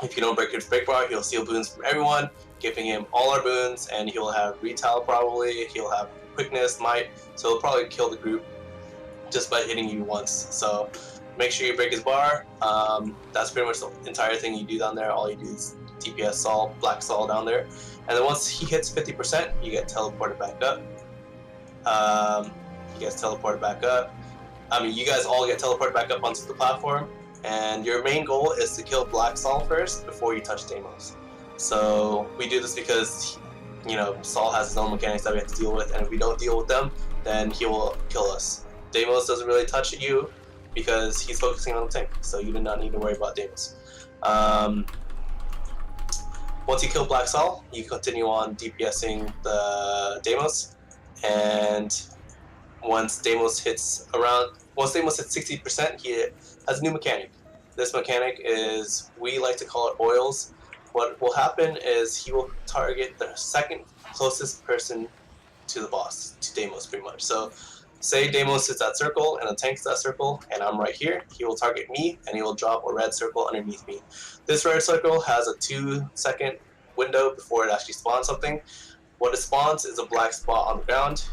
If you don't break his break bar, he'll steal boons from everyone, giving him all our boons, and he'll have retail probably, he'll have quickness, might, so he'll probably kill the group just by hitting you once. So make sure you break his bar. That's pretty much the entire thing you do down there. All you do is DPS Saul, Black Saul down there. And then once he hits 50%, you get teleported back up. He gets teleported back up. I mean, you guys all get teleported back up onto the platform. And your main goal is to kill Black Saul first before you touch Deimos. So we do this because, you know, Saul has his own mechanics that we have to deal with, and if we don't deal with them, then he will kill us. Deimos doesn't really touch you because he's focusing on the tank, so you do not need to worry about Deimos. Once you kill Black Saul, you continue on DPSing the Deimos, and once Deimos hits 60%, he has a new mechanic. This mechanic is, we like to call it oils. What will happen is he will target the second closest person to the boss, to Deimos pretty much. So say Deimos is that circle and the tank's that circle and I'm right here, he will target me and he will drop a red circle underneath me. This red circle has a 2-second window before it actually spawns something. What it spawns is a black spot on the ground.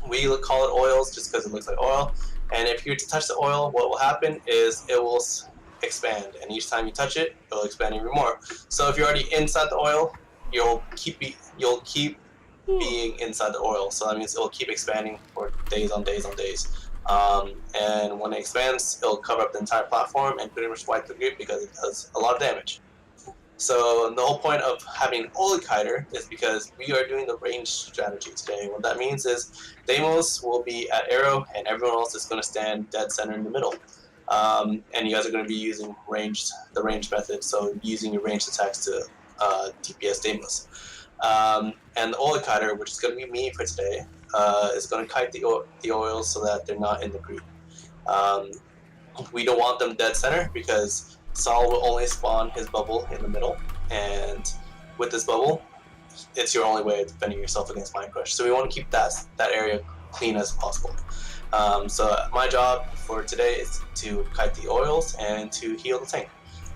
We call it oils just because it looks like oil. And if you were to touch the oil, what will happen is it will expand, and each time you touch it, it'll expand even more. So if you're already inside the oil, you'll keep being inside the oil. So that means it'll keep expanding for days on days on days. And when it expands, it'll cover up the entire platform and pretty much wipe the group because it does a lot of damage. So the whole point of having an Oli Kiter is because we are doing the range strategy today. What that means is Deimos will be at arrow and everyone else is going to stand dead center in the middle. And you guys are going to be using the ranged method, so using your ranged attacks to DPS Deimos. And the Oli Kiter, which is going to be me for today, is going to kite the oils so that they're not in the group. We don't want them dead center because Saul will only spawn his bubble in the middle, and with this bubble, it's your only way of defending yourself against Mind Crush. So we want to keep that area clean as possible. So my job for today is to kite the oils and to heal the tank.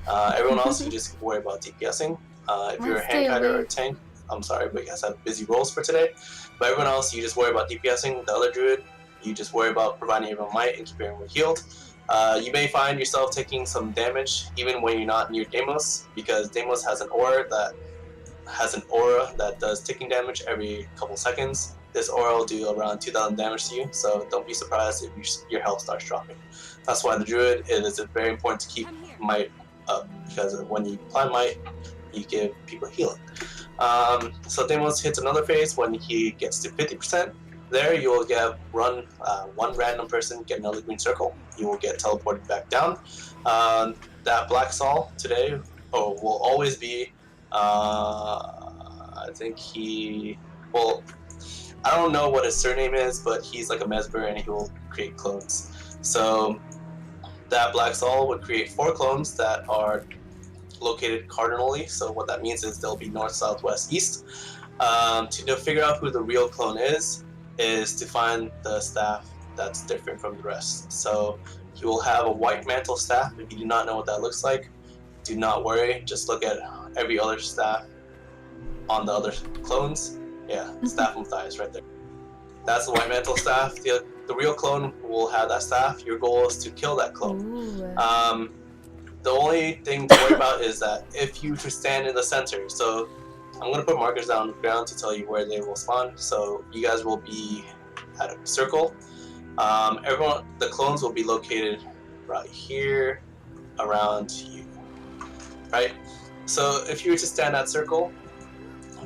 Everyone else, you just worry about DPSing. If you're a hand kiter or a tank, I'm sorry, but you guys have busy roles for today. But everyone else, you just worry about DPSing. The other druid, you just worry about providing everyone might and keeping everyone healed. You may find yourself taking some damage even when you're not near Deimos, because Deimos has an aura that does ticking damage every couple seconds. This aura will do around 2,000 damage to you, so don't be surprised if your health starts dropping. That's why the druid, it is very important to keep might up, because when you apply might, you give people healing. So Deimos hits another phase when he gets to 50%. There you will get one random person get another green circle. You will get teleported back down. That Black Saul today will always be, I think I don't know what his surname is, but he's like a Mesmer and he will create clones. So that Black Saul would create 4 clones that are located cardinally. So what that means is they'll be north, south, west, east. To figure out who the real clone is to find the staff that's different from the rest. So he will have a white mantle staff. If you do not know what that looks like, do not worry. Just look at every other staff on the other clones. Yeah, staff and thighs right there. That's the white mantle staff. The real clone will have that staff. Your goal is to kill that clone. The only thing to worry about is that if you stand in the center, so I'm going to put markers down on the ground to tell you where they will spawn. So you guys will be at a circle. The clones will be located right here around you, right? So if you were to stand that circle,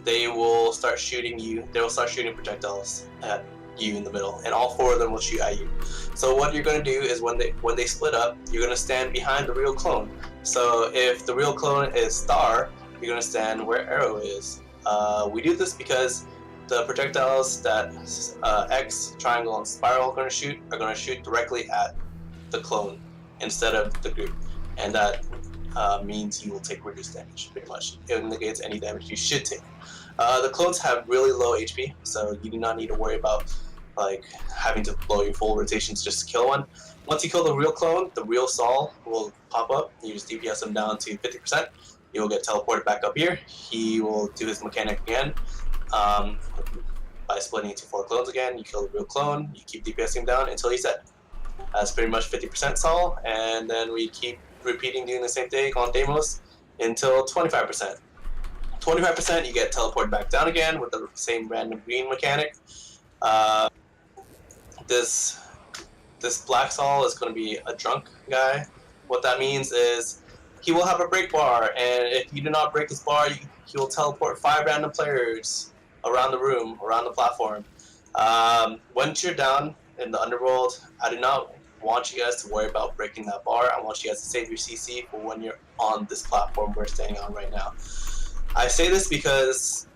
they will start shooting you. They will start shooting projectiles at you in the middle, and all 4 of them will shoot at you. So what you're going to do is when they split up, you're going to stand behind the real clone. So if the real clone is Star, you're going to stand where Arrow is. We do this because the projectiles that X, Triangle, and Spiral are going to shoot directly at the clone instead of the group, and that means you will take reduced damage, pretty much. It negates any damage you should take. The clones have really low HP, so you do not need to worry about like having to blow your full rotations just to kill one. Once you kill the real clone, the real Saul will pop up. You just DPS him down to 50%. You will get teleported back up here. He will do his mechanic again. By splitting into 4 clones again, you kill the real clone, you keep DPSing down until he's dead. That's pretty much 50% Saul, and then we keep repeating doing the same thing on Deimos until 25%. 25% you get teleported back down again with the same random green mechanic. This Black Saul is going to be a drunk guy. What that means is he will have a break bar, and if you do not break this bar, he will teleport 5 random players around the room, around the platform. Once you're down in the underworld, I do not want you guys to worry about breaking that bar. I want you guys to save your CC for when you're on this platform we're standing on right now. I say this because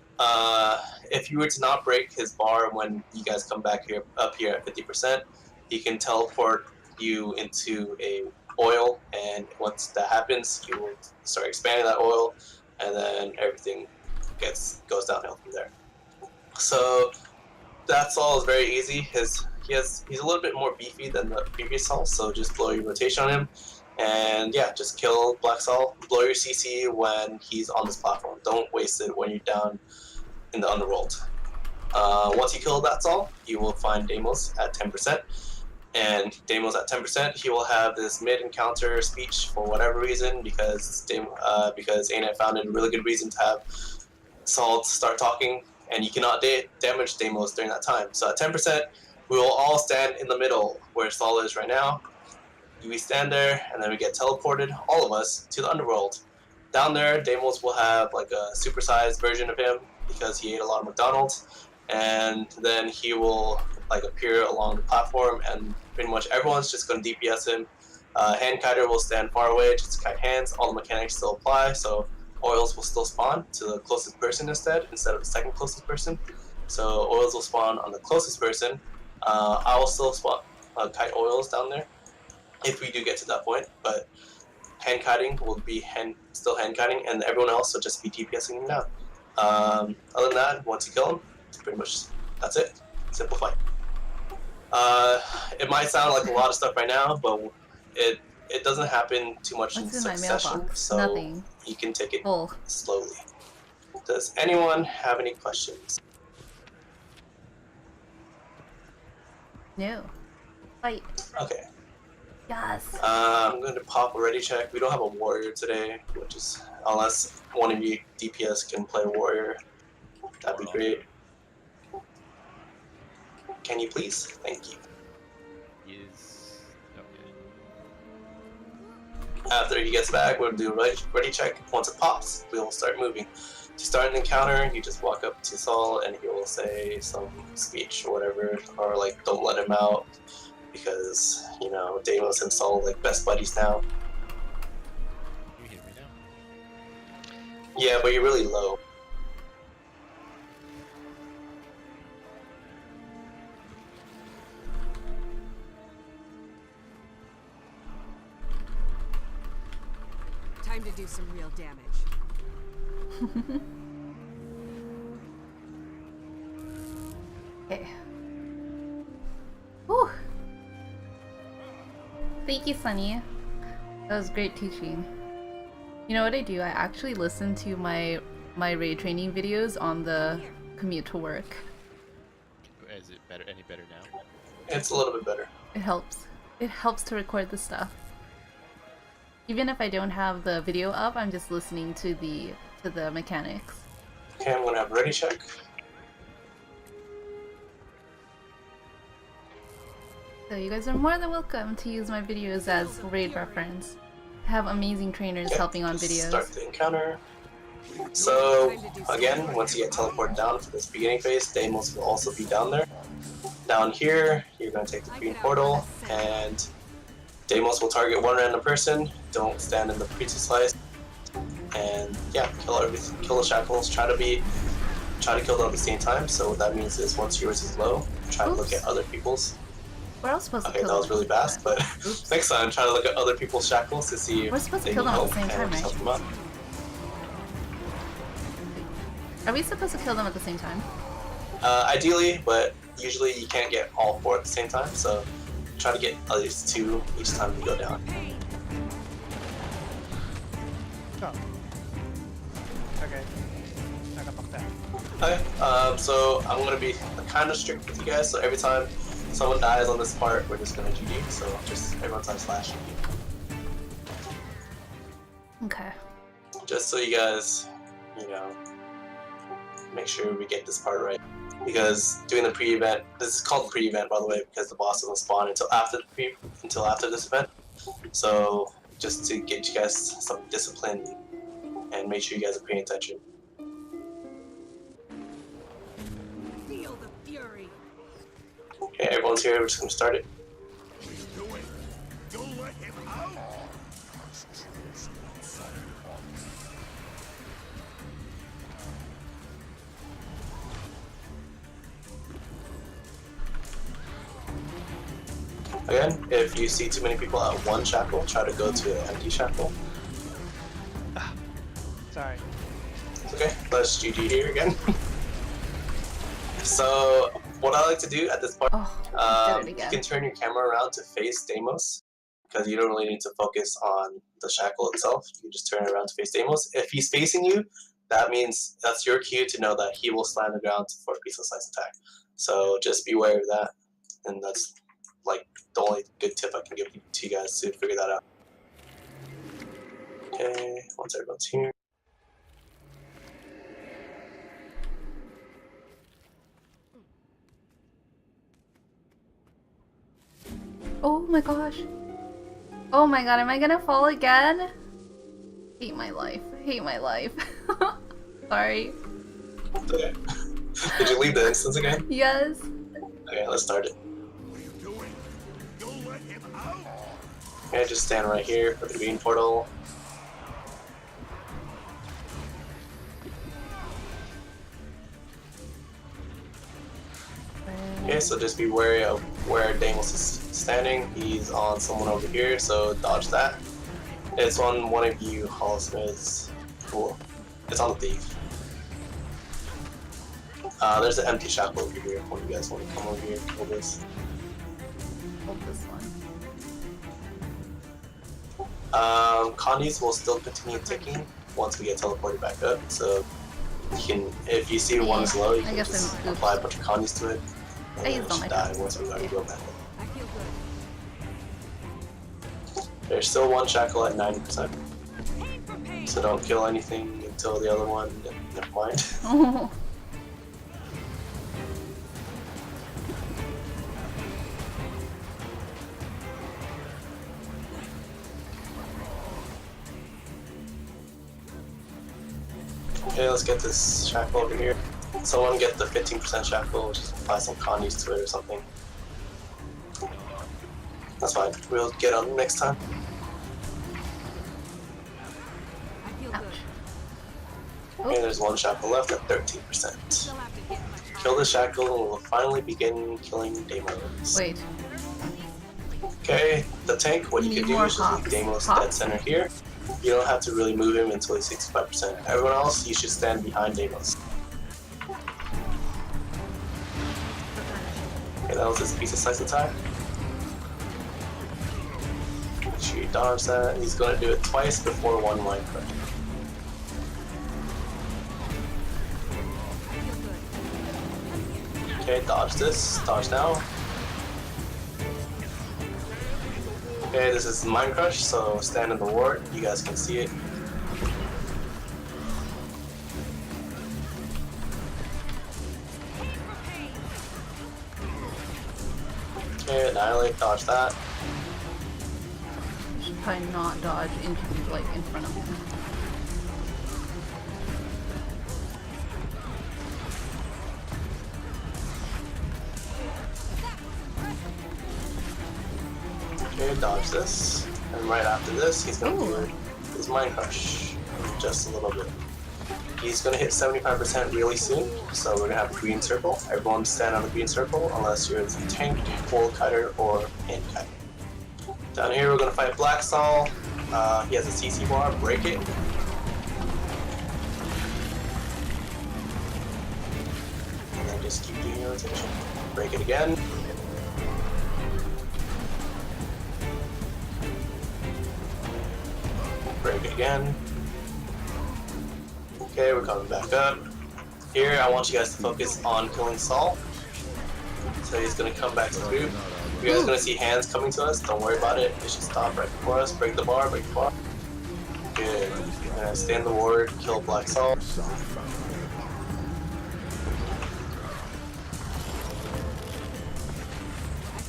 if you were to not break his bar when you guys come back up here at 50%, he can teleport you into a oil, and once that happens, you will start expanding that oil, and then everything goes downhill from there. So that Saul is very easy. He's a little bit more beefy than the previous Saul, so just blow your rotation on him, and yeah, just kill Black Saul. Blow your CC when he's on this platform. Don't waste it when you're down in the underworld. Once you kill that Saul, you will find Deimos at 10%. And Deimos at 10%, he will have this mid-encounter speech for whatever reason, because ANET found it a really good reason to have Saul start talking, and you cannot damage Deimos during that time. So at 10%, we will all stand in the middle where Saul is right now. We stand there, and then we get teleported, all of us, to the underworld. Down there, Deimos will have like a supersized version of him because he ate a lot of McDonald's, and then he will like appear along the platform, and pretty much everyone's just going to DPS him. Hand kiter will stand far away just to kite hands. All the mechanics still apply, so oils will still spawn to the closest person instead of the second closest person. So oils will spawn on the closest person. I will still spawn kite oils down there if we do get to that point, but hand kiting will be still hand kiting, and everyone else will just be DPSing him down. Other than that, once you kill him, pretty much that's it. Simple fight. It might sound like a lot of stuff right now, but it doesn't happen too much in succession, so Nothing. you can take it Full. slowly. Does anyone have any questions? No. Fight. Okay. Yes. I'm going to pop a ready check. We don't have a warrior today, which is, unless one of you DPS can play warrior, that'd be great. Can you please? Thank you. Yes. Okay. After he gets back, we'll do a ready check. Once it pops, we will start moving. To start an encounter, you just walk up to Saul and he will say some speech or whatever, or like, don't let him out, because, you know, Deimos and Saul are like best buddies now. You hear me now? Yeah, but you're really low. Time to do some real damage. Okay. Whew. Thank you, Sunny. That was great teaching. You know what I do? I actually listen to my raid training videos on the commute to work. Is it better? Any better now? It's a little bit better. It helps. It helps to record the stuff. Even if I don't have the video up, I'm just listening to the mechanics. Okay, I'm gonna have a ready check. So you guys are more than welcome to use my videos as raid reference. I have amazing trainers helping on videos. Start the encounter. So again, once you get teleported down for this beginning phase, Deimos will also be down there. down here, you're going to take the green portal, and Deimos will target one random person. Don't stand in the pizza slice. And yeah, kill the shackles. Try to kill them at the same time. So what that means is once yours is low, try to look at other people's. We're all supposed to Okay, kill that was them. really fast, but next time try to look at other people's shackles to see We're if supposed they to kill need them at help the same time, and right? help them out. Are we supposed to kill them at the same time? Ideally, but usually you can't get all 4 at the same time, so try to get at least 2 each time you go down. Oh. Okay. Nakapakta. Okay, so I'm gonna be kind of strict with you guys, so every time someone dies on this part, we're just gonna GG, so just everyone time slash GG. Okay. Just so you guys, you know, make sure we get this part right. Because doing the pre-event, this is called pre-event by the way, because the boss doesn't spawn until after this event. So just to get you guys some discipline and make sure you guys are paying attention. Feel the fury. Okay, everyone's here, we're just gonna start it. Don't let him out! Again, if you see too many people at one shackle, try to go to an empty shackle. Sorry. It's okay, let's GG here again. So, what I like to do at this point, you can turn your camera around to face Deimos, because you don't really need to focus on the shackle itself. You can just turn it around to face Deimos. If he's facing you, that means that's your cue to know that he will slam the ground for a piece of slice attack. So just be aware of that, and that's like the only good tip I can give to you guys to figure that out. Okay, once everyone's here. Oh my gosh. Oh my god, am I gonna fall again? Hate my life. Hate my life. Sorry. Okay. Did you leave the instance again? Yes. Okay, let's start it. Okay, just stand right here for the green portal. Okay, so just be wary of where Deimos is standing. He's on someone over here, so dodge that. It's on one of you, Hollismiths. Cool. It's on the thief. There's an empty shackle over here. One of you guys want to come over here and pull this. Hold this one. Connies will still continue ticking once we get teleported back up. So you can, if you see one is low, you can just apply a bunch of Connies to it. And it should die once we go back up. I feel good. There's still one shackle at 90%. So don't kill anything until the other one. Never mind. Oh. Okay, let's get this shackle over here. Someone get the 15% shackle, just apply some Connies to it or something. That's fine, we'll get on next time. I feel good. Okay, there's one shackle left at 13%. Kill the shackle and we'll finally begin killing Deimos. Wait. Okay, the tank, what you can do is just leave Deimos dead center here. You don't have to really move him until he's 65%. Everyone else, you should stand behind Deimos. Okay, that was his piece of slice attack. Make sure you dodge that. He's going to do it twice before one line crush. Okay, dodge this. Dodge now. Okay, this is Mind Crush, so stand in the ward. You guys can see it. Okay, Annihilate, dodge that. Should probably not dodge into like in front of him. Okay, dodge this. And right after this, he's gonna do his Mind Crush. Just a little bit. He's gonna hit 75% really soon, so we're gonna have a green circle. Everyone stand on the green circle unless you're the tank, full cutter, or hand cutter. Down here, we're gonna fight Black Sol. He has a CC bar, break it. And then just keep doing your rotation. Break it again. Break it again. Okay, we're coming back up. Here, I want you guys to focus on killing Sol. So he's gonna come back to the group. You guys are gonna see hands coming to us. Don't worry about it. It should stop right before us. Break the bar, break the bar. Good. Stay in the ward, kill Black Sol.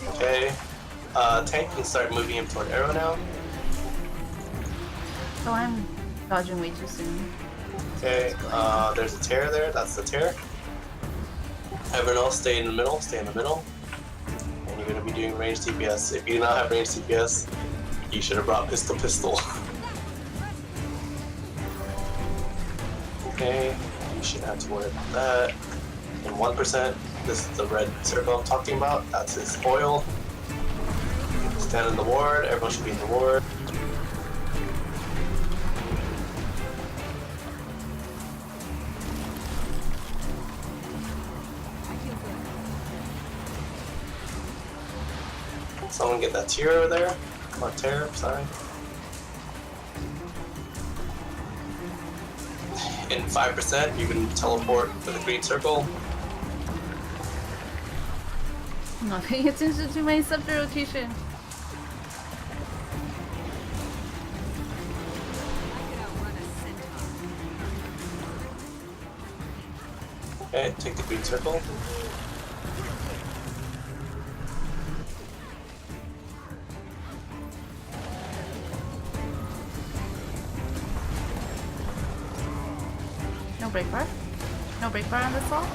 Okay. Tank can start moving him toward arrow now. Oh, I'm dodging way too soon. Okay, there's a tear there, that's the tear. Everyone else stay in the middle, stay in the middle. And you're gonna be doing ranged DPS. If you do not have ranged DPS, you should have brought pistol. Okay, you shouldn't have to worry about that. And 1%, this is the red circle I'm talking about, that's his foil. Stand in the ward, everyone should be in the ward. Someone get that tier over there. Or tear, sorry. In 5%, you can teleport to the green circle. I'm not paying attention to my scepter rotation. Okay, take the green circle. No break bar? No break bar on this wall?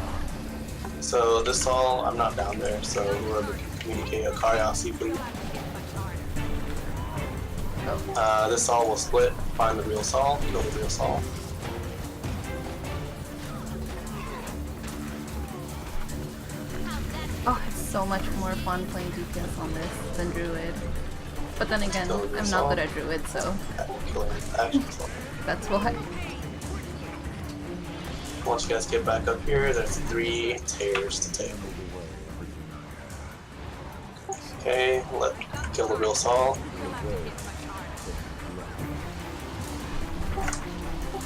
So this all, I'm not down there, so whoever can communicate a curiosity, please. This Sol will split, find the real Sol, kill the real Sol. Oh, it's so much more fun playing DPS on this than Druid. But then again, I'm not good at Druid, so that's why. Once you guys get back up here, there's 3 tears to take. Okay, kill the real Sol.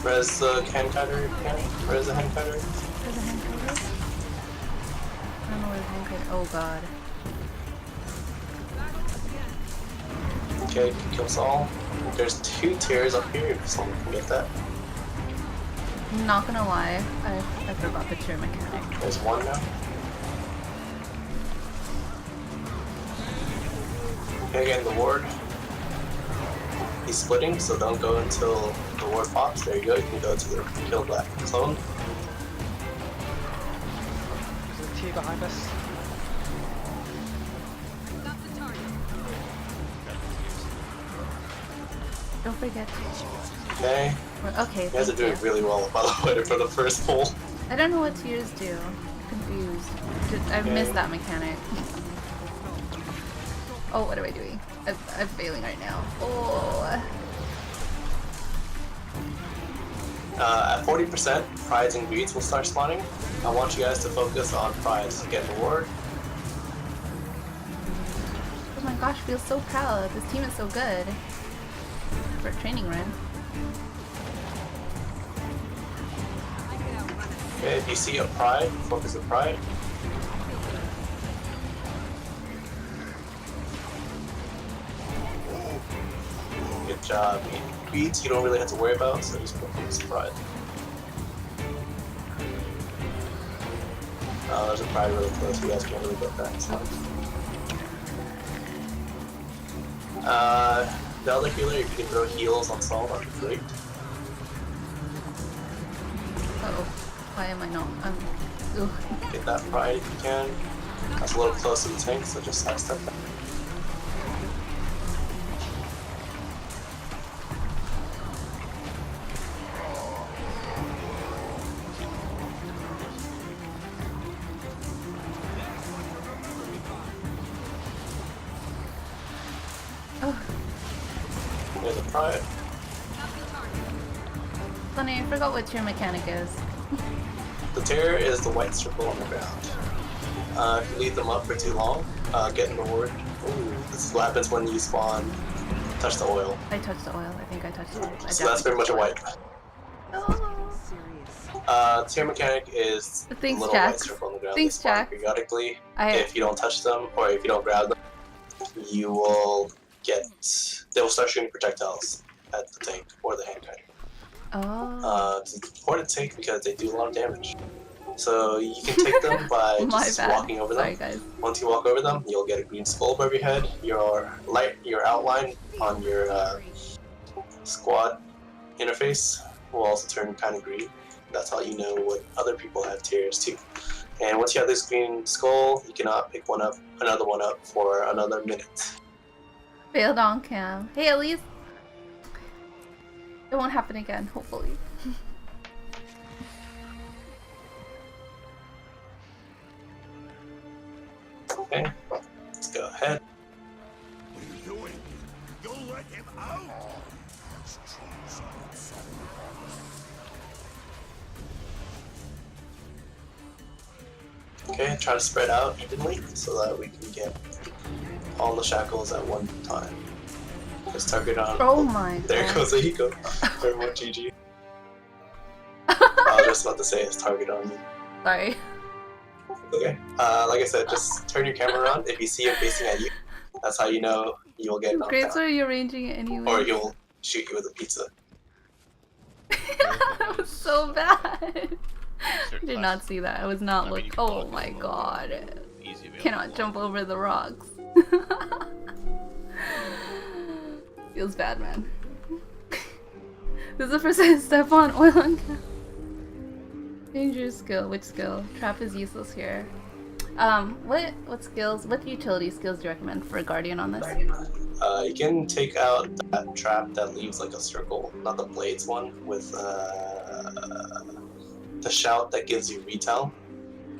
Res the hand cutter, res the hand cutter. There's a hand cutter? I don't know where the hand cutter. Oh god. Okay, kill Sol. There's 2 tears up here if someone can get that. I'm not gonna lie, I forgot the tier mechanic. There's 1 now. Okay, again, the ward. He's splitting, so don't go until the ward pops. There you go, you can go to the kill black clone. There's a T behind us. Don't forget. Okay. Okay. You guys are doing really well, by the way, for the first pull. I don't know what tiers do. I'm confused. I've missed that mechanic. Oh, what am I doing? I'm failing right now. Oh. At 40%, prides and greeds will start spawning. I want you guys to focus on prides. Get the ward. Oh my gosh, I feel so proud. This team is so good. For a training run. Okay, if you see a pride, focus on pride. Good job. Beats you don't really have to worry about, so just focus on pride. There's a pride really close, you guys can't really get that. So. The other healer, if you can throw heals on Sol, that'd be great. Uh-oh. Why am I not? Get that pride if you can. That's a little close to the tank, so just sidestep that. There's a pride. Funny, I forgot what your mechanic is. The tear is the white circle on the ground. If you leave them up for too long, get an reward. Ooh, this is what happens when you spawn. Touch the oil. I touched the oil. I think I touched the oil. So that's pretty much a wipe. Tear mechanic is the Thanks, little Jack. white circle on the ground. Thanks, They spawn Jack. periodically. If you don't touch them or if you don't grab them, you will get. They will start shooting projectiles at the tank or the hand cannon. Oh. It's important to take because they do a lot of damage. So you can take them by just walking over them. Sorry, guys. Once you walk over them, you'll get a green skull above your head. Your outline on your squad interface will also turn kind of green. That's how you know what other people have tiers too. And once you have this green skull, you cannot pick another one up for another minute. Failed on cam. Hey, Elise. It won't happen again, hopefully. Okay, let's go ahead. What are you doing? You'll let him out? Okay, try to spread out evenly so that we can get all the shackles at one time. Just target on. Oh my There god. goes Ahiko. Very much GG. I was just about to say his target on me. Sorry. Okay. Like I said, just turn your camera on. If you see him facing at you, that's how you know you'll get knocked Great, out. so you're arranging it anyway. Or he'll shoot you with a pizza. That was so bad. I did not see that. I was not looking. Oh my god. Cannot jump over the rocks. Feels bad, man. This is the first time I step on oil on cap. Dangerous skill. Which skill? Trap is useless here. What skills? What utility skills do you recommend for a guardian on this? You can take out that trap that leaves like a circle, not the blades one, with the shout that gives you retail.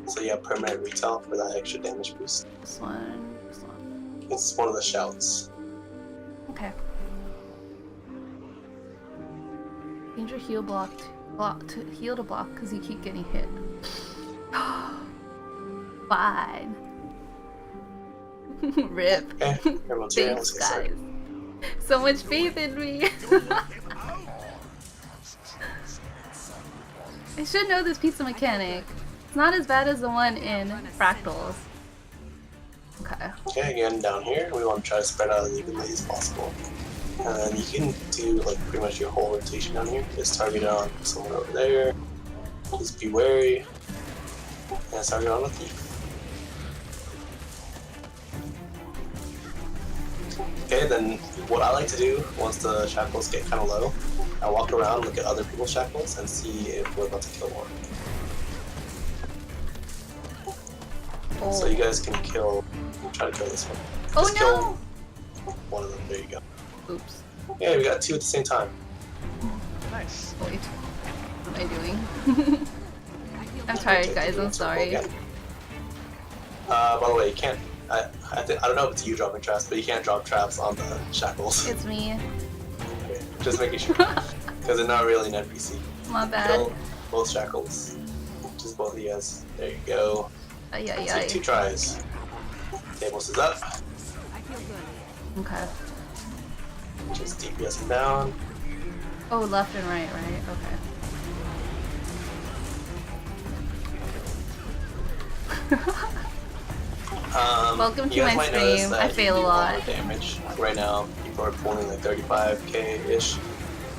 So you have permanent retail for that extra damage boost. This one. This one. It's one of the shouts. Okay. Danger heal blocked. To heal to block because you keep getting hit. Fine. Rip. Okay, everyone's here. Thanks, guys. So much faith in me. I should know this pizza mechanic. It's not as bad as the one in Fractals. Okay. Okay, again down here, we want to try to spread out as evenly as possible. And then you can do like pretty much your whole rotation down here. Just target on someone over there. Just be wary. And target on a thief. Okay, then what I like to do once the shackles get kind of low, I walk around, look at other people's shackles, and see if we're about to kill one. Oh. So you guys can try to kill this one. Oh Just no! kill one of them. There you go. Oops. Yeah, we got two at the same time. Nice. Wait. What am I doing? I'm tired, guys. I'm sorry. By the way, you can't. I don't know if it's you dropping traps, but you can't drop traps on the shackles. It's me. Okay, just making sure, because they're not really an NPC. My bad. Kill both shackles. Just both of you guys. There you go. Take 2 tries. Tables is up. Okay. Just DPS them down. Oh, left and right, okay. Welcome to you guys my might notice stream. that I fail a you do lot. more damage. Right now, people are pulling like 35k-ish.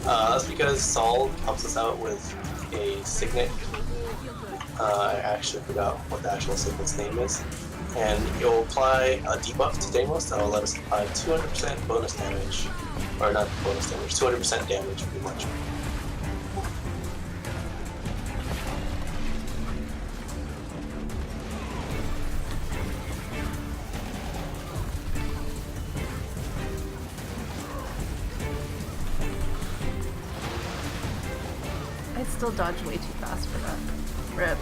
That's because Saul helps us out with a signet. I actually forgot what the actual signet's name is. And it will apply a debuff to Deimos that will let us apply 200% bonus damage. Or not bonus damage, 200% damage pretty much. I still dodge way too fast for that. Rip.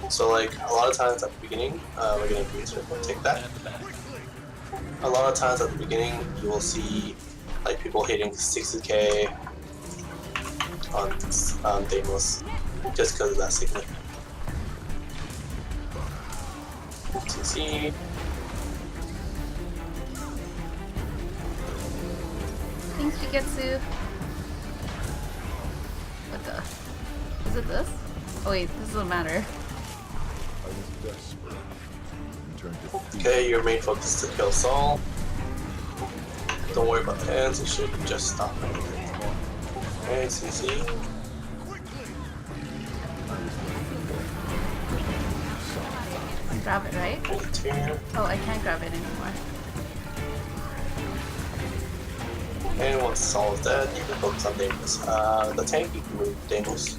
So like a lot of times at the beginning, we're gonna take that. A lot of times at the beginning, you will see like people hitting 60k on Deimos just because of that signet. CC. Thanks, Shigetsu. What the? Is it this? Oh wait, this doesn't matter. Okay, your main focus is to kill Saul. Don't worry about the hands, it should just stop anything. Okay, CC. Grab it, right? Oh, I can't grab it anymore. And once Saul is dead, you can focus on Deimos. The tank, you can move Deimos.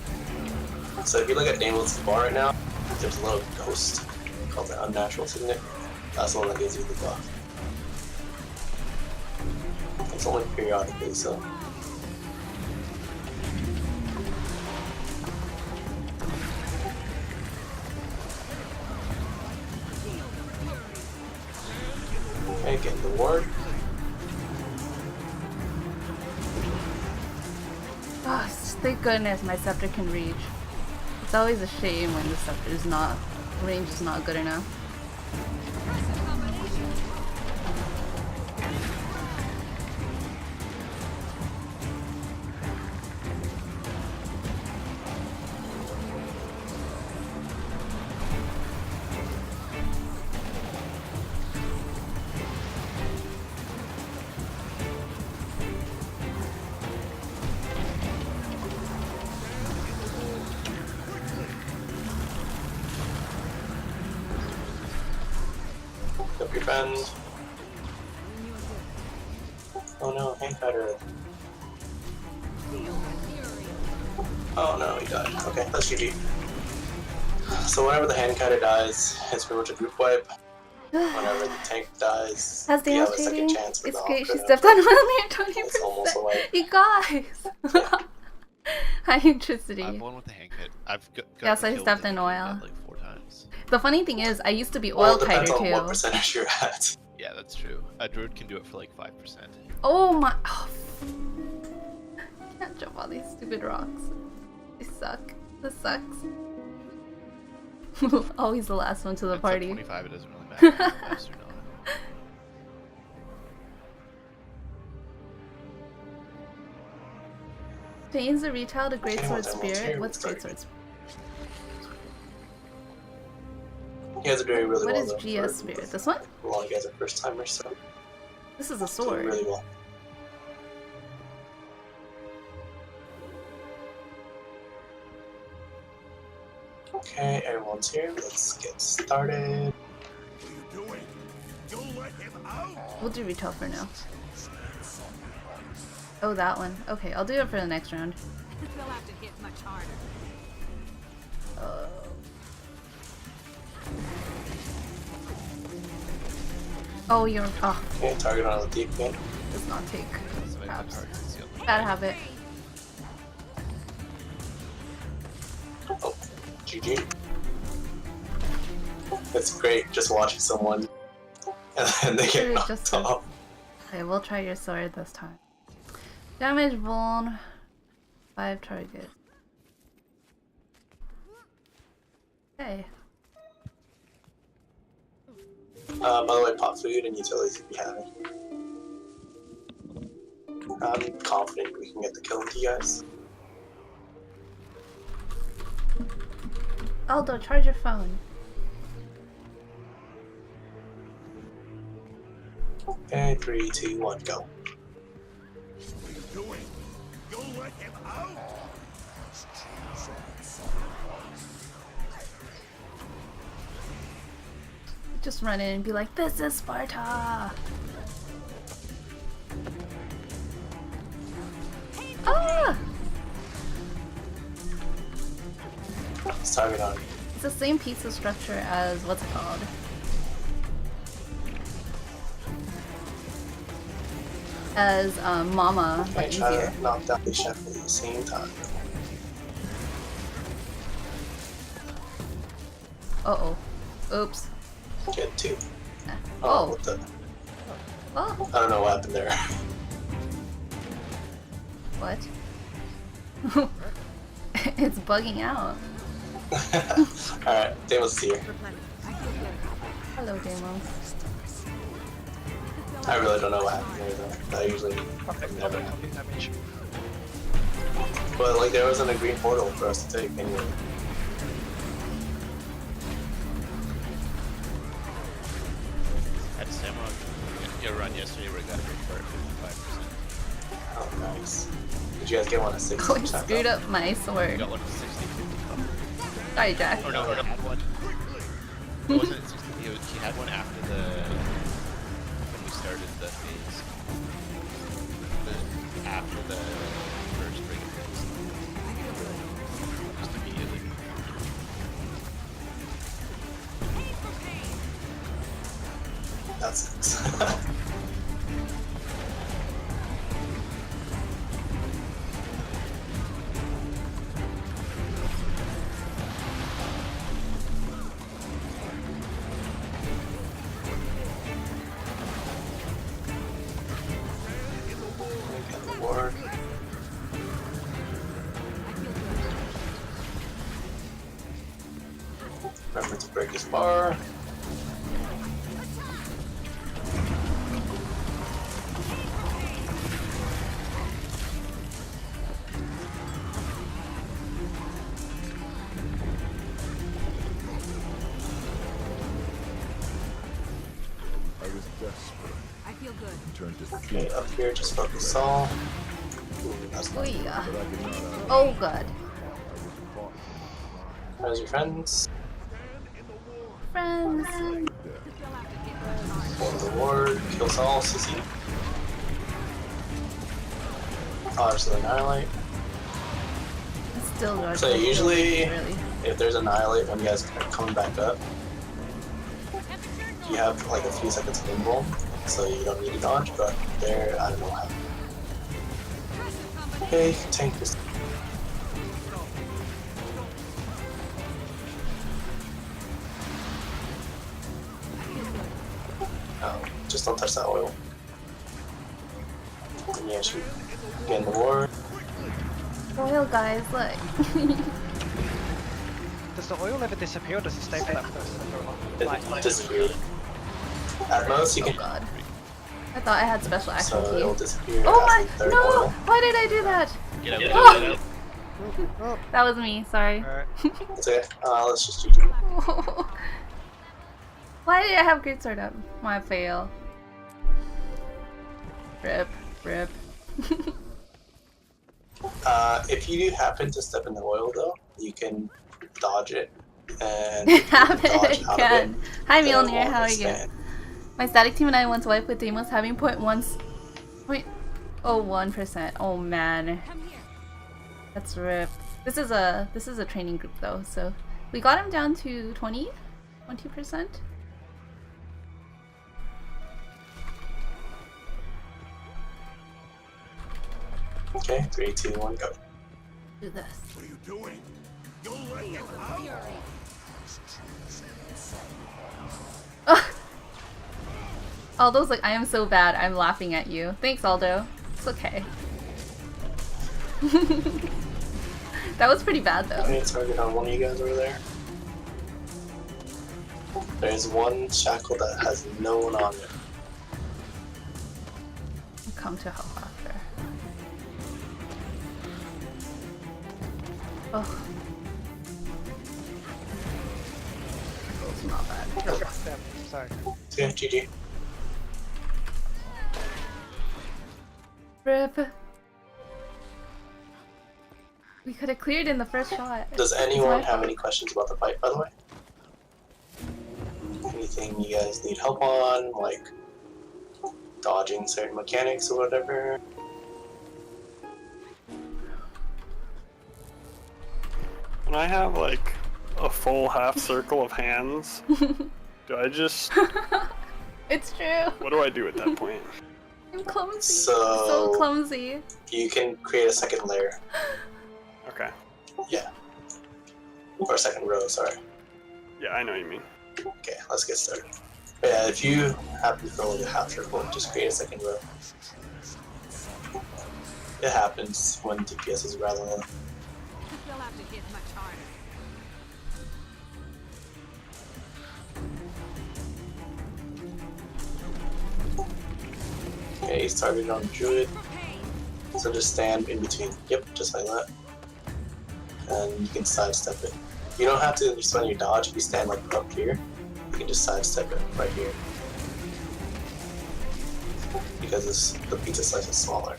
So if you look at Deimos' bar right now, there's a little ghost called the Unnatural Signet. That's the one that gives you the buff. It's only periodically, so. Okay, get the ward. Oh, thank goodness my scepter can reach. It's always a shame when the scepter is not, range is not good enough. Up your bend. Oh no, hand cutter. Oh no, he died. Okay, that's GG. So whenever the hand cutter dies, it's pretty much a group wipe. Whenever the tank dies, How's you have Daniel's a second trading? chance for It's the great. She Hawk stepped on my 20%. It's almost a wipe. You guys! High electricity. I've won with the hand kit. I've got Yes, I killed stepped with in the oil. hand kit, like 4 times. The funny thing is, I used to be Well, oil it depends kiter on what too. percentage you're at. Yeah, that's true. A druid can do it for like 5%. Oh my. Oh. Can't jump on these stupid rocks. They suck. This sucks. Always the last one to the It's party. 25, it doesn't really matter if you're fast or not. Change the retail to Great Okay, Sword once Spirit. here, What's start. Great Sword Spirit? You guys are doing really What well. is though, GS Spirit? This one? A lot of you guys are first timers, so This is a doing sword. really well. Okay, everyone's here. Let's get started. We'll do retail for now. Oh, that one. Okay, I'll do it for the next round. They'll have to hit much harder. Oh, you're. Oh, Okay, target on the deep again. does not take. Somebody put Perhaps. targets and sealed them. Bad habit. Oh, GG. It's great just watching someone and then they get Should've knocked just off. Okay, we'll try your sword this time. Damage vuln. 5 targets. Okay. By the way, pop food and utilities if you have it. I'm confident we can get the kill with you guys. Aldo, charge your phone. Okay, 3, 2, 1, go. Just run in and be like, this is Sparta! Ah! Let's target on. It's the same pizza structure as, what's it called? As Mama, but Okay, try easier. to knock down the chef at the same time. Uh-oh. Oops. Get 2. Oh. What the? Oh. I don't know what happened there. What? It's bugging out. Alright, Deimos here. Hello, Deimos. I really don't know what happened there though. I usually never happen. But like there wasn't a green portal for us to take anyway. I had a Samurai run yesterday where I got a green part at 55%. Oh, nice. Did you guys get one at 60%? Oh, I screwed up my I sword. got one at 60-50. Sorry, Jack. Oh no, he had one. It wasn't at 60. He had one after when we started the phase. After the first ring of phase. Just immediately. That sucks. Remember to break his bar. I was desperate. I feel good. Turned to Okay, up here, just focus all. Ooh, that's Oh not yeah. but I did not have Oh god. How's your friends? Friends. Hold the ward, kills all, sissy. Obviously annihilate. It's still dark. So usually, Really. if there's annihilate when you guys are coming back up, you have like a few seconds of invul, so you don't need to dodge, but there, I don't know how. Okay, tank this. Oh, just don't touch that oil. And yeah, shoot. Get in the ward. Oil guys, look. Does the oil ever disappear or does it stay for that person for a long It disappeared. At most, you Oh can. god. I thought I had special action So it'll key. disappear. Oh my! after the third No! oil. Why did I do that? Get out, Oh! get out. That was me, sorry. Alright. It's okay. Let's just GG. Why did I have great sword up? My fail. Rip. Rip. If you do happen to step in the oil, though, you can dodge it. And Have dodge it out of again. it, Hi then it Mjolnir, won't how are you? stand. My static team and I once wiped with Deimos having 0.01%. Oh man. That's rip. This is a training group though, so we got him down to 20%. Okay, 3, 2, 1, go. Do this. What are you doing? You'll let them out. Aldo's like, I am so bad, I'm laughing at you. Thanks, Aldo. It's okay. That was pretty bad though. I need to target on one of you guys over there. There's one shackle that has no one on it. Come to help after. Oh. It's not bad. Damn, sorry. Okay, GG. Rip. We could have cleared in the first shot. Does anyone have any questions about the fight, by the way? Anything you guys need help on, like dodging certain mechanics or whatever? When I have like a full half circle of hands, do I just... It's true. What do I do at that point? I'm clumsy. So So clumsy. you can create a second layer. Okay. Yeah. Or a second row, sorry. Yeah, I know what you mean. Okay, let's get started. But yeah, if you happen to fill like a half circle, just create a second row. It happens when DPS is rather low. You'll have to hit much harder. Okay, he's targeted on Druid. So just stand in between. Yep, just like that. And you can sidestep it. You don't have to just when you dodge, if you stand like up here, you can just sidestep it right here. Because the pizza slice is smaller.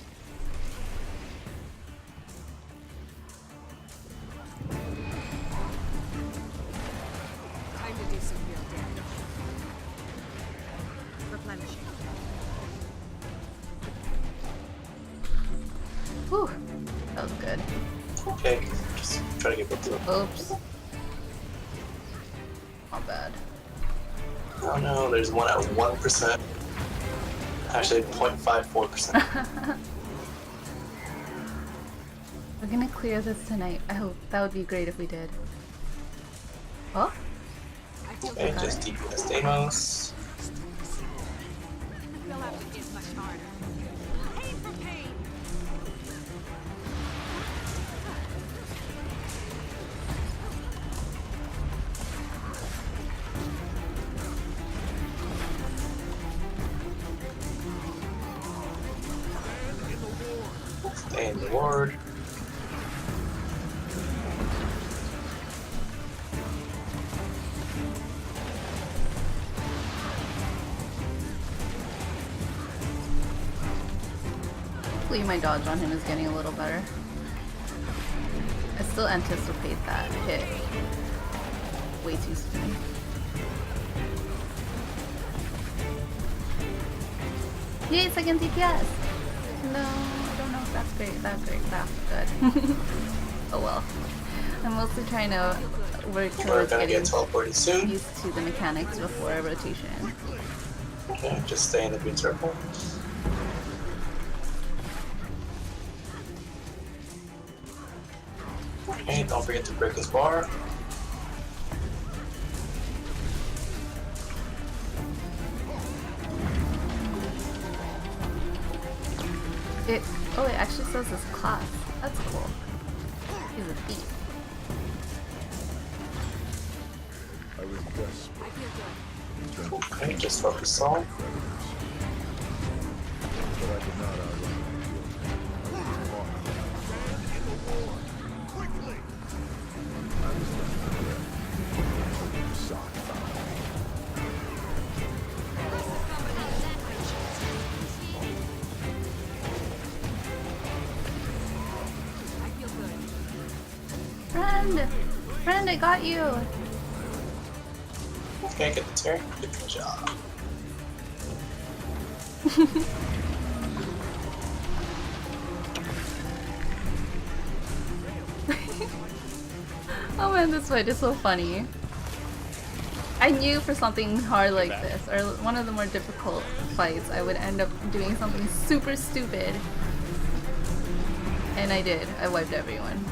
Time to do some real damage. Replenishing. Whew. That was good. Okay, just try to get both of them. Oops. Not bad. Oh no, there's one at 1%. Actually, 0.54%. We're gonna clear this tonight. I hope. That would be great if we did. Oh? Okay, just DPS Deimos. You'll have to hit much harder. Pain for pain. Stay in the ward. Hopefully my dodge on him is getting a little better. I still anticipate that hit way too soon. Yay, second DPS! No, I don't know if that's great. That's great. That's good. Oh well. I'm mostly trying to work We're towards gonna getting get teleported soon. used to the mechanics before rotation. Okay, just stay in the green circle. Okay, don't forget to break his bar. Oh, it actually says his class. That's cool. He's a thief. I was desperate. Okay, just focus on. But I did not outrun the in the war. Quickly! I was left for dead. The sock found me. I feel good. Friend! Friend, I got you! Okay, get the tear. Good job. Oh man, this fight is so funny. I knew for something hard like this, or one of the more difficult fights, I would end up doing something super stupid. And I did. I wiped everyone.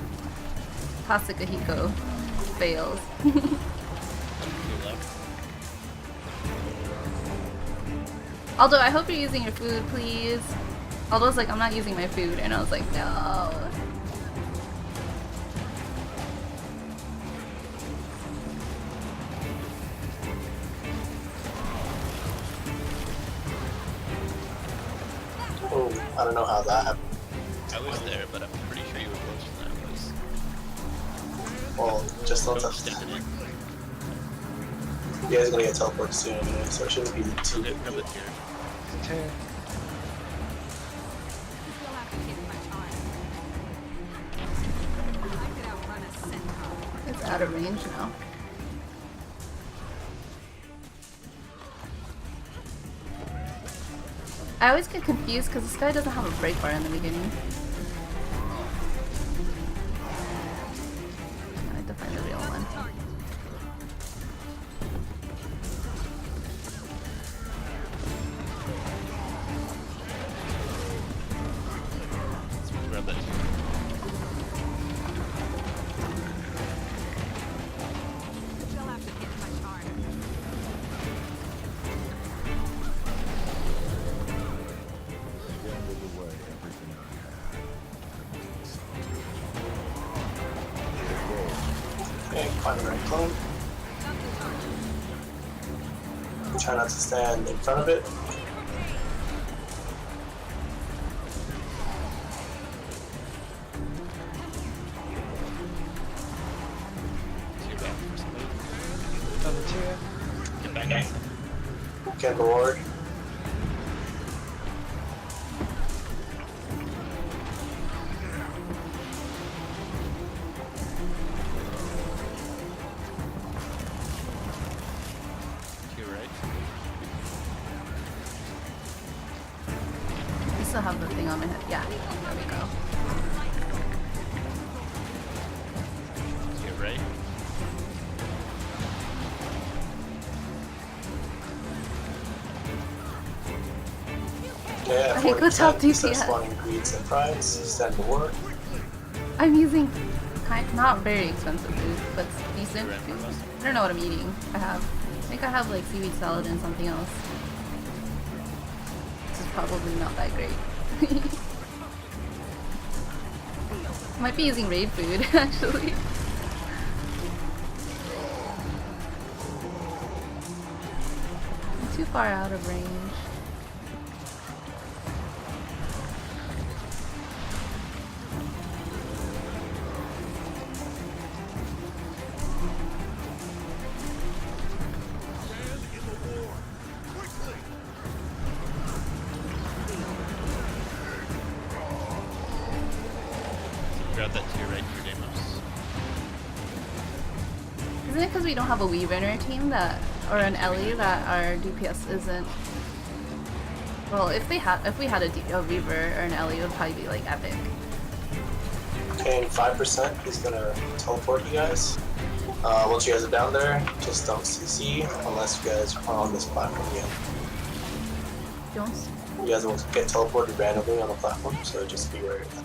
Classic Ahiko fails. Although, I hope you're using your food, please. Aldo's like, I'm not using my food, and I was like, no. Oh, I don't know how that happened. I was there, but I'm pretty sure you were close to that. Well, just don't touch that. You guys are gonna get teleported soon anyway, so it shouldn't be too big. You'll have to hit much harder. I could outrun a centaur. It's out of range now. I always get confused because this guy doesn't have a break bar in the beginning. I have to find the real one. Grab that. You'll have to hit much clone. Try not to stand in front of it. Another tier. Get back in. Get the ward. To your right. I still have the thing on my head. Yeah, there we go. To your right. Yeah, Ahiko top 40%. Start DPS. spawning greeds and fries. Stand the ward. I'm using not very expensive food, but decent food. I don't know what I'm eating. I think I have like seaweed salad and something else. This is probably not that great. Might be using raid food, actually. I'm too far out of range. Grab that to your right for Deimos. Isn't it because we don't have a Weaver in our team that, or an Ellie, that our DPS isn't? Well, if we had a Weaver or an Ellie, it would probably be like epic. Okay, in 5%, he's gonna teleport you guys. Once you guys are down there, just don't CC unless you guys are on this platform yet. Don't. You guys will get teleported randomly on the platform, so just be wary of that.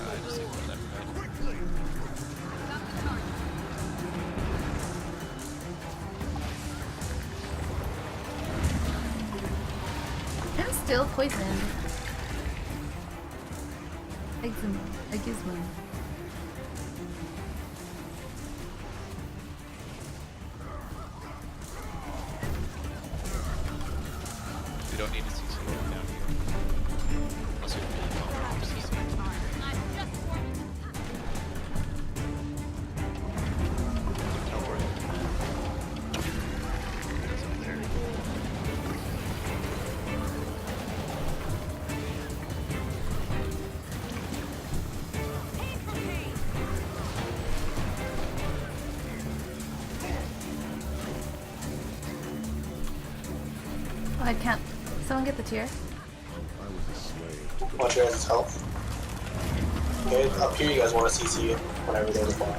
I just ignore that right. I'm still poisoned. A gizmo. We don't need to CC right down here. Unless you're really comfortable with CC. Teleport. That's up there. Oh, I can't. Someone get the tier. I was a slave. Watch your guys' health. Okay, up here you guys want to CC whenever they respond.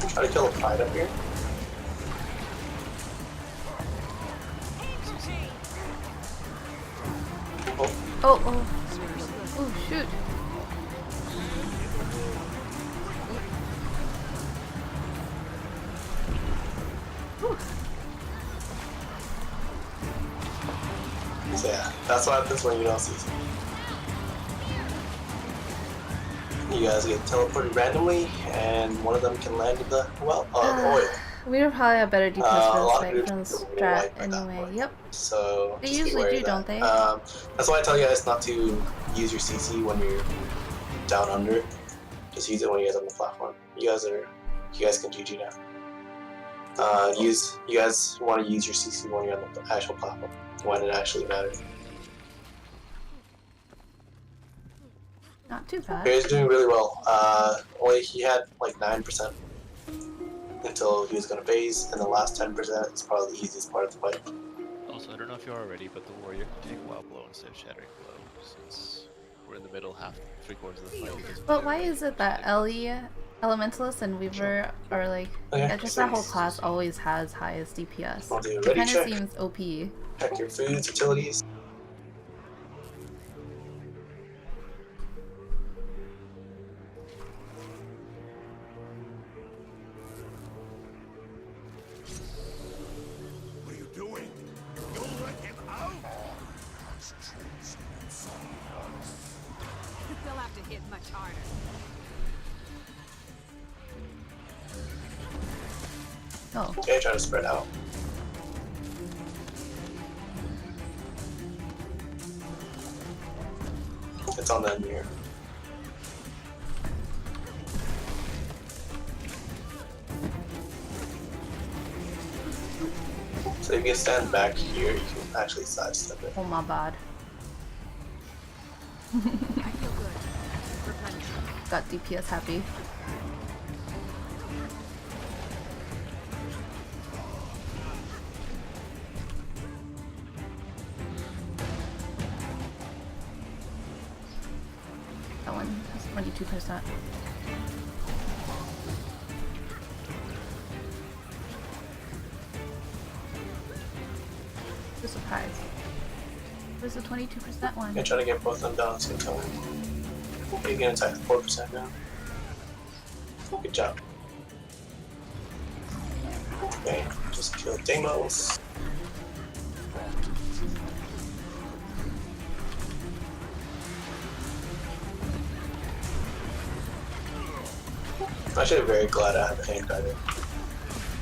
Try to kill a pride up here. Oh. Oh, shoot. Whew. So yeah, that's what happens when you don't CC. You guys get teleported randomly, and one of them can land in the oil. We would probably have better DPS A for lot this of fight groups from will strat wipe at that anyway. point. Yep. So They just be usually wary do, of that. don't they? That's why I tell you guys not to use your CC when you're down under. Just use it when you guys are on the platform. You guys can GG now. You guys want to use your CC when you're on the actual platform, when it actually matters. Not too bad. He's doing really well. Only he had like 9% until he was gonna phase, and the last 10% is probably the easiest part of the fight. Also, I don't know if you're already, but the warrior can take Wild Blow instead of Shattering Blow, since we're in the middle, three-quarters of the fight. But why is it that Ellie, Elementalist, and Weaver are like, yeah, just that whole class always has highest DPS? I'll do a It ready kind of check. seems OP. Check your foods, utilities. What are you doing? You'll let him out? hit much harder. Oh. Okay, try to spread out. It's on the end here. So if you stand back here, you can actually sidestep it. Oh my bad. I feel good. Replenish. Got DPS happy. That one has 22%. The surprise. Where's the 22% one? Okay, try to get both of them down at the same time. Okay, you can attack the 4% now. Good job. Okay, just kill Deimos. I'm actually very glad I have a hand cutter.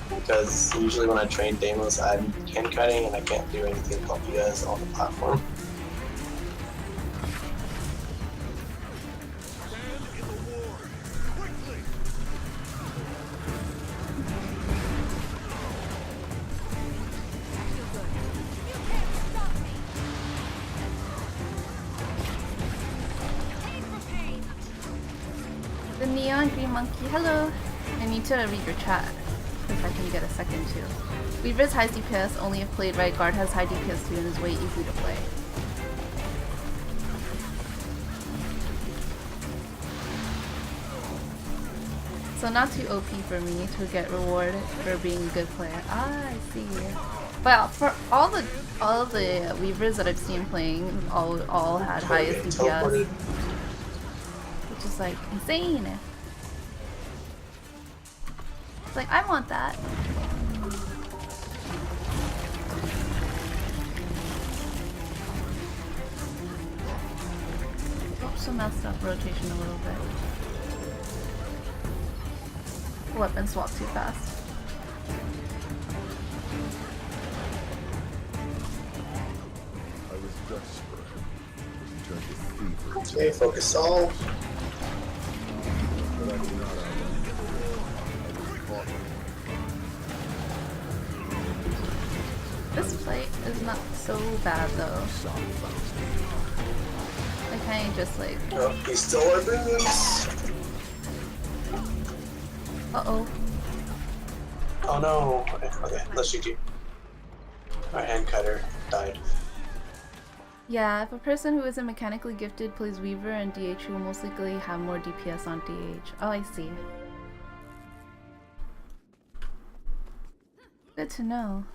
Because usually when I train Deimos, I'm hand cutting and I can't do anything to help you guys on the platform. The neon green monkey, hello! I need to read your chat, if I can get a second too. Weaver's high DPS, only if played right. Guard has high DPS too and is way easy to play. So not too OP for me to get rewarded for being a good player. Ah, I see. But for all the Weavers that I've seen playing, all had highest DPS. Which is like insane. It's like, I want that. Oops, I messed up rotation a little bit. Weapon swap too fast. I was desperate. It turned to fever. Okay, focus all. But I did not outrun the war. I was caught. This fight is not so bad though. I kind of just like. Oh, he stole our boots. Uh-oh. Oh no. Okay, let's shoot you. Our hand cutter died. Yeah, if a person who isn't mechanically gifted plays Weaver and DH will most likely have more DPS on DH. Oh, I see. Good to know.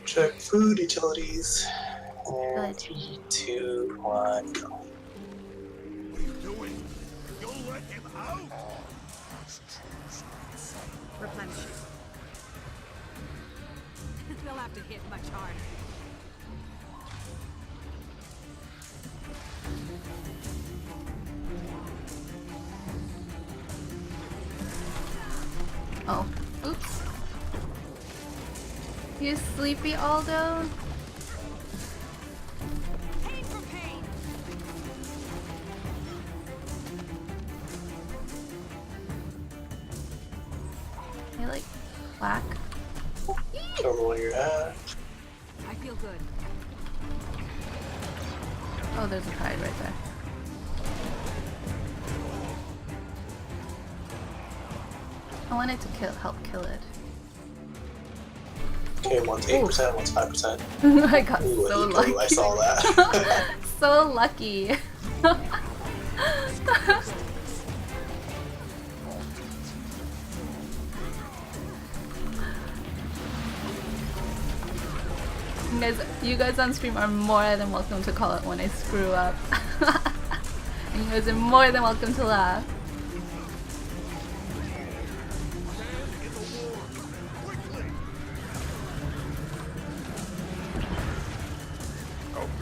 Check food utilities. And 3, 2, 1, go. What are you doing? You'll let him out? Replenish. They'll have to hit much harder. Oh, oops. You sleepy, Aldo? Pain for pain. I like black. Tell me where you're at. I feel good. Oh, there's a pride right there. I wanted to help kill it. Okay, one's 8%, one's 5%. I got Ooh, so Ahiko, lucky. I saw that. So lucky. You guys on stream are more than welcome to call it when I screw up. And you guys are more than welcome to laugh.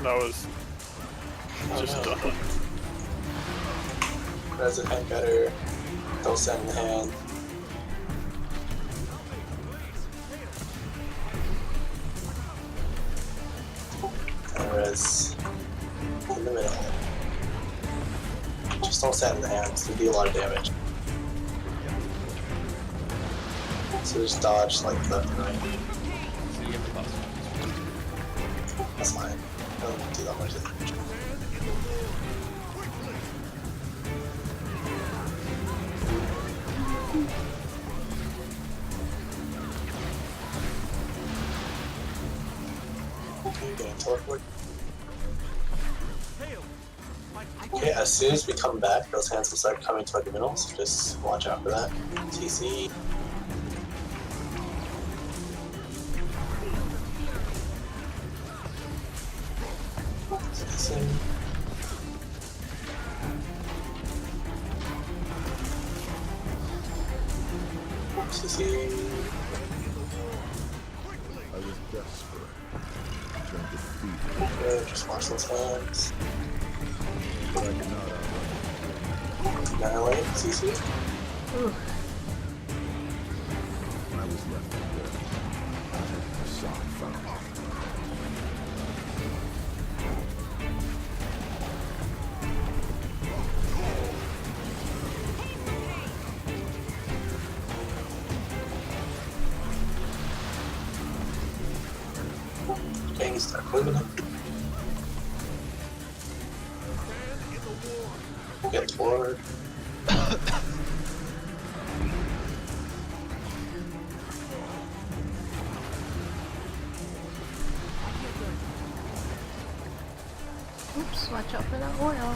That was just no. dumb. President better. Don't send in the hand. Res in the middle. Just don't send in the hands. They do a lot of damage. So just dodge like left and right. So you have to bust. That's fine. I don't do that much damage. Okay, getting teleport. Okay, as soon as we come back, those hands will start coming toward the middle, so just watch out for that. TC. TC. TC. I was desperate. Trying to defeat Okay, just watch those hands. but I could not outrun Annihilate, CC. Ooh. I was left for dead. The sock found me. Okay, start moving it. Get toward. Oops, watch out for that oil.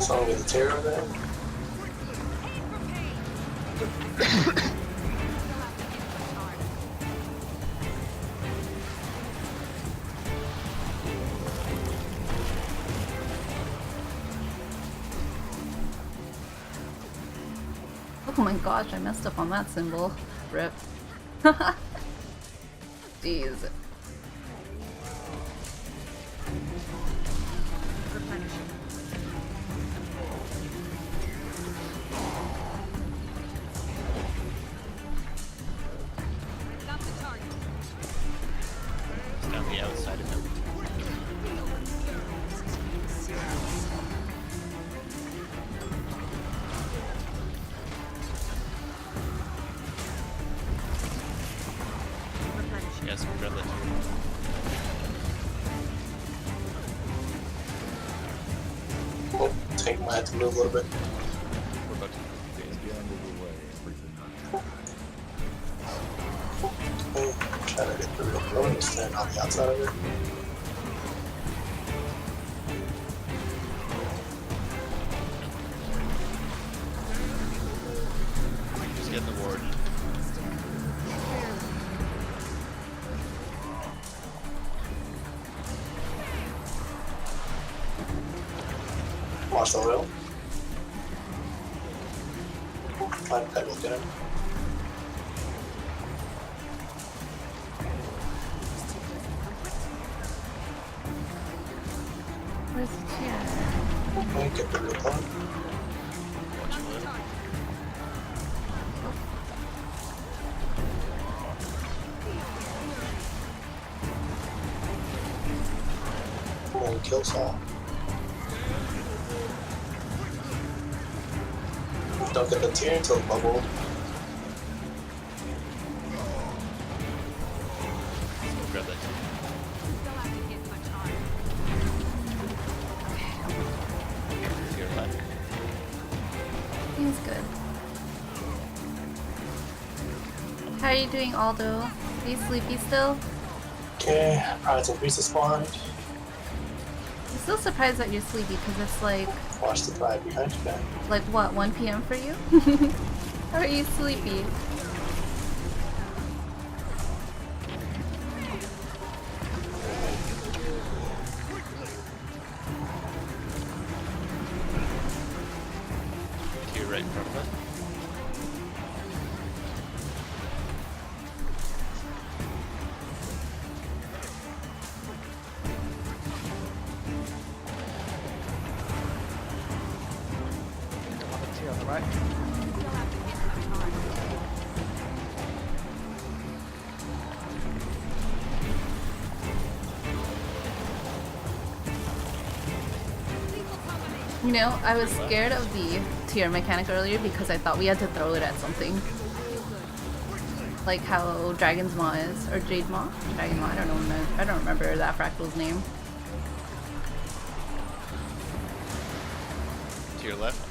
Someone with a terror there. Oh my gosh, I messed up on that symbol. Rip. Jeez. It's down the outside of him. Yes, grab that too. Oh, tank might have to move a little bit. We're about to Gambled away everything I Okay, try to get the real pro and stand on the outside of it. just get the ward. Watch the oil. Find a pebble, get him. Where's the chair? Okay, get the real pro. Watch your lip. And kill Saul. Don't get the tier until it's bubbled. Grab that too. You're alive. Seems good. How are you doing, Aldo? Are you sleepy still? Okay, Prides and Priestess spawned. You still surprised that you're sleepy because it's like... Watch the pride behind you, man. Like what, 1 p.m. for you? How are you sleepy? To your right in front of us. On the right. You know, I was scared of the tier mechanic earlier because I thought we had to throw it at something. Like how Dragon's Maw is, or Jade Maw? Dragon Maw, I don't remember that fractal's name. To your left.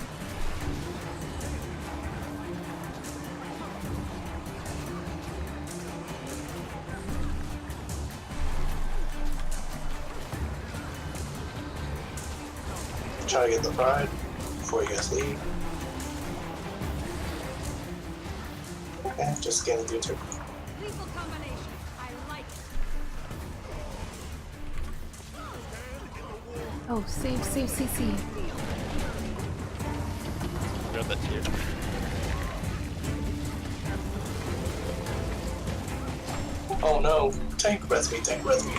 Try to get the pride before you guys leave. Okay, just scan through turkey. Lethal combination. I like it. Oh, save CC. Grab that tier. Oh no, tank res me, tank res me.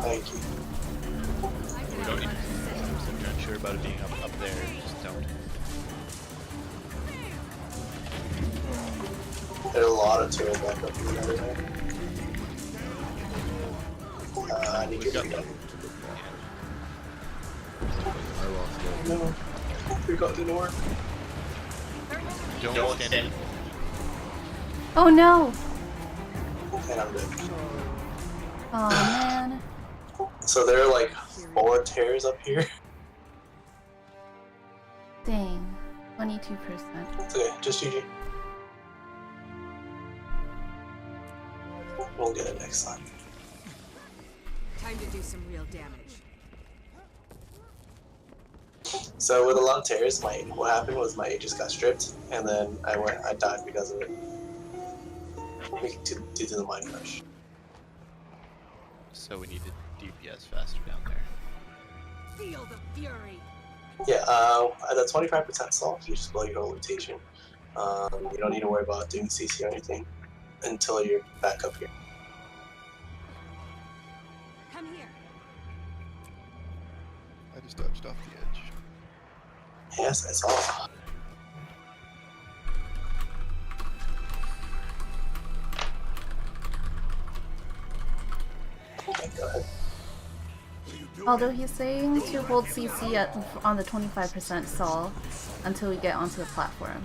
Thank you. We don't need to. If you're unsure about it being up there, just don't. There's a lot of turrets back up here. I need to get them. No, recall didn't work. Don't stand in. Oh no! And I'm dead. Oh man. So there are like 4 tears up here. Dang. 22%. It's okay, just GG. We'll get it next time. Time to do some real damage. So with a lot of tears, what happened was my Aegis got stripped, and then I died because of it. Due to the mind rush. So we need to DPS faster down there. Feel the fury. Yeah, at a 25% salt, you just blow your whole rotation. You don't need to worry about doing CC or anything until you're back up here. Come here. I just dodged off the edge. Yes, I saw. Okay, go ahead. Although he's saying to hold CC on the 25% stall until we get onto the platform.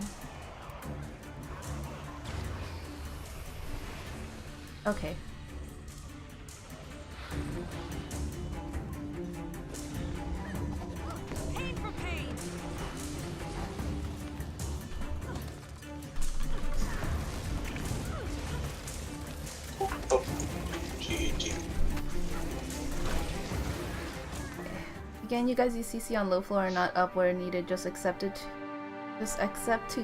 Okay. Pain for pain. Oh, GG. Again, you guys use CC on low floor and not up where needed. Just accept to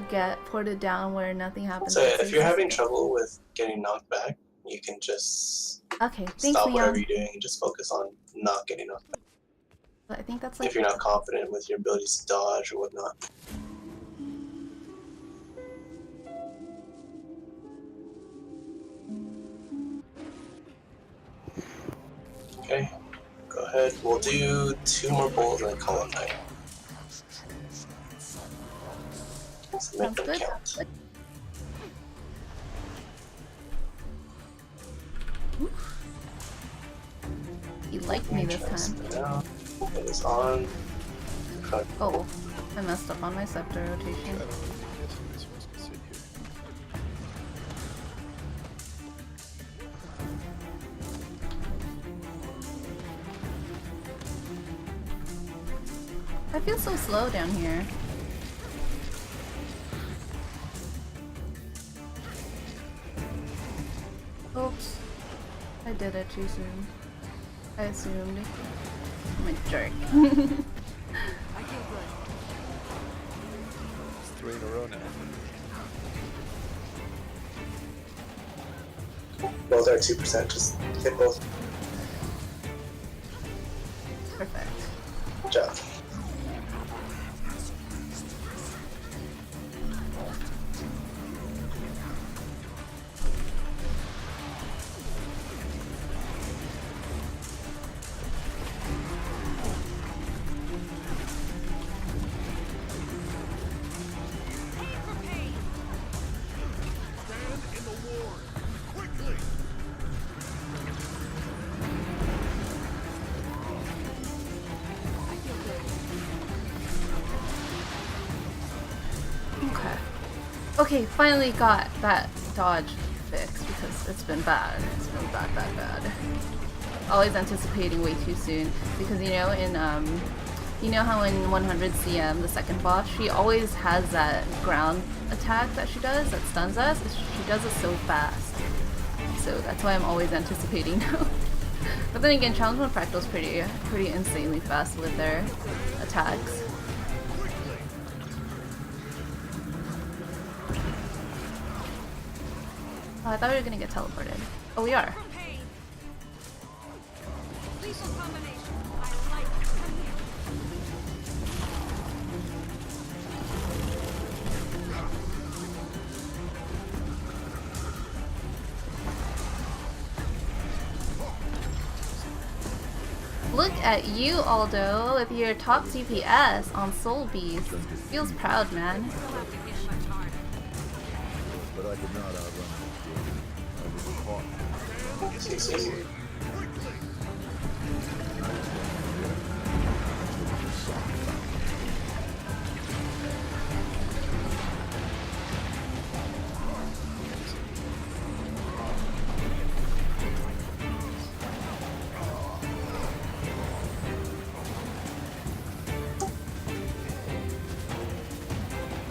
get ported down where nothing happens. So if you're having trouble with getting knocked back, you can just thanks, stop whatever Leon. you're doing and just focus on not getting knocked back. But I think that's like If you're not confident with your abilities to dodge or whatnot. Okay, go ahead. We'll do 2 more bowls and then call it night. Submit the count. he liked me this time. Now, it is on. Oh, I messed up on my scepter rotation. I feel so slow down here. Oops. I did it too soon. I assumed. I'm a jerk. I feel good. It's 3 in a row now. Both are 2%. Just hit both. Perfect. Good job. Okay. Okay, finally got that dodge fixed because it's been bad. It's been bad, bad, bad. Always anticipating way too soon because you know in you know how in 100 CM the second boss she always has that ground attack that she does that stuns us. She does it so fast, so that's why I'm always anticipating now. But then again, Challenge 1 Fractal's pretty insanely fast with their attacks. Oh, I thought we were gonna get teleported. Oh, we are. Look at you, Aldo, with your top CPS on Soul Beast. Feels proud, man. But I could not outrun this. I was caught.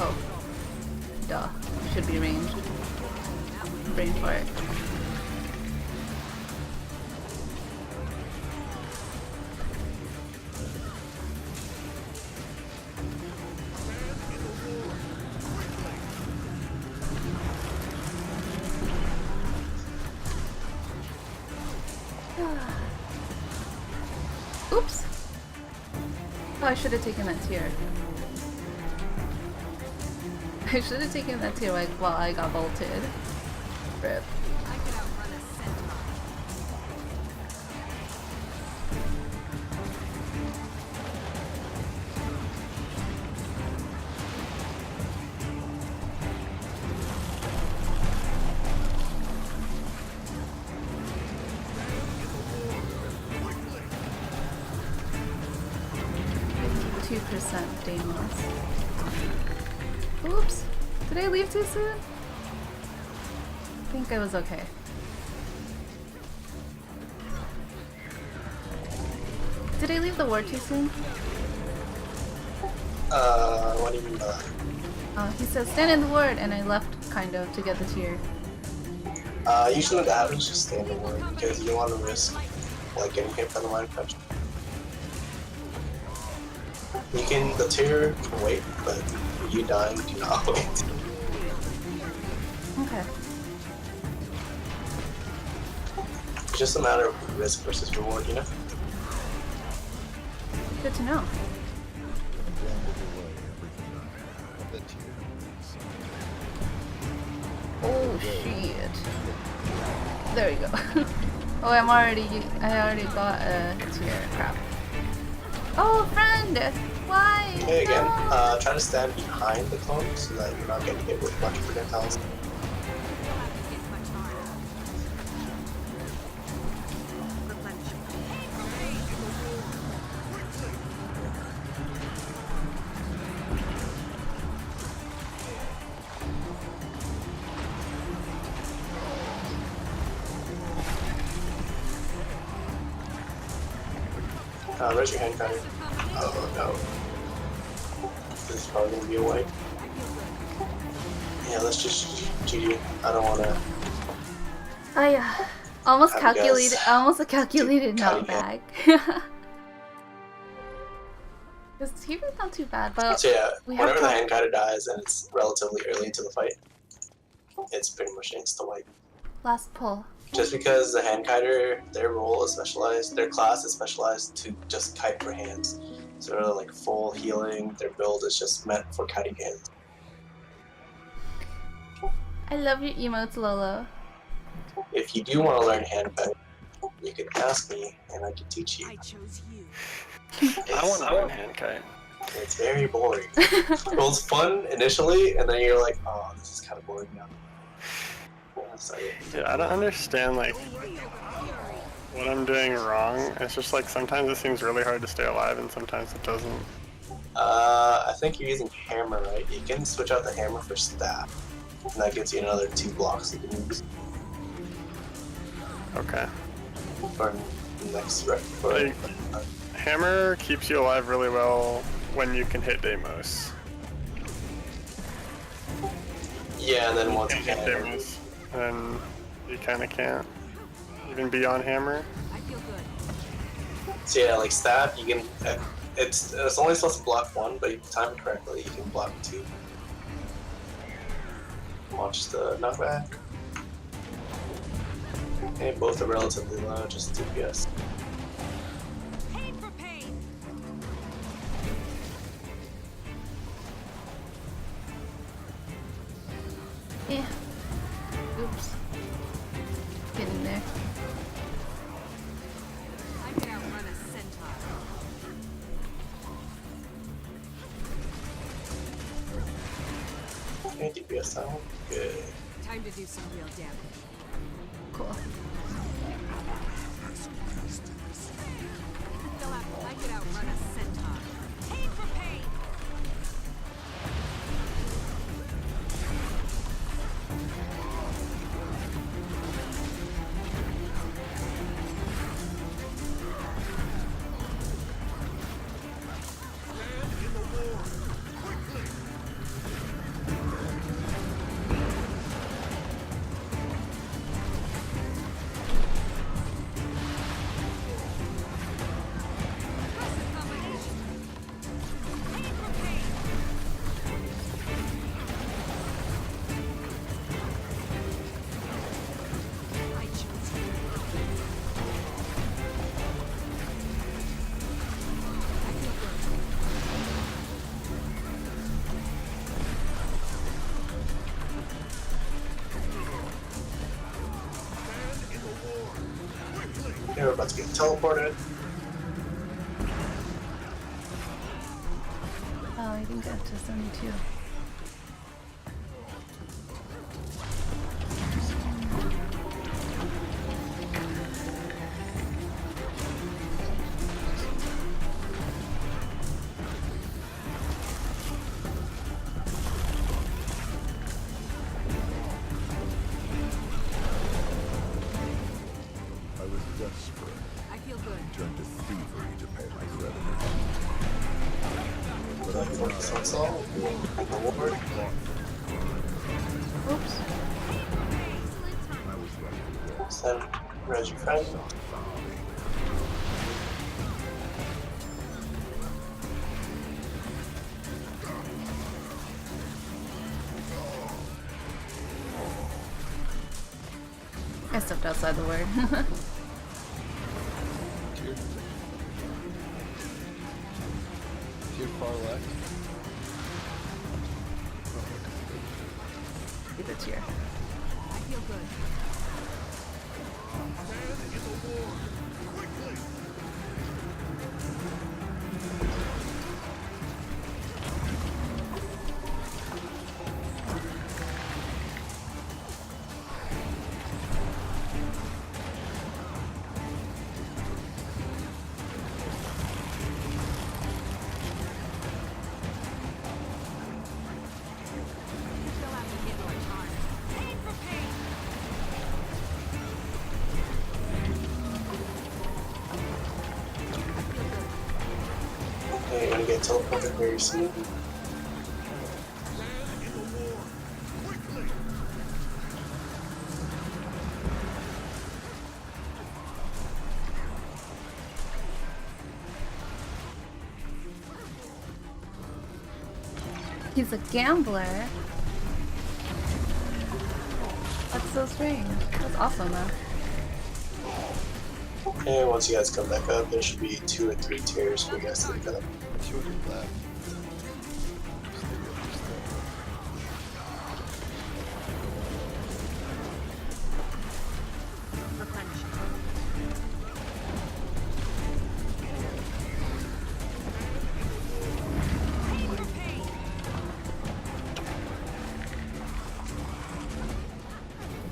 Oh. Duh. Should be ranged. Brain fart. Oops! Oh, I should have taken that tier. I should have taken that tier like while I got bolted. Rip. I could outrun a centaur. 2% Damos. Oops. Did I leave too soon? I think I was okay. Did I leave the war too soon? What do you mean by that? He says stand in the ward, and I left kind of to get the tier. Usually that happens, just stay in the ward because you don't want to risk like getting hit by the line punch. You can, the tier can wait, but you dying, do not wait. Okay. It's just a matter of risk versus reward, you know? Good to know. Oh shit. There we go. Oh, I already got a tier. Crap. Oh, friend! Why? Hey again, No! try to stand behind the clone so that you're not getting hit with a bunch of projectiles. Raise your hand, Kyrie. Oh no. This is probably gonna be a wipe. Yeah, let's just GG. I don't wanna. Oh yeah. Almost Have you calculated. guys Almost a calculated cutting knockback. This team is not too bad, but So yeah, we have whenever the to. hand guider dies and it's relatively early into the fight, it's pretty much insta wipe. Last pull. Just because the hand kiter, their role is specialized, their class is specialized to just kite for hands. So they're like full healing, their build is just meant for kiting hands. I love your emotes, Lolo. If you do want to learn hand kite, you can ask me and I can teach you. I chose you. I want to learn hand kite. It's very boring. Well, it's fun initially, and then you're like, oh, this is kind of boring now. Yeah, I don't understand like what I'm doing wrong. It's just like sometimes it seems really hard to stay alive, and sometimes it doesn't. I think you're using hammer, right? You can switch out the hammer for staff, and that gives you another 2 blocks you can use. Okay. For next rec. Like, hammer keeps you alive really well when you can hit Deimos. Yeah, and then once you hit can. Deimos, then you kind of can't. Even beyond hammer. I feel good. So yeah, like staff, you can. It's only supposed to block 1, but if you time it correctly, you can block 2. Watch the knockback. Okay, both are relatively low, just DPS. Pain for pain. Yeah. Oops. Getting there. I can outrun a centaur. Okay, DPS down. Good. Time to do some real damage. Cool. I can outrun a centaur. Pain for pain. Okay, we're about to get teleported. Oh, I think that's just only 2. I was desperate. I feel good. Turned to thievery to pay my creditors. But I did not have That's all. Reward. Oops. I was ready to walk. Send res your friend. I stepped outside the word. Here far left. Either tier. I feel good. Still have to hit more time. Pain for pain. Okay, you're gonna get teleported very soon. He's a gambler. That's so strange. That's awesome though. And once you guys come back up, there should be 2 or 3 tiers for you guys to pick up. 200 left.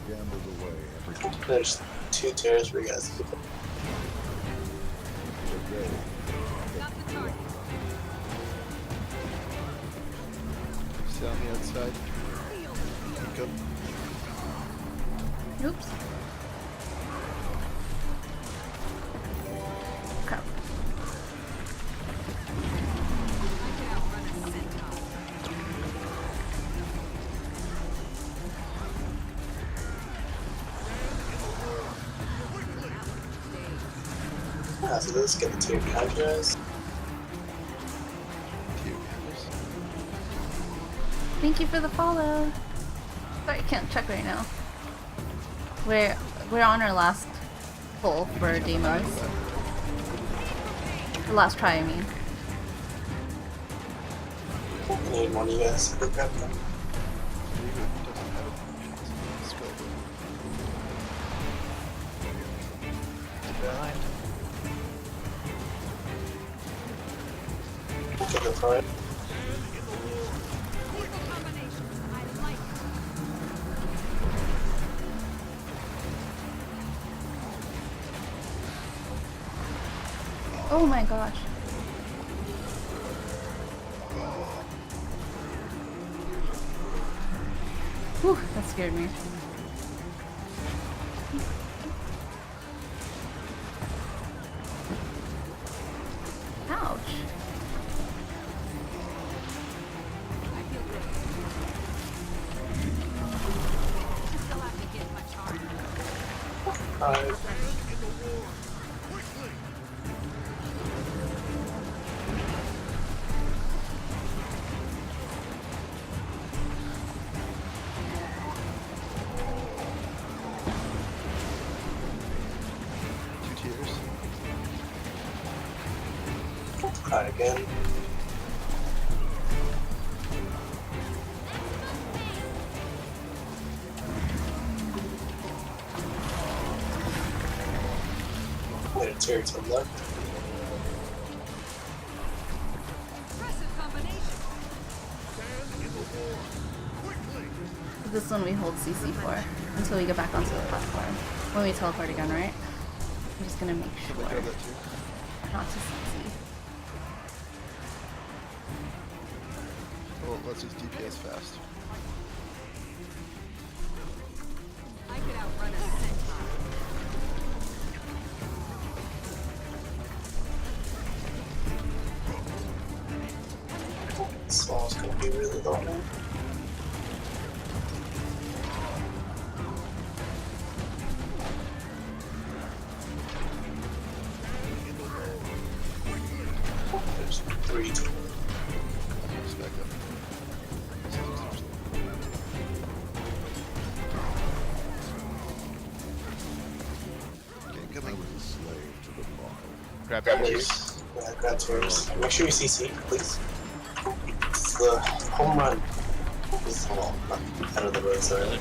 Gambled away everything. There's 2 tiers for you guys to pick up. Okay. Stay on the outside. Go. Oops. Crap. So let's get the tier behind you guys. Thank you for the follow. Sorry, I can't check right now. We're on our last pull for demons. The last try, I mean. I need one of you guys to grab them. Behind. Get the front. Oh my gosh. Whew, that scared me. Ouch. Try again. Wait a tier to the left. This one we hold CC for until we get back onto the platform. When we teleport again, right? I'm just gonna make sure not to CC. Well, let's use DPS fast. I could outrun a centaur. This wall's gonna be really low now. There's 3 to Just back up. Okay, I coming. was a slave to the bottle. Grab grab yours. tiers. Yeah, grab tiers. Make sure you CC, please. It's the home run. This is the wall, not out of the road, sorry.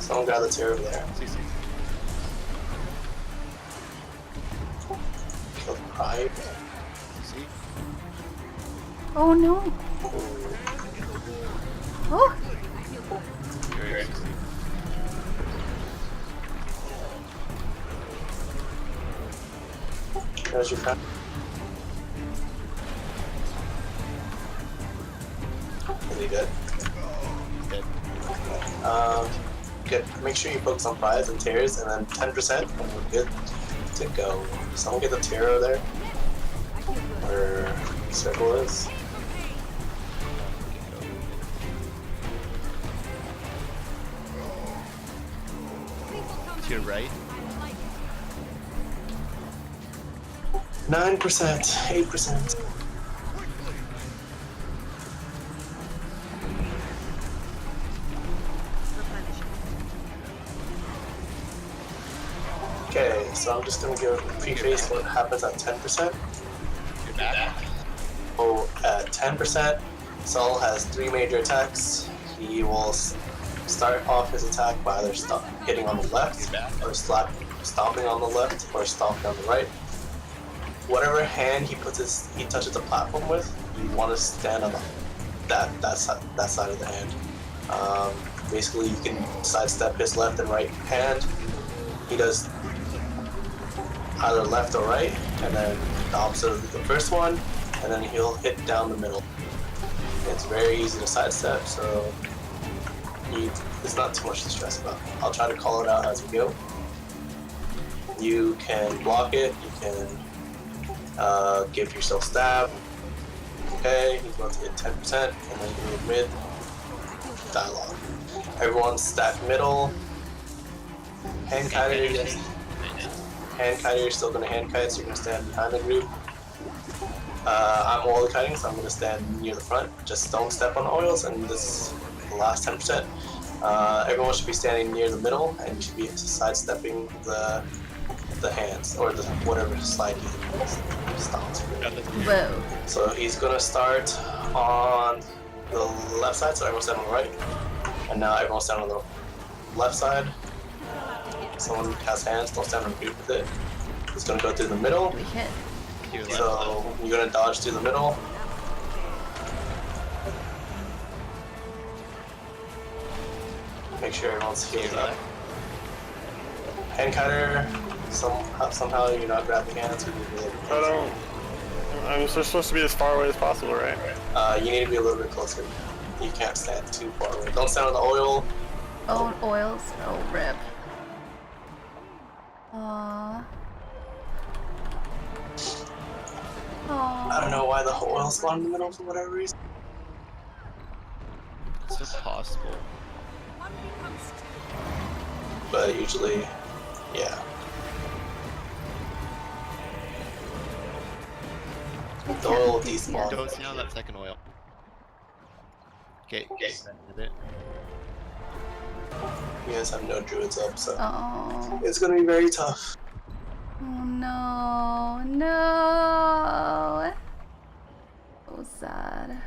Someone grab the tier over there. CC. Kill the pride. CC. Oh no! Oh! Great. There's your friend. Really good. Dead. Good. Make sure you focus on fives and tears, and then 10%, and we're good to go. Someone get the tear over there. Where circle is. To your right. 9%, 8%. so I'm just gonna give a preface what happens at 10%. You're back. So at 10%, Saul has 3 major attacks. He will start off his attack by either hitting on the left, or stomping on the left, or stomping on the right. Whatever hand he touches the platform with, you want to stand on that side of the hand. Basically, you can sidestep his left and right hand. He does either left or right, and then the opposite of the first one, and then he'll hit down the middle. It's very easy to sidestep, so it's not too much to stress about. I'll try to call it out as we go. You can block it, you can give yourself stab. Okay, he's about to hit 10%, and then you move mid. Dialogue. Everyone stack middle. Hand kiter, yes. Hand kiter, you're still gonna hand kite, so you're gonna stand behind the group. I'm wall kiting, so I'm gonna stand near the front. Just don't step on oils, and this is the last 10%. Everyone should be standing near the middle, and you should be sidestepping the hands, or whatever slide he stops. Whoa. So he's gonna start on the left side, so everyone stand on the right. And now everyone stand on the left side. Someone has hands, don't stand on the group with it. He's gonna go through the middle. We hit. So you're gonna dodge through the middle. Make sure everyone's healed up. Hand kiter, somehow you're not grabbing hands. I'm just supposed to be as far away as possible, right? You need to be a little bit closer. You can't stand too far away. Don't stand on the oil. Oh, oils. Oh, rip. Aww. Aww. I don't know why the oil spawned in the middle for whatever reason. It's just possible. But usually, yeah. The oil will despawn. Don't stand on that second oil. Okay, did it. You guys have no druids up, so Oh. it's gonna be very tough. Oh no, no. So sad.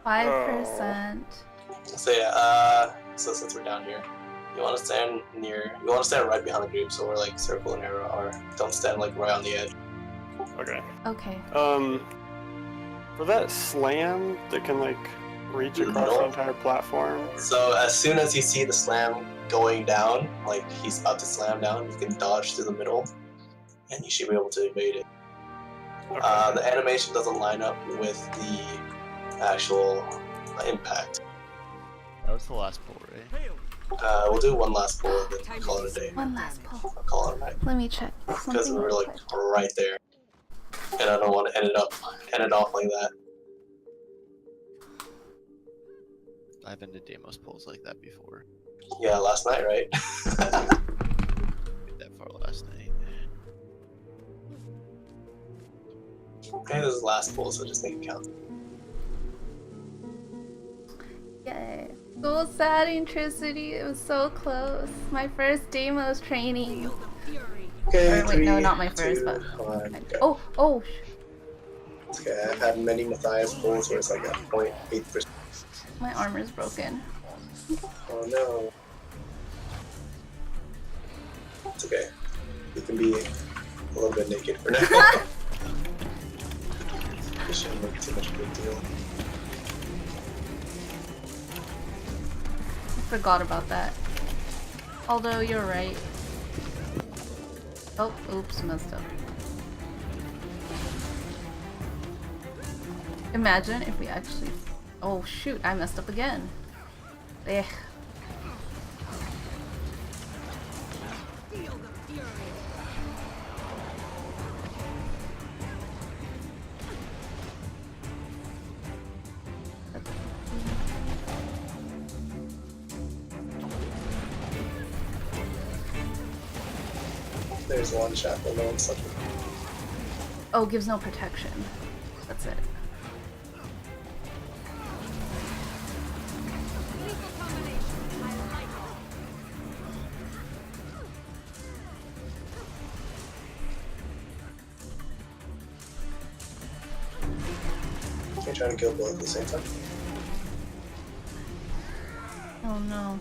5%. So yeah, so since we're down here, you want to stand right behind the group, so we're like circle and arrow, or don't stand like right on the edge. Okay. Okay. For that slam that can like reach across the entire platform. So as soon as you see the slam going down, like he's about to slam down, you can dodge through the middle, and you should be able to evade it. Okay. The animation doesn't line up with the actual impact. That was the last pull, right? We'll do one last pull and then call it a day. One last pull. I'll call it a night. Let me check. Because we were like right there, and I don't want to end it off like that. I've ended Demos pulls like that before. Yeah, last night, right? Made that far last night. Okay, this is the last pull, so just make it count. Yay. So sad, Intricity. It was so close. My first Demos training. Okay, Or, wait, no, not my first, but. Okay. Oh! Okay, I've had many Matthias pulls where it's like a 0.8%. My armor's broken. Oh no. It's okay. You can be a little bit naked for now. It shouldn't make too much of a big deal. I forgot about that. Although you're right. Oh, oops, messed up. Imagine if we actually... Oh shoot, I messed up again. Ugh. There's one shot that no one's sucking. Oh, gives no protection. That's it. trying to kill both at the same time? Oh no.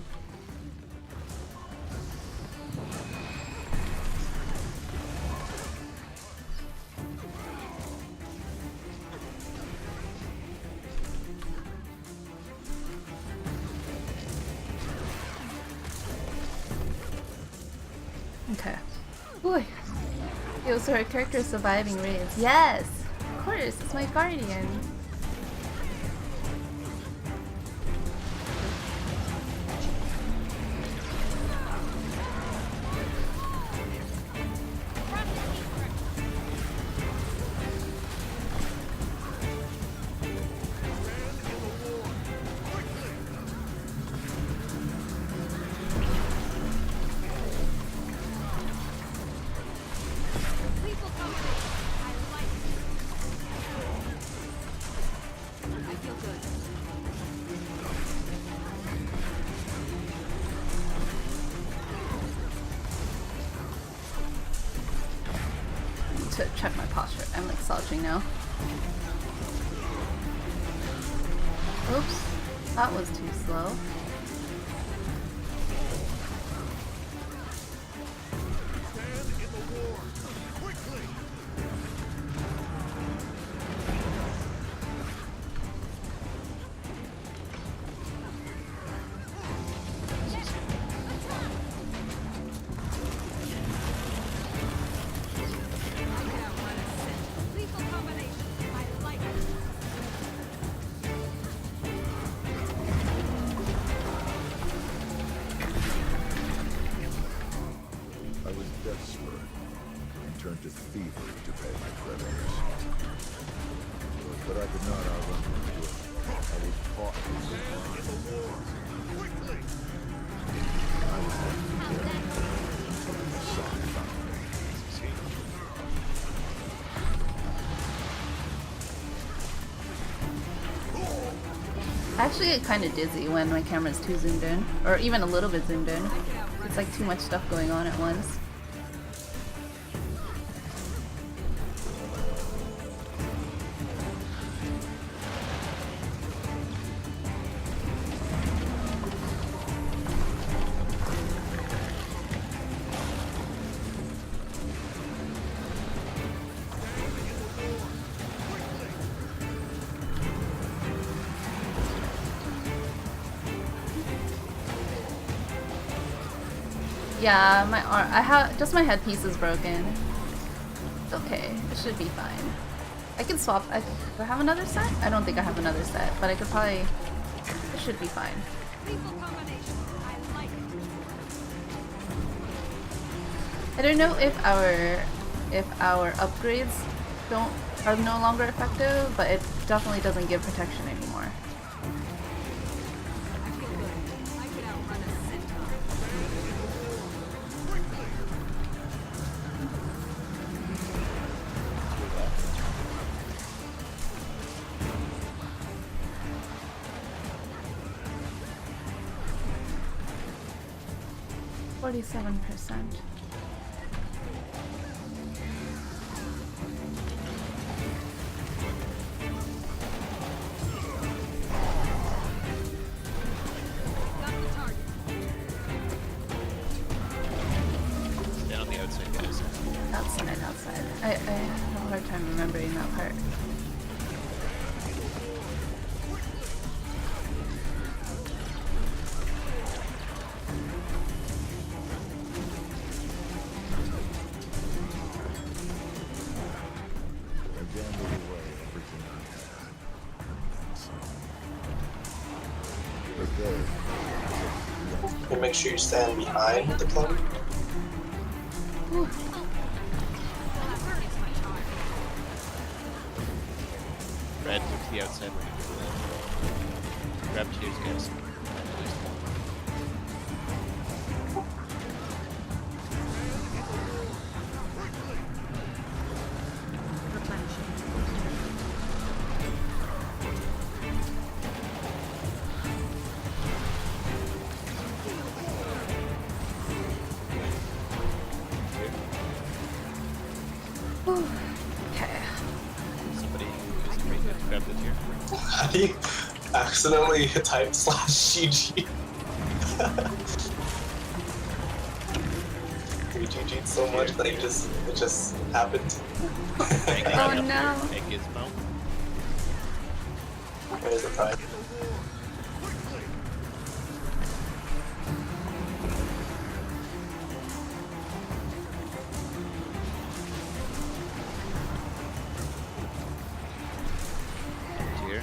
Okay. Boy. Yo, so our character is surviving raids. Yes! Of course, it's my guardian. To check my posture. I'm like slouching now. Oops, that was too slow. I was desperate and turned to thievery to pay my creditors. But I could not outrun my guilt. I was caught in the line. I was left for dead until the sun found me. I actually get kind of dizzy when my camera's too zoomed in, or even a little bit zoomed in. It's like too much stuff going on at once. Yeah, my arm. I have just my headpiece is broken. It's okay. It should be fine. I can swap. Do I have another set? I don't think I have another set, but I could probably. It should be fine. I don't know if our upgrades are no longer effective, but it definitely doesn't give protection anymore. %. Stand on the outside, guys. Outside. I have a hard time remembering that part. And make sure you stand behind the clone. Red, look to the outside where you grab tears, guys. Okay. Somebody is afraid to grab Good tier. How do you accidentally type /GG? We GG'd so much that it just happened. Oh no. Egg Gizmo. There's the pride. Tier.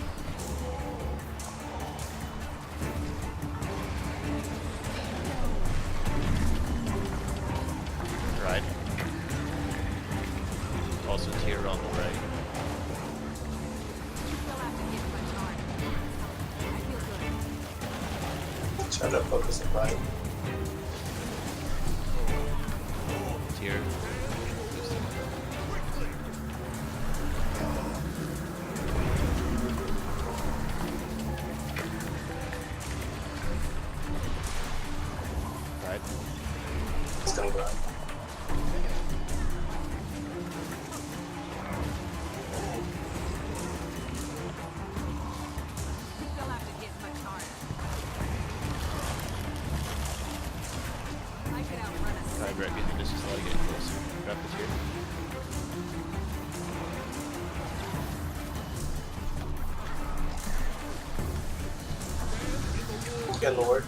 Right. Also tier on the right. Try to focus on pride. Tier. Right. It's gonna go. Right, right behind us, just let it get closer. Grab the tier. Get Lord.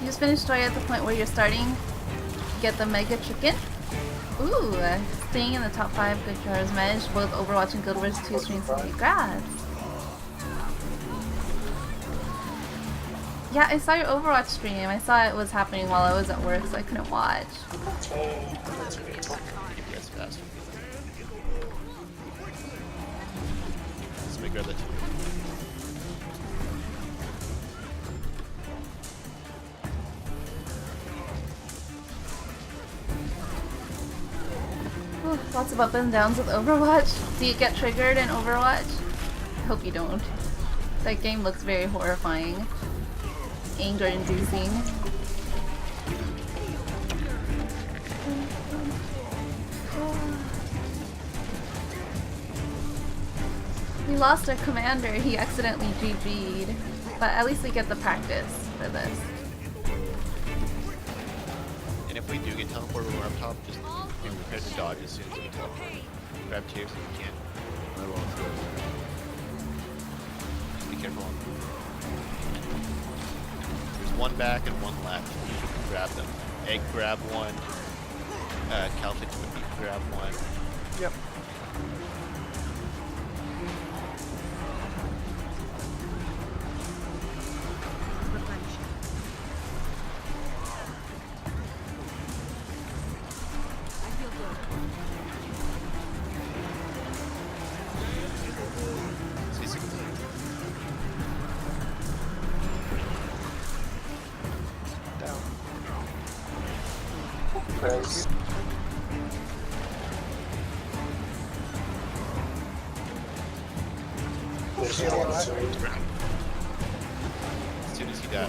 You just finished story at the point where you're starting to get the mega chicken. Ooh, staying in the top 5 good jars. Managed both Overwatch and Guild Wars 2 streams. Congrats! Yeah, I saw your Overwatch stream. I saw it was happening while I was at work, so I couldn't watch. Yes, faster. Let's make grab that tier. Ooh, lots of up and downs with Overwatch. Do you get triggered in Overwatch? I hope you don't. That game looks very horrifying. Anger inducing. We lost our commander, he accidentally GG'd. But at least we get the practice for this. And if we do get teleported when we're up top, just be prepared to dodge as soon as we teleport. Grab tier so you can. Just be careful. There's one back and one left. You can grab them. Egg grab one. Calfix would be grab one. Yep. Prez. There's Yeah, one right. sword. As soon as he died.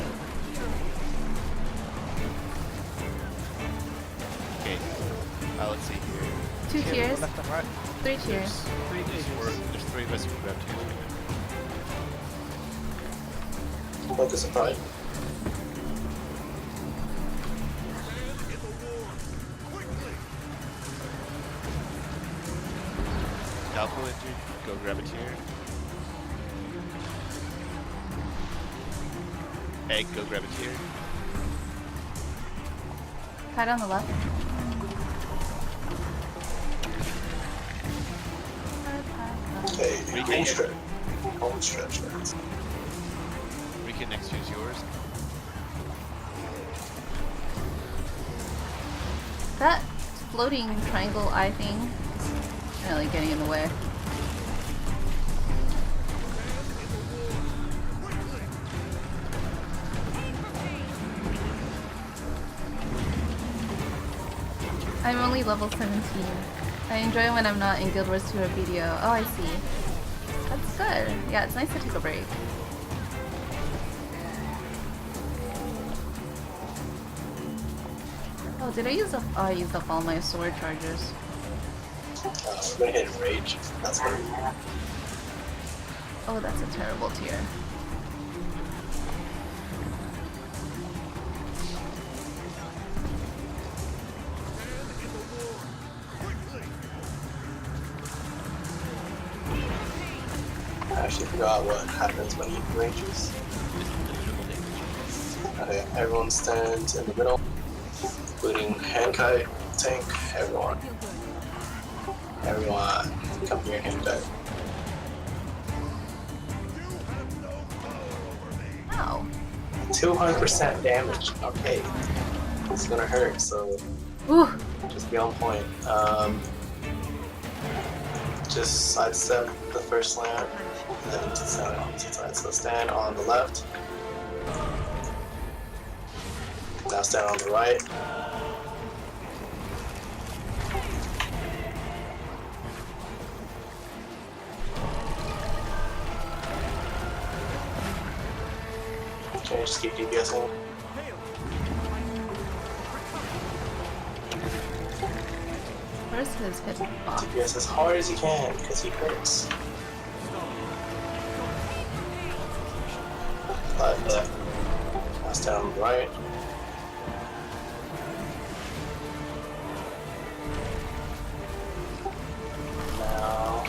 Okay. Let's see here. 2 tiers. Left and right. 3 tiers. There's 3 of us who can grab tiers right now. Focus on pride. Calpo injured, go grab a tier. Egg, go grab a tier. Kite on the left. Okay, Recon home stretch. Home stretch. Recon next to is yours. That floating triangle eye thing is really getting in the way. I'm only level 17. I enjoy when I'm not in Guild Wars 2 or BDO. Oh, I see. That's good. Yeah, it's nice to take a break. Oh, did I use up? Oh, I used up all my sword charges. We're gonna hit rage. That's what. Oh, that's a terrible tier. I actually forgot what happens when he rages. Okay, everyone stands in the middle, including Hankai, Tank, everyone. Everyone, come here, Hankai. Ow. 200% damage. Okay. It's gonna hurt, so Ooh. just be on point. Just sidestep the first slam, and then stand on the opposite side. So stand on the left. Now stand on the right. Okay, just keep DPSing. Where's his hitbox? DPS as hard as you can, because he hurts. Left. Now stand on the right. Now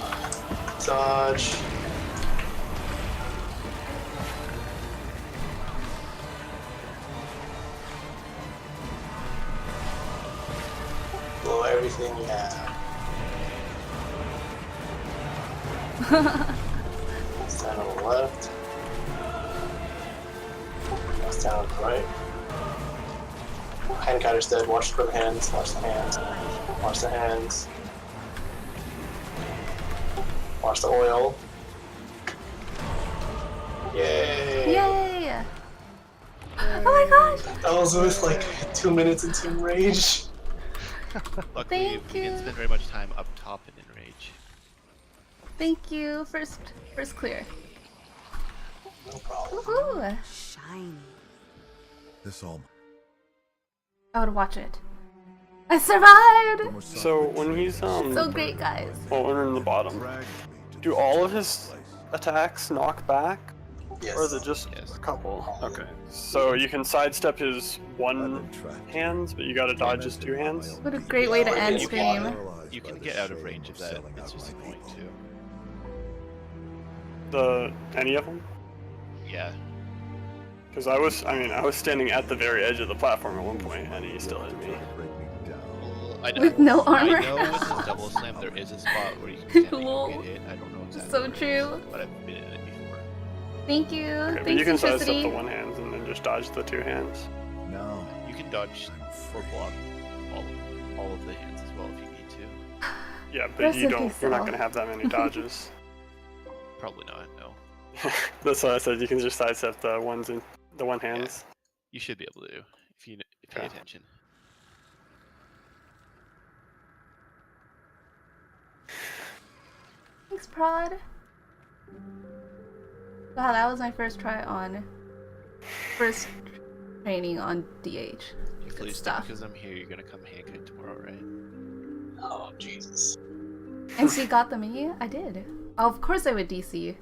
dodge. Blow everything you have. Stand on the left. Now stand on the right. Hand counter's dead. Watch for the hands. Watch the hands. Watch the hands. Watch the oil. Yay! Yay! Oh my gosh! That was with like 2 minutes into rage. Luckily, Thank we didn't you. spend very much time up top and in rage. Thank you. First clear. No problem. Woohoo! Shiny. This all. I would watch it. I survived! So when he's So great, guys. well, when we're in the bottom, do all of his attacks knock back, Yes. or is it just a couple? Okay. So you can sidestep his one hands, but you gotta dodge his two hands. What a great way to end You stream. can, you can get out of range of that. It's just annoying too. Any of them? Yeah. Because I was standing at the very edge of the platform at one point, and he still hit me. Well, I know, With no armor. I know with the double slam there is a spot where you can stand and Lol. get hit. I don't know exactly. So where it true. is, but I've been in it before. Thank you. Okay, but Thanks, you can sidestep Centricity. the one hands and then just dodge the two hands. No. You can dodge or block all of the hands as well if you need to. Yeah, but Rest you in don't. peace, You're not Saul. gonna have that many dodges. Probably not. No. That's why I said you can just sidestep the ones in the one hands. You should be able to if you pay Okay. attention. Thanks, Prod. Wow, that was my first try on. First training on DH. You Good please stuff. because I'm here. You're gonna come Hank tomorrow, right? Oh, Jesus. And she got the me? I did. Oh, of course I would DC.